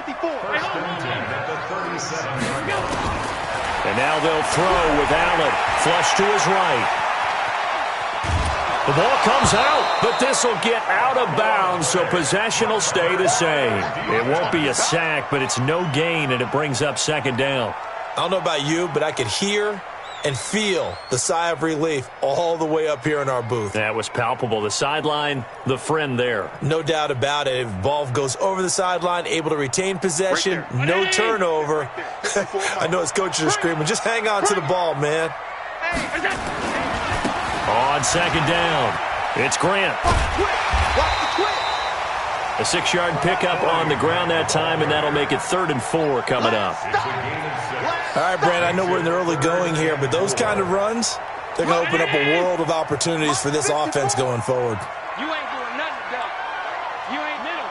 And now they'll throw with Allen. Flush to his right. The ball comes out, but this will get out of bounds, so possession will stay the same. It won't be a sack, but it's no gain, and it brings up 2nd down. I don't know about you, but I could hear and feel the sigh of relief all the way up here in our booth. That was palpable. The sideline, the friend there. No doubt about it. If ball goes over the sideline, able to retain possession, no turnover. I know his coaches are screaming, just hang on to the ball, man. On 2nd down, it's Grant. A 6-yard pickup on the ground that time, and that'll make it 3rd and 4 coming up. All right, Brand, I know we're in the early going here, but those kind of runs, they're going to open up a world of opportunities for this offense going forward. You ain't doing nothing, Doug. You ain't middle.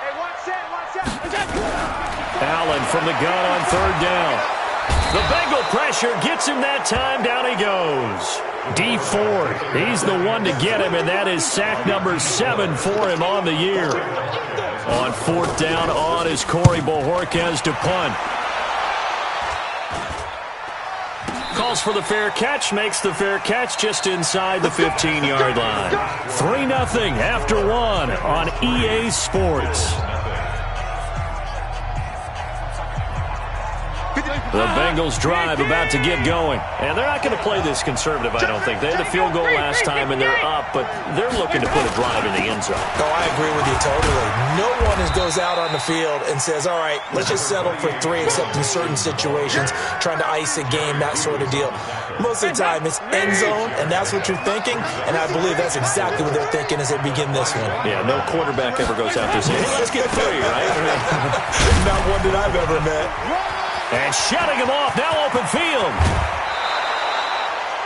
Hey, watch that. Allen from the gun on 3rd down. The Bengal pressure gets him that time. Down he goes. D Ford, he's the one to get him, and that is sack number 7 for him on the year. On 4th down on is Corey Bojorquez to punt. Calls for the fair catch, makes the fair catch just inside the 15-yard line. 3-0 after 1 on EA Sports. The Bengals drive about to get going. And they're not going to play this conservative, I don't think. They had a field goal last time, and they're up, but they're looking to put a drive in the end zone. Oh, I agree with you totally. No one goes out on the field and says, all right, let's just settle for 3, except in certain situations, trying to ice a game, that sort of deal. Most of the time, it's end zone, and that's what you're thinking, and I believe that's exactly what they're thinking as they begin this one. Yeah, no quarterback ever goes out there saying, hey, let's get 3, right? Not one that I've ever met. And shutting him off, now open field.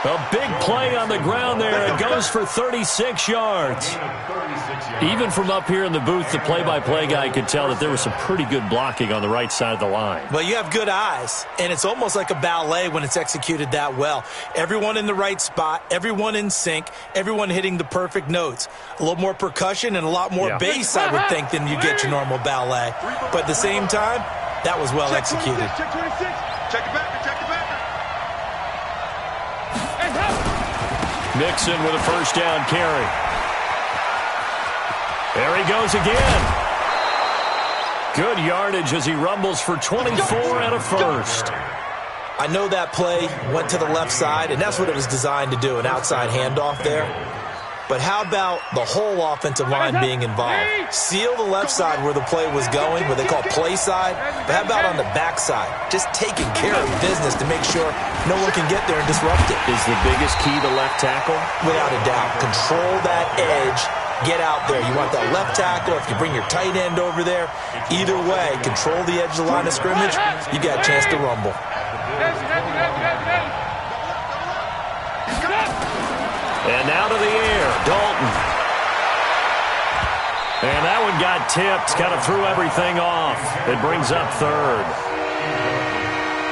A big play on the ground there. It goes for 36 yards. Even from up here in the booth, the play-by-play guy could tell that there was some pretty good blocking on the right side of the line. Well, you have good eyes, and it's almost like a ballet when it's executed that well. Everyone in the right spot, everyone in sync, everyone hitting the perfect notes. A little more percussion and a lot more bass, I would think, than you get your normal ballet. But at the same time, that was well executed. Check 26. Check it back. Check it back. Mixon with a first down carry. There he goes again. Good yardage as he rumbles for 24 and a first. I know that play went to the left side, and that's what it was designed to do, an outside handoff there. But how about the whole offensive line being involved? Seal the left side where the play was going, what they call play side. But how about on the back side? Just taking care of business to make sure no one can get there and disrupt it. Is the biggest key the left tackle? Without a doubt. Control that edge. Get out there. You want that left tackle. If you bring your tight end over there, either way, control the edge of the line of scrimmage, you got a chance to rumble. And now to the air, Dalton. And that one got tipped, kind of threw everything off. It brings up third.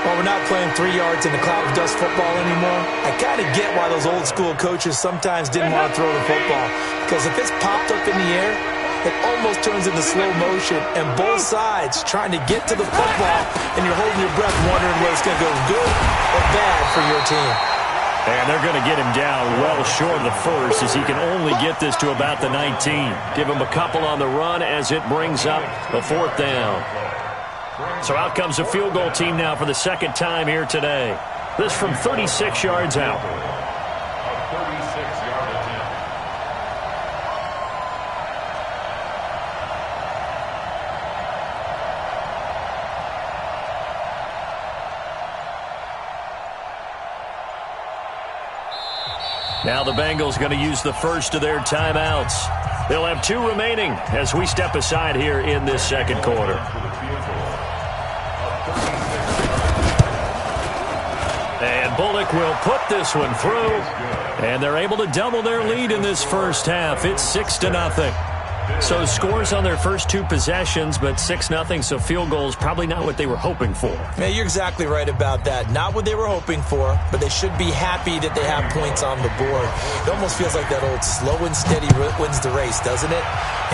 Well, we're not playing 3 yards in the cloud of dust football anymore. I kind of get why those old school coaches sometimes didn't want to throw the football. Because if it's popped up in the air, it almost turns into slow motion. And both sides trying to get to the football, and you're holding your breath wondering whether it's going to go good or bad for your team. And they're going to get him down well short of the first as he can only get this to about the 19. Give him a couple on the run as it brings up the fourth down. So out comes a field goal team now for the second time here today. This from 36 yards out. A 36-yard attempt. Now the Bengals going to use the first of their timeouts. They'll have 2 remaining as we step aside here in this second quarter. And Bullock will put this one through. And they're able to double their lead in this first half. It's 6-0. So scores on their first 2 possessions, but 6-0, so field goals probably not what they were hoping for. Yeah, you're exactly right about that. Not what they were hoping for, but they should be happy that they have points on the board. It almost feels like that old slow and steady wins the race, doesn't it?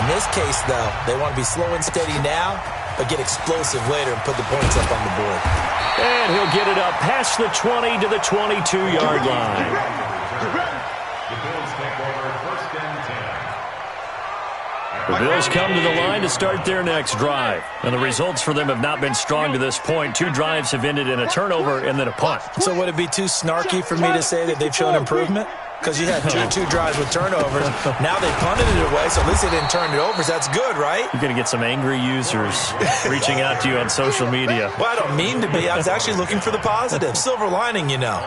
In this case, though, they want to be slow and steady now, but get explosive later and put the points up on the board. And he'll get it up past the 20 to the 22-yard line. The Bills take over first and 10. The Bills come to the line to start their next drive. And the results for them have not been strong to this point. 2 drives have ended in a turnover and then a punt. So would it be too snarky for me to say that they've shown improvement? Because you had two drives with turnovers. Now they punted it away, so at least they didn't turn it over. So that's good, right? You're going to get some angry users reaching out to you on social media. Well, I don't mean to be. I was actually looking for the positive. Silver lining, you know.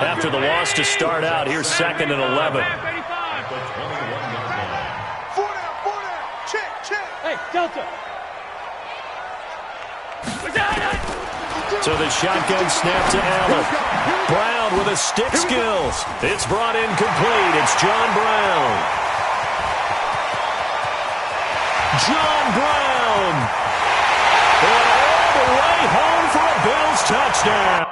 After the loss to start out, here's 2nd and 11. Hey, Delta. So the shotgun snap to Allen. Brown with a stick skills. It's brought in complete. It's John Brown. John Brown. And all the way home for a Bills touchdown.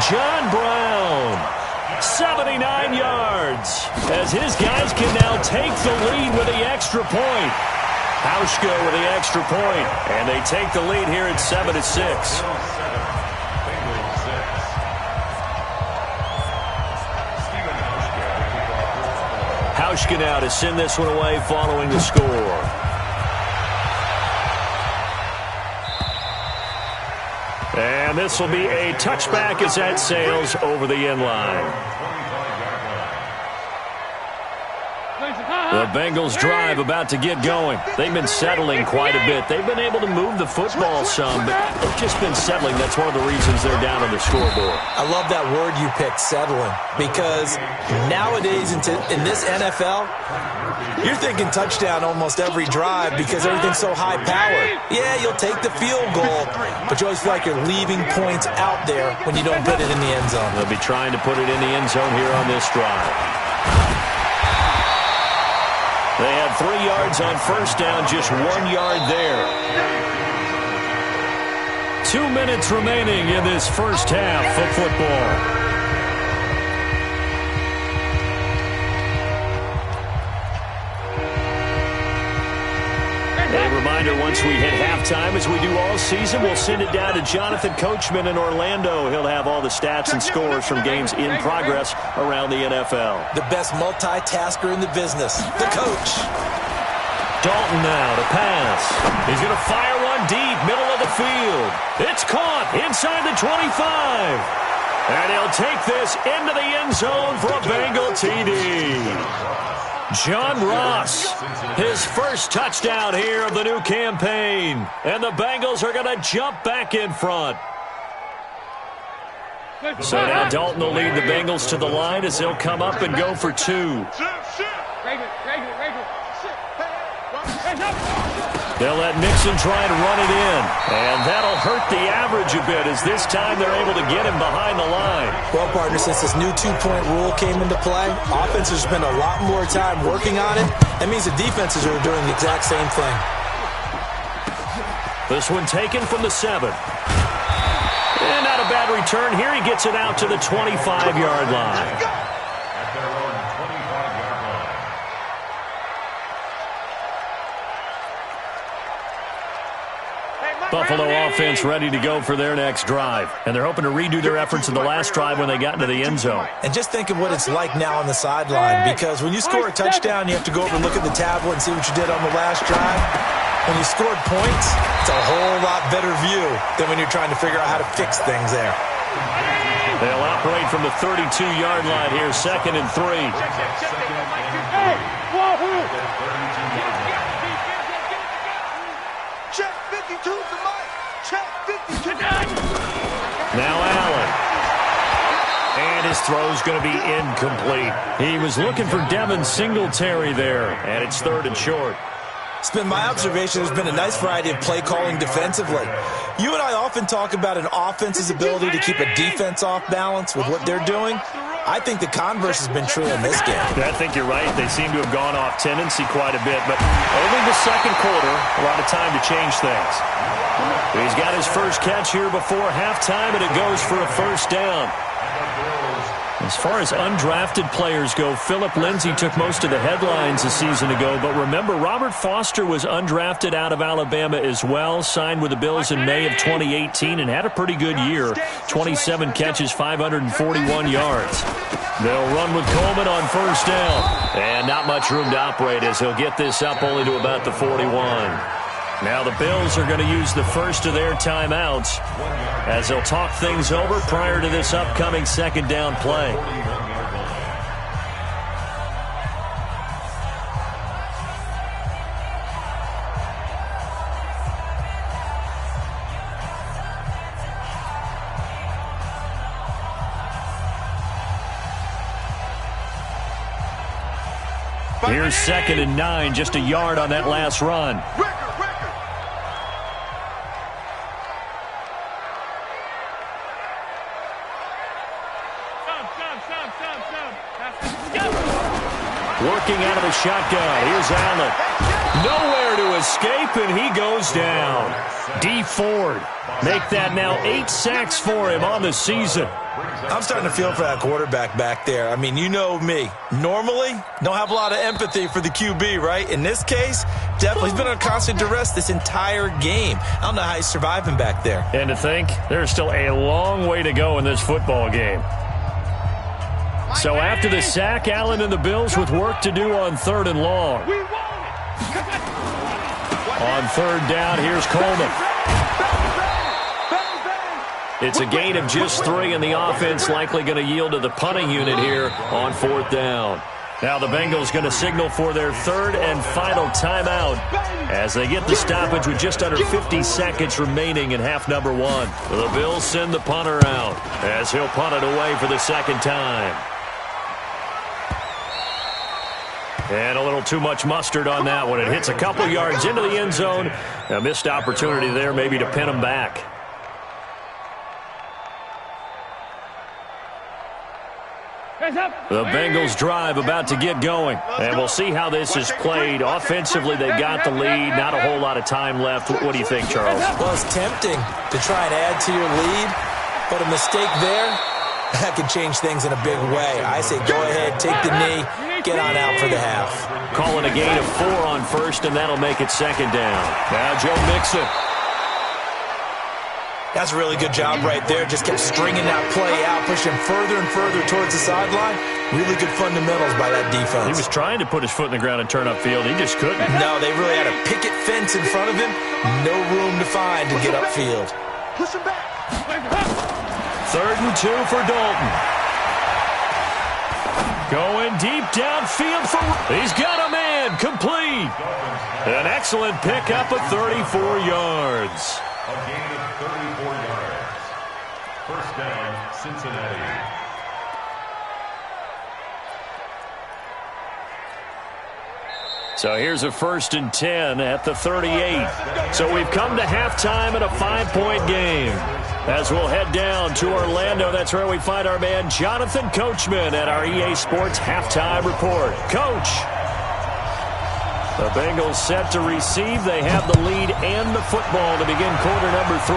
John Brown, 79 yards, as his guys can now take the lead with the extra point. Hauschka with the extra point, and they take the lead here at 7-6. Debushka now to send this one away following the score. And this will be a touchback as that sails over the end line. The Bengals drive about to get going. They've been settling quite a bit. They've been able to move the football some, but they've just been settling. That's one of the reasons they're down on the scoreboard. I love that word you picked, settling, because nowadays in this NFL, you're thinking touchdown almost every drive because everything's so high powered. Yeah, you'll take the field goal, but you always feel like you're leaving points out there when you don't put it in the end zone. They'll be trying to put it in the end zone here on this drive. They had 3 yards on first down, just 1 yard there. 2 minutes remaining in this first half of football. A reminder, once we hit halftime, as we do all season, we'll send it down to Jonathan Coachman in Orlando. He'll have all the stats and scores from games in progress around the NFL. The best multitasker in the business, the coach. Dalton now to pass. He's going to fire one deep, middle of the field. It's caught inside the 25. And he'll take this into the end zone for a Bengal TD. John Ross, his first touchdown here of the new campaign. And the Bengals are going to jump back in front. So now Dalton will lead the Bengals to the line as they'll come up and go for 2. They'll let Mixon try to run it in. And that'll hurt the average a bit as this time they're able to get him behind the line. Well, partner, since this new 2-point rule came into play, offenses spend a lot more time working on it. That means the defenses are doing the exact same thing. This one taken from the 7. And not a bad return here. He gets it out to the 25-yard line. At their own 25-yard line. Buffalo offense ready to go for their next drive. And they're hoping to redo their efforts in the last drive when they got into the end zone. And just think of what it's like now on the sideline, because when you score a touchdown, you have to go over and look at the tablet and see what you did on the last drive. When you scored points, it's a whole lot better view than when you're trying to figure out how to fix things there. They'll operate from the 32-yard line here, 2nd and 3. Check 52 to Mike. Check 52. Now Allen. And his throw's going to be incomplete. He was looking for Devin Singletary there, and it's 3rd and short. It's been my observation there's been a nice variety of play calling defensively. You and I often talk about an offense's ability to keep a defense off balance with what they're doing. I think the converse has been true in this game. I think you're right. They seem to have gone off tendency quite a bit, but only the second quarter, a lot of time to change things. He's got his first catch here before halftime, and it goes for a first down. As far as undrafted players go, Philip Lindsay took most of the headlines a season ago, but remember, Robert Foster was undrafted out of Alabama as well, signed with the Bills in May of 2018 and had a pretty good year, 27 catches, 541 yards. They'll run with Coleman on first down, and not much room to operate as he'll get this up only to about the 41. Now the Bills are going to use the first of their timeouts as they'll talk things over prior to this upcoming second down play. Here's 2nd and 9, just a yard on that last run. Working out of the shotgun. Here's Allen. Nowhere to escape, and he goes down. D. Ford make that now 8 sacks for him on the season. I'm starting to feel for that quarterback back there. I mean, you know me. Normally, don't have a lot of empathy for the QB, right? In this case, definitely he's been on constant duress this entire game. I don't know how he's surviving back there. And to think, there's still a long way to go in this football game. So after the sack, Allen and the Bills with work to do on 3rd and long. On 3rd down, here's Coleman. It's a gain of just 3, and the offense likely going to yield to the punting unit here on 4th down. Now the Bengals going to signal for their 3rd and final timeout as they get the stoppage with just under 50 seconds remaining in half number 1. The Bills send the punter out as he'll punt it away for the 2nd time. And a little too much mustard on that one. It hits a couple yards into the end zone. A missed opportunity there maybe to pin them back. The Bengals drive about to get going. And we'll see how this is played. Offensively, they've got the lead. Not a whole lot of time left. What do you think, Charles? Well, it's tempting to try and add to your lead, but a mistake there, that could change things in a big way. I say go ahead, take the knee, get on out for the half. Calling a gain of 4 on 1st, and that'll make it 2nd down. Now Joe Mixon. That's a really good job right there. Just kept stringing that play out, pushing further and further towards the sideline. Really good fundamentals by that defense. He was trying to put his foot in the ground and turn upfield. He just couldn't. No, they really had a picket fence in front of him. No room to find to get upfield. Push him back. 3rd and 2 for Dalton. Going deep downfield for... He's got a man. Complete. An excellent pickup of 34 yards. A gain of 34 yards. 1st down, Cincinnati. So here's a 1st and 10 at the 38. So we've come to halftime in a 5-point game. As we'll head down to Orlando, that's where we find our man Jonathan Coachman at our EA Sports Halftime Report. Coach. The Bengals set to receive. They have the lead and the football to begin quarter number 3.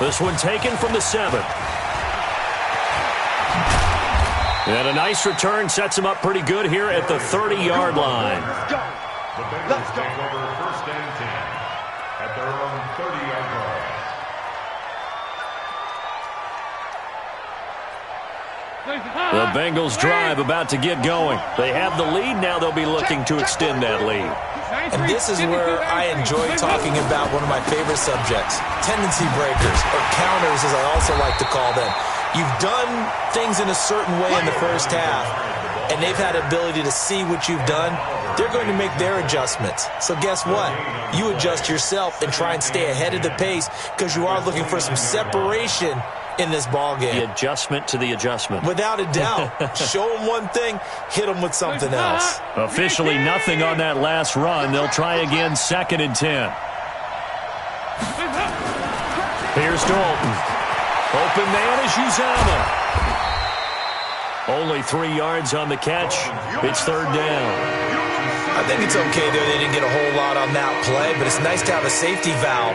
This one taken from the 7. And a nice return sets him up pretty good here at the 30-yard line. The Bengals take over 1st and 10 at their own 30-yard line. The Bengals drive about to get going. They have the lead. Now they'll be looking to extend that lead. And this is where I enjoy talking about one of my favorite subjects, tendency breakers, or counters as I also like to call them. You've done things in a certain way in the first half, and they've had the ability to see what you've done. They're going to make their adjustments. So guess what? You adjust yourself and try and stay ahead of the pace because you are looking for some separation in this ball game. The adjustment to the adjustment. Without a doubt. Show them one thing, hit them with something else. Officially nothing on that last run. They'll try again 2nd and 10. Here's Dalton. Open man is Uzama. Only 3 yards on the catch. It's 3rd down. I think it's okay there. They didn't get a whole lot on that play, but it's nice to have a safety valve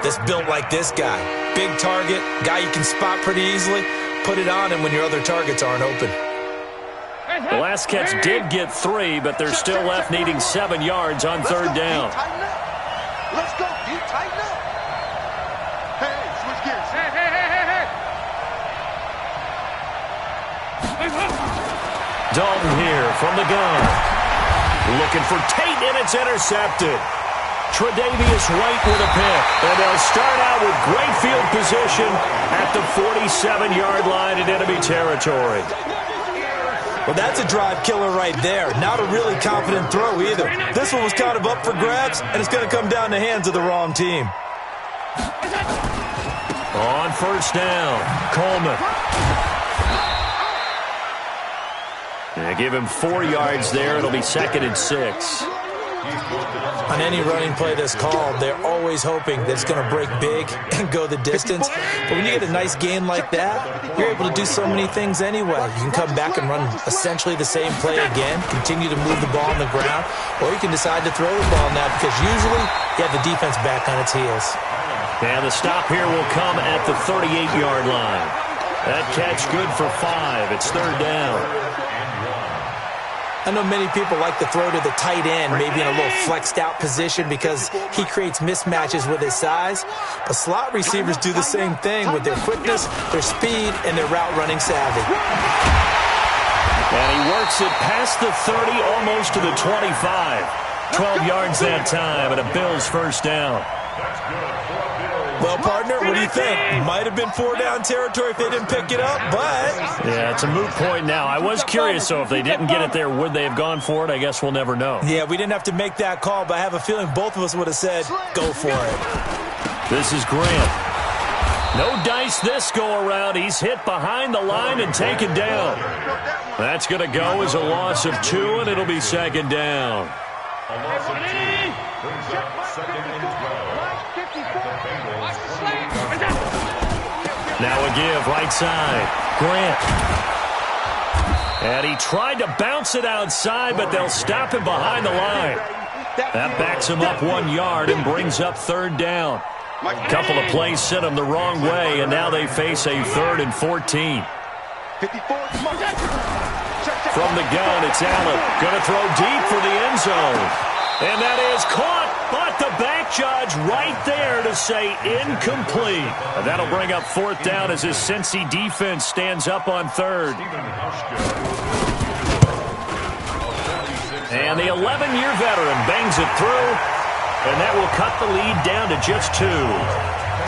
that's built like this guy. Big target, guy you can spot pretty easily. Put it on him when your other targets aren't open. The last catch did get 3, but they're still left needing 7 yards on 3rd down. Let's go, D. Tighten up. Hey, switch gears. Hey. Dalton here from the gun. Looking for Tate, and it's intercepted. Tre'Davious White with a pick. And they'll start out with great field position at the 47-yard line in enemy territory. Well, that's a drive killer right there. Not a really confident throw either. This one was kind of up for grabs, and it's going to come down the hands of the wrong team. On 1st down, Coleman. They give him 4 yards there. It'll be 2nd and 6. On any running play that's called, they're always hoping that it's going to break big and go the distance. But when you get a nice game like that, you're able to do so many things anyway. You can come back and run essentially the same play again, continue to move the ball on the ground, or you can decide to throw the ball now because usually you have the defense back on its heels. And the stop here will come at the 38-yard line. That catch good for 5. It's 3rd down. I know many people like to throw to the tight end, maybe in a little flexed out position because he creates mismatches with his size. But slot receivers do the same thing with their quickness, their speed, and their route running savvy. And he works it past the 30, almost to the 25. 12 yards that time, and a Bills first down. Well, partner, what do you think? Might have been 4-down territory if they didn't pick it up, but... Yeah, it's a moot point now. I was curious, so if they didn't get it there, would they have gone for it? I guess we'll never know. Yeah, we didn't have to make that call, but I have a feeling both of us would have said, go for it. This is Grant. No dice this go-around. He's hit behind the line and taken down. That's going to go as a loss of 2, and it'll be second down. A loss of 2 brings up second and 12. Now a give, right side. Grant. And he tried to bounce it outside, but they'll stop him behind the line. That backs him up 1 yard and brings up third down. A couple of plays sent him the wrong way, and now they face a 3rd and 14. From the gun, it's Allen. Going to throw deep for the end zone. And that is caught, but the back judge right there to say incomplete. And that'll bring up 4th down as his Cincy defense stands up on 3rd. And the 11-year veteran bangs it through, and that will cut the lead down to just 2.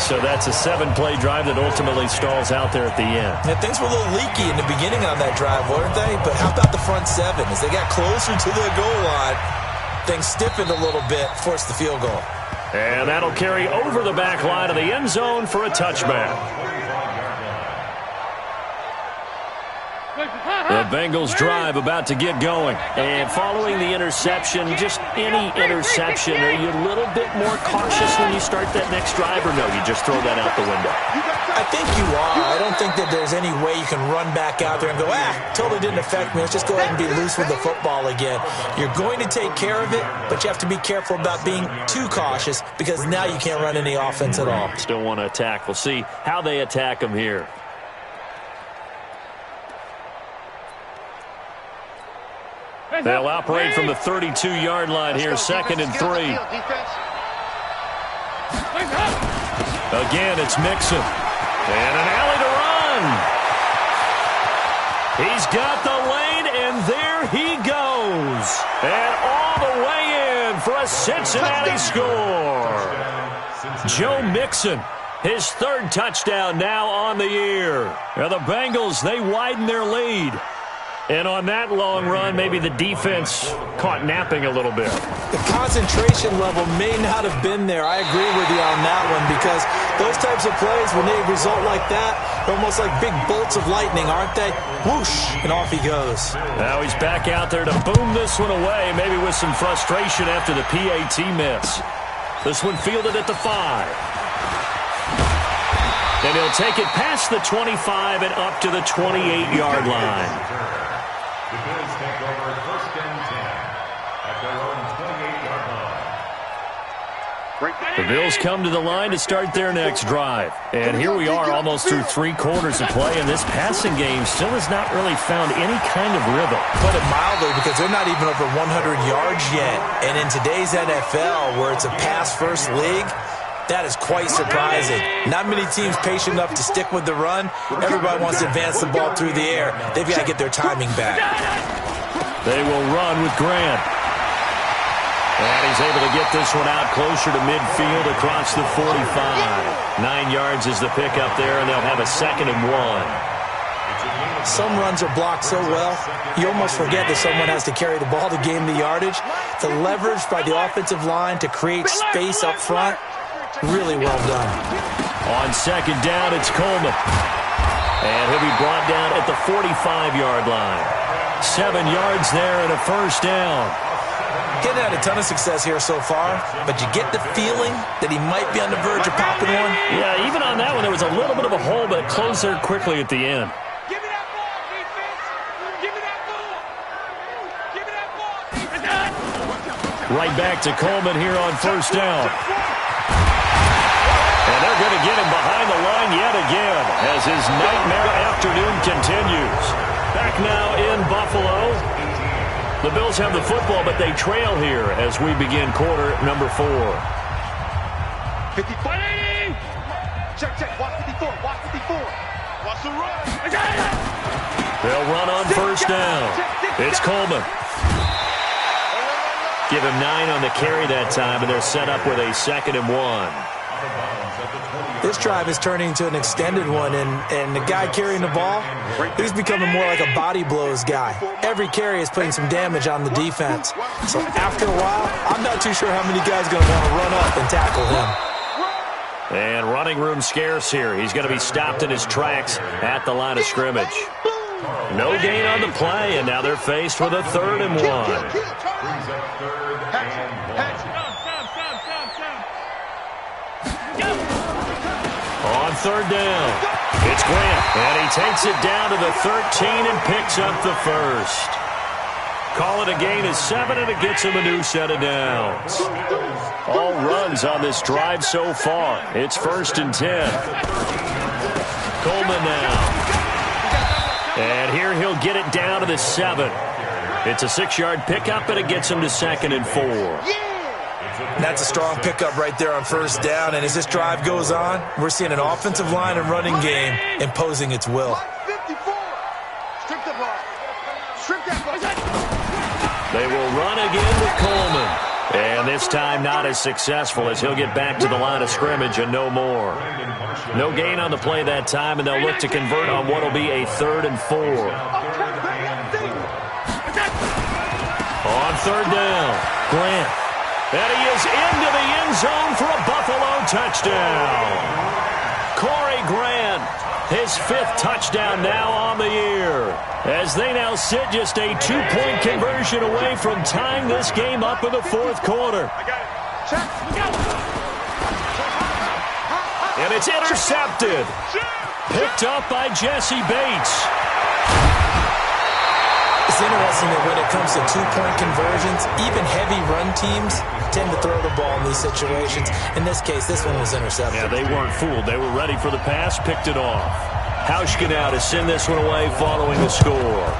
So that's a 7-play drive that ultimately stalls out there at the end. Yeah, things were a little leaky in the beginning on that drive, weren't they? But how about the front 7? As they got closer to the goal line, things stiffened a little bit, forced the field goal. And that'll carry over the back line of the end zone for a touchback. The Bengals drive about to get going. And following the interception, just any interception, are you a little bit more cautious when you start that next drive, or no, you just throw that out the window? I think you are. I don't think that there's any way you can run back out there and go, totally didn't affect me. Let's just go ahead and be loose with the football again. You're going to take care of it, but you have to be careful about being too cautious because now you can't run any offense at all. Still want to attack. We'll see how they attack them here. They'll operate from the 32-yard line here, 2nd and 3. Again, it's Mixon. And an alley to run. He's got the lane, and there he goes. And all the way in for a Cincinnati score. Joe Mixon, his 3rd touchdown now on the year. Now the Bengals, they widen their lead. And on that long run, maybe the defense caught napping a little bit. The concentration level may not have been there. I agree with you on that one because those types of plays, when they result like that, they're almost like big bolts of lightning, aren't they? Whoosh, and off he goes. Now he's back out there to boom this one away, maybe with some frustration after the PAT miss. This one fielded at the 5. And he'll take it past the 25 and up to the 28-yard line. The Bills take over 1st and 10 at their own 28-yard line. The Bills come to the line to start their next drive. And here we are almost through 3 quarters of play, and this passing game still has not really found any kind of rhythm. Put it mildly, because they're not even over 100 yards yet. And in today's NFL, where it's a pass-first league, that is quite surprising. Not many teams patient enough to stick with the run. Everybody wants to advance the ball through the air. They've got to get their timing back. They will run with Grant. And he's able to get this one out closer to midfield across the 45. 9 yards is the pickup there, and they'll have a 2nd and 1. Some runs are blocked so well, you almost forget that someone has to carry the ball to gain the yardage. The leverage by the offensive line to create space up front, really well done. On 2nd down, it's Coleman. And he'll be brought down at the 45-yard line. 7 yards there and a first down. Getting had a ton of success here so far, but you get the feeling that he might be on the verge of popping one. Yeah, even on that one, there was a little bit of a hole, but it closed there quickly at the end. Give me that ball, defense. Give me that ball. Give me that ball. Right back to Coleman here on 1st down. And they're going to get him behind the line yet again as his nightmare afternoon continues. Back now in Buffalo. The Bills have the football, but they trail here as we begin quarter number 4. 54. Check, check. Watch 54. Watch 54. Watch the run. They'll run on first down. It's Coleman. Give him 9 on the carry that time, and they're set up with a 2nd and 1. This drive is turning into an extended one, and the guy carrying the ball, he's becoming more like a body blows guy. Every carry is putting some damage on the defense. So after a while, I'm not too sure how many guys are going to want to run up and tackle him. And running room scarce here. He's going to be stopped in his tracks at the line of scrimmage. No gain on the play, and now they're faced with a 3rd and 1. On 3rd down, it's Grant, and he takes it down to the 13 and picks up the 1st. Call it a gain of 7, and it gets him a new set of downs. All runs on this drive so far. It's 1st and 10. Coleman now. And here he'll get it down to the 7. It's a 6-yard pickup, and it gets him to 2nd and 4. That's a strong pickup right there on 1st down, and as this drive goes on, we're seeing an offensive line and running game imposing its will. 54. Strip the ball. Strip that ball. They will run again with Coleman. And this time not as successful as he'll get back to the line of scrimmage and no more. No gain on the play that time, and they'll look to convert on what will be a 3rd and 4. On 3rd down, Grant. And he is into the end zone for a Buffalo touchdown. Corey Grant, his 5th touchdown now on the year, as they now sit just a 2-point conversion away from tying this game up in the 4th quarter. And it's intercepted. Picked up by Jesse Bates. It's interesting that when it comes to 2-point conversions, even heavy run teams tend to throw the ball in these situations. In this case, this one was intercepted. Yeah, they weren't fooled. They were ready for the pass, picked it off. Hauschka now to send this one away following the score.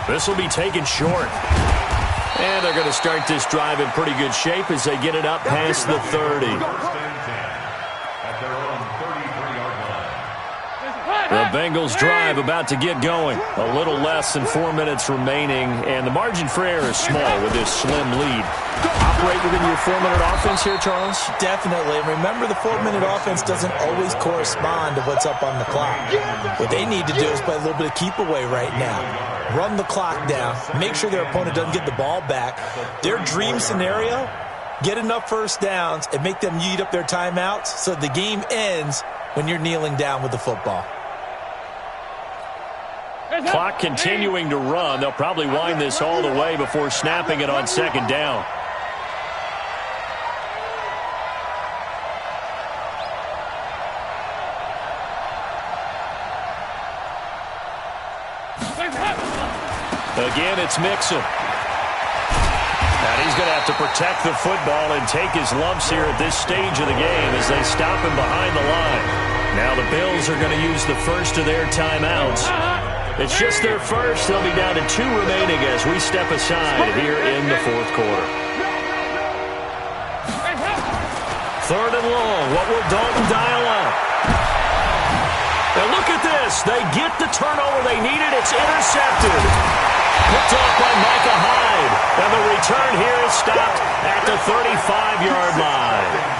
This will be taken short. And they're going to start this drive in pretty good shape as they get it up past the 30. The Bengals drive about to get going. A little less than 4 minutes remaining, and the margin for error is small with this slim lead. Operate within your 4-minute offense here, Charles? Definitely. And remember, the 4-minute offense doesn't always correspond to what's up on the clock. What they need to do is play a little bit of keep away right now. Run the clock down. Make sure their opponent doesn't get the ball back. Their dream scenario, get enough 1st downs and make them eat up their timeouts so the game ends when you're kneeling down with the football. Clock continuing to run. They'll probably wind this all the way before snapping it on 2nd down. Again, it's Mixon. And he's going to have to protect the football and take his lumps here at this stage of the game as they stop him behind the line. Now the Bills are going to use the first of their timeouts. It's just their first. They'll be down to 2 remaining as we step aside here in the 4th quarter. 3rd and long. What will Dalton dial up? And look at this. They get the turnover they needed. It's intercepted. Picked off by Micah Hyde. And the return here is stopped at the 35-yard line.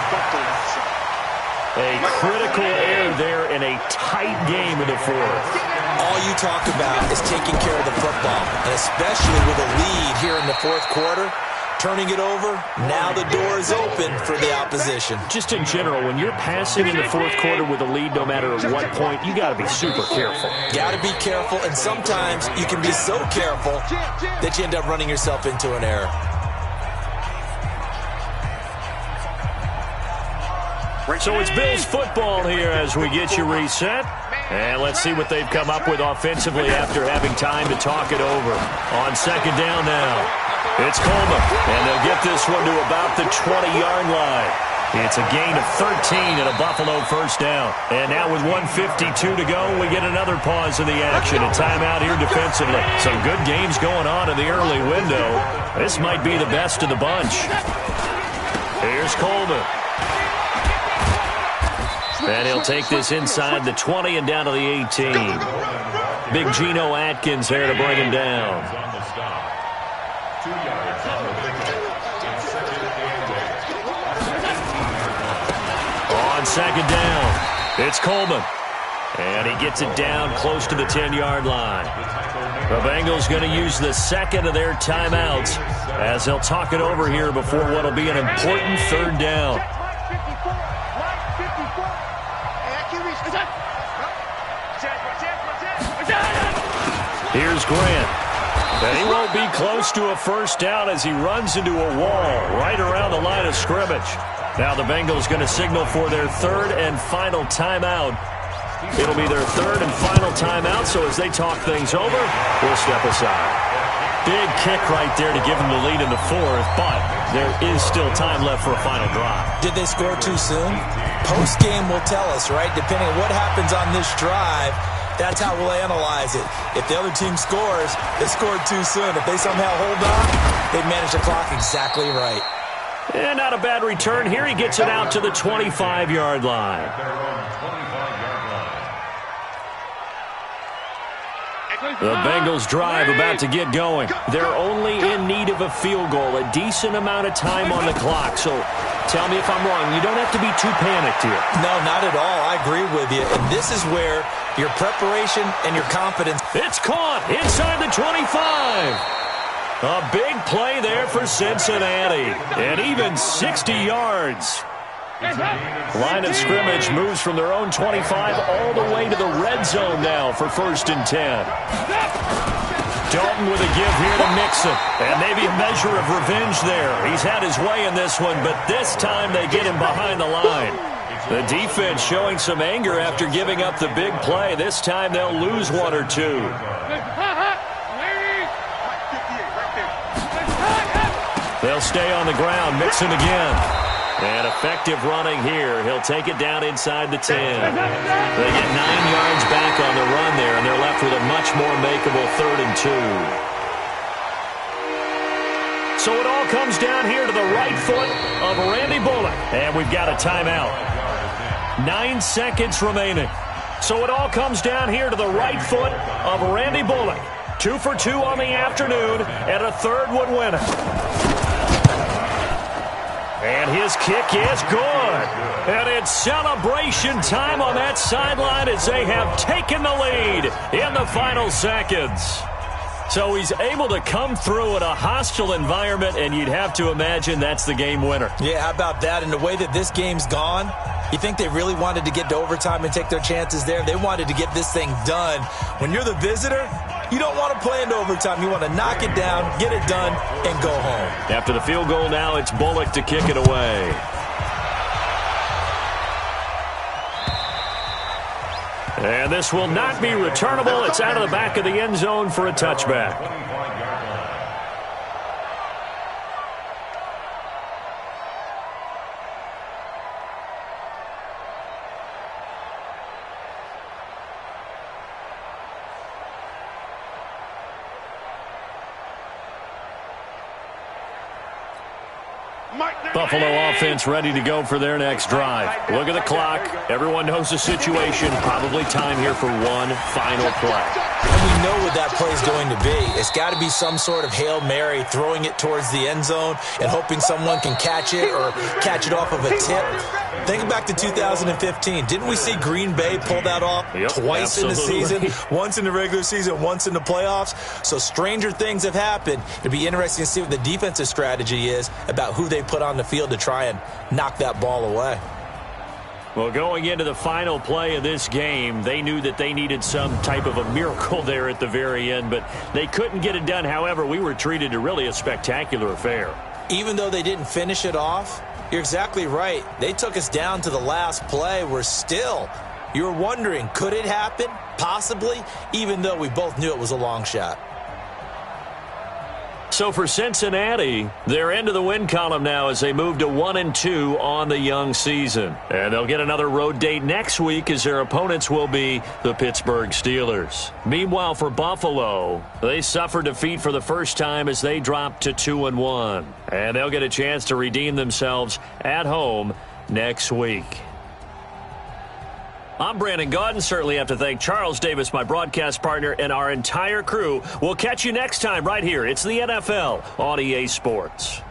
A critical error there in a tight game in the 4th. All you talk about is taking care of the football, and especially with a lead here in the 4th quarter, turning it over, now the door is open for the opposition. Just in general, when you're passing in the 4th quarter with a lead, no matter at what point, you got to be super careful. Got to be careful, and sometimes you can be so careful that you end up running yourself into an error. So it's Bills football here as we get you reset. And let's see what they've come up with offensively after having time to talk it over. On 2nd down now, it's Coleman. And they'll get this one to about the 20-yard line. It's a gain of 13 and a Buffalo first down. And now with 1:52 to go, we get another pause in the action. A timeout here defensively. Some good games going on in the early window. This might be the best of the bunch. Here's Coleman. And he'll take this inside the 20 and down to the 18. Big Geno Atkins there to bring him down. 2 yards on the pickup. It's second and 8. On second down, it's Coleman. And he gets it down close to the 10-yard line. The Bengals going to use the second of their timeouts as they'll talk it over here before what will be an important third down. Here's Grant. And he won't be close to a first down as he runs into a wall right around the line of scrimmage. Now the Bengals going to signal for their third and final timeout. It'll be their third and final timeout, so as they talk things over, we'll step aside. Big kick right there to give them the lead in the fourth, but there is still time left for a final drive. Did they score too soon? Post-game will tell us, right? Depending on what happens on this drive, that's how we'll analyze it. If the other team scores, they scored too soon. If they somehow hold on, they manage the clock exactly right. And not a bad return here. He gets it out to the 25-yard line. The Bengals drive about to get going. They're only in need of a field goal, a decent amount of time on the clock. So tell me if I'm wrong. You don't have to be too panicked here. No, not at all. I agree with you. And this is where your preparation and your confidence. It's caught inside the 25. A big play there for Cincinnati. And even 60 yards. Line of scrimmage moves from their own 25 all the way to the red zone now for 1st and 10. Dalton with a give here to Mixon. And maybe a measure of revenge there. He's had his way in this one, but this time they get him behind the line. The defense showing some anger after giving up the big play. This time they'll lose one or two. They'll stay on the ground. Mixon again. And effective running here. He'll take it down inside the 10. They get 9 yards back on the run there, and they're left with a much more makeable 3rd and 2. So it all comes down here to the right foot of Randy Bullock. And we've got a timeout. 9 seconds remaining. So it all comes down here to the right foot of Randy Bullock. 2 for 2 on the afternoon, and a third would win it. And his kick is good. And it's celebration time on that sideline as they have taken the lead in the final seconds. So he's able to come through in a hostile environment, and you'd have to imagine that's the game winner. Yeah, how about that? And the way that this game's gone, you think they really wanted to get to overtime and take their chances there? They wanted to get this thing done. When you're the visitor, you don't want to play into overtime. You want to knock it down, get it done, and go home. After the field goal now, it's Bullock to kick it away. And this will not be returnable. It's out of the back of the end zone for a touchback. Buffalo offense ready to go for their next drive. Look at the clock. Everyone knows the situation. Probably time here for one final play. And we know what that play is going to be. It's got to be some sort of Hail Mary, throwing it towards the end zone and hoping someone can catch it or catch it off of a tip. Think back to 2015. Didn't we see Green Bay pull that off twice in the season? Once in the regular season, once in the playoffs. So stranger things have happened. It'll be interesting to see what the defensive strategy is about who they put on the field to try and knock that ball away. Well, going into the final play of this game, they knew that they needed some type of a miracle there at the very end, but they couldn't get it done. However, we were treated to really a spectacular affair. Even though they didn't finish it off, you're exactly right. They took us down to the last play. You were wondering, could it happen? Possibly, even though we both knew it was a long shot. So for Cincinnati, they're into the win column now as they move to 1-2 on the young season. And they'll get another road date next week as their opponents will be the Pittsburgh Steelers. Meanwhile, for Buffalo, they suffered defeat for the first time as they dropped to 2-1. And they'll get a chance to redeem themselves at home next week. I'm Brandon Gaudin. Certainly have to thank Charles Davis, my broadcast partner, and our entire crew. We'll catch you next time right here. It's the NFL on EA Sports.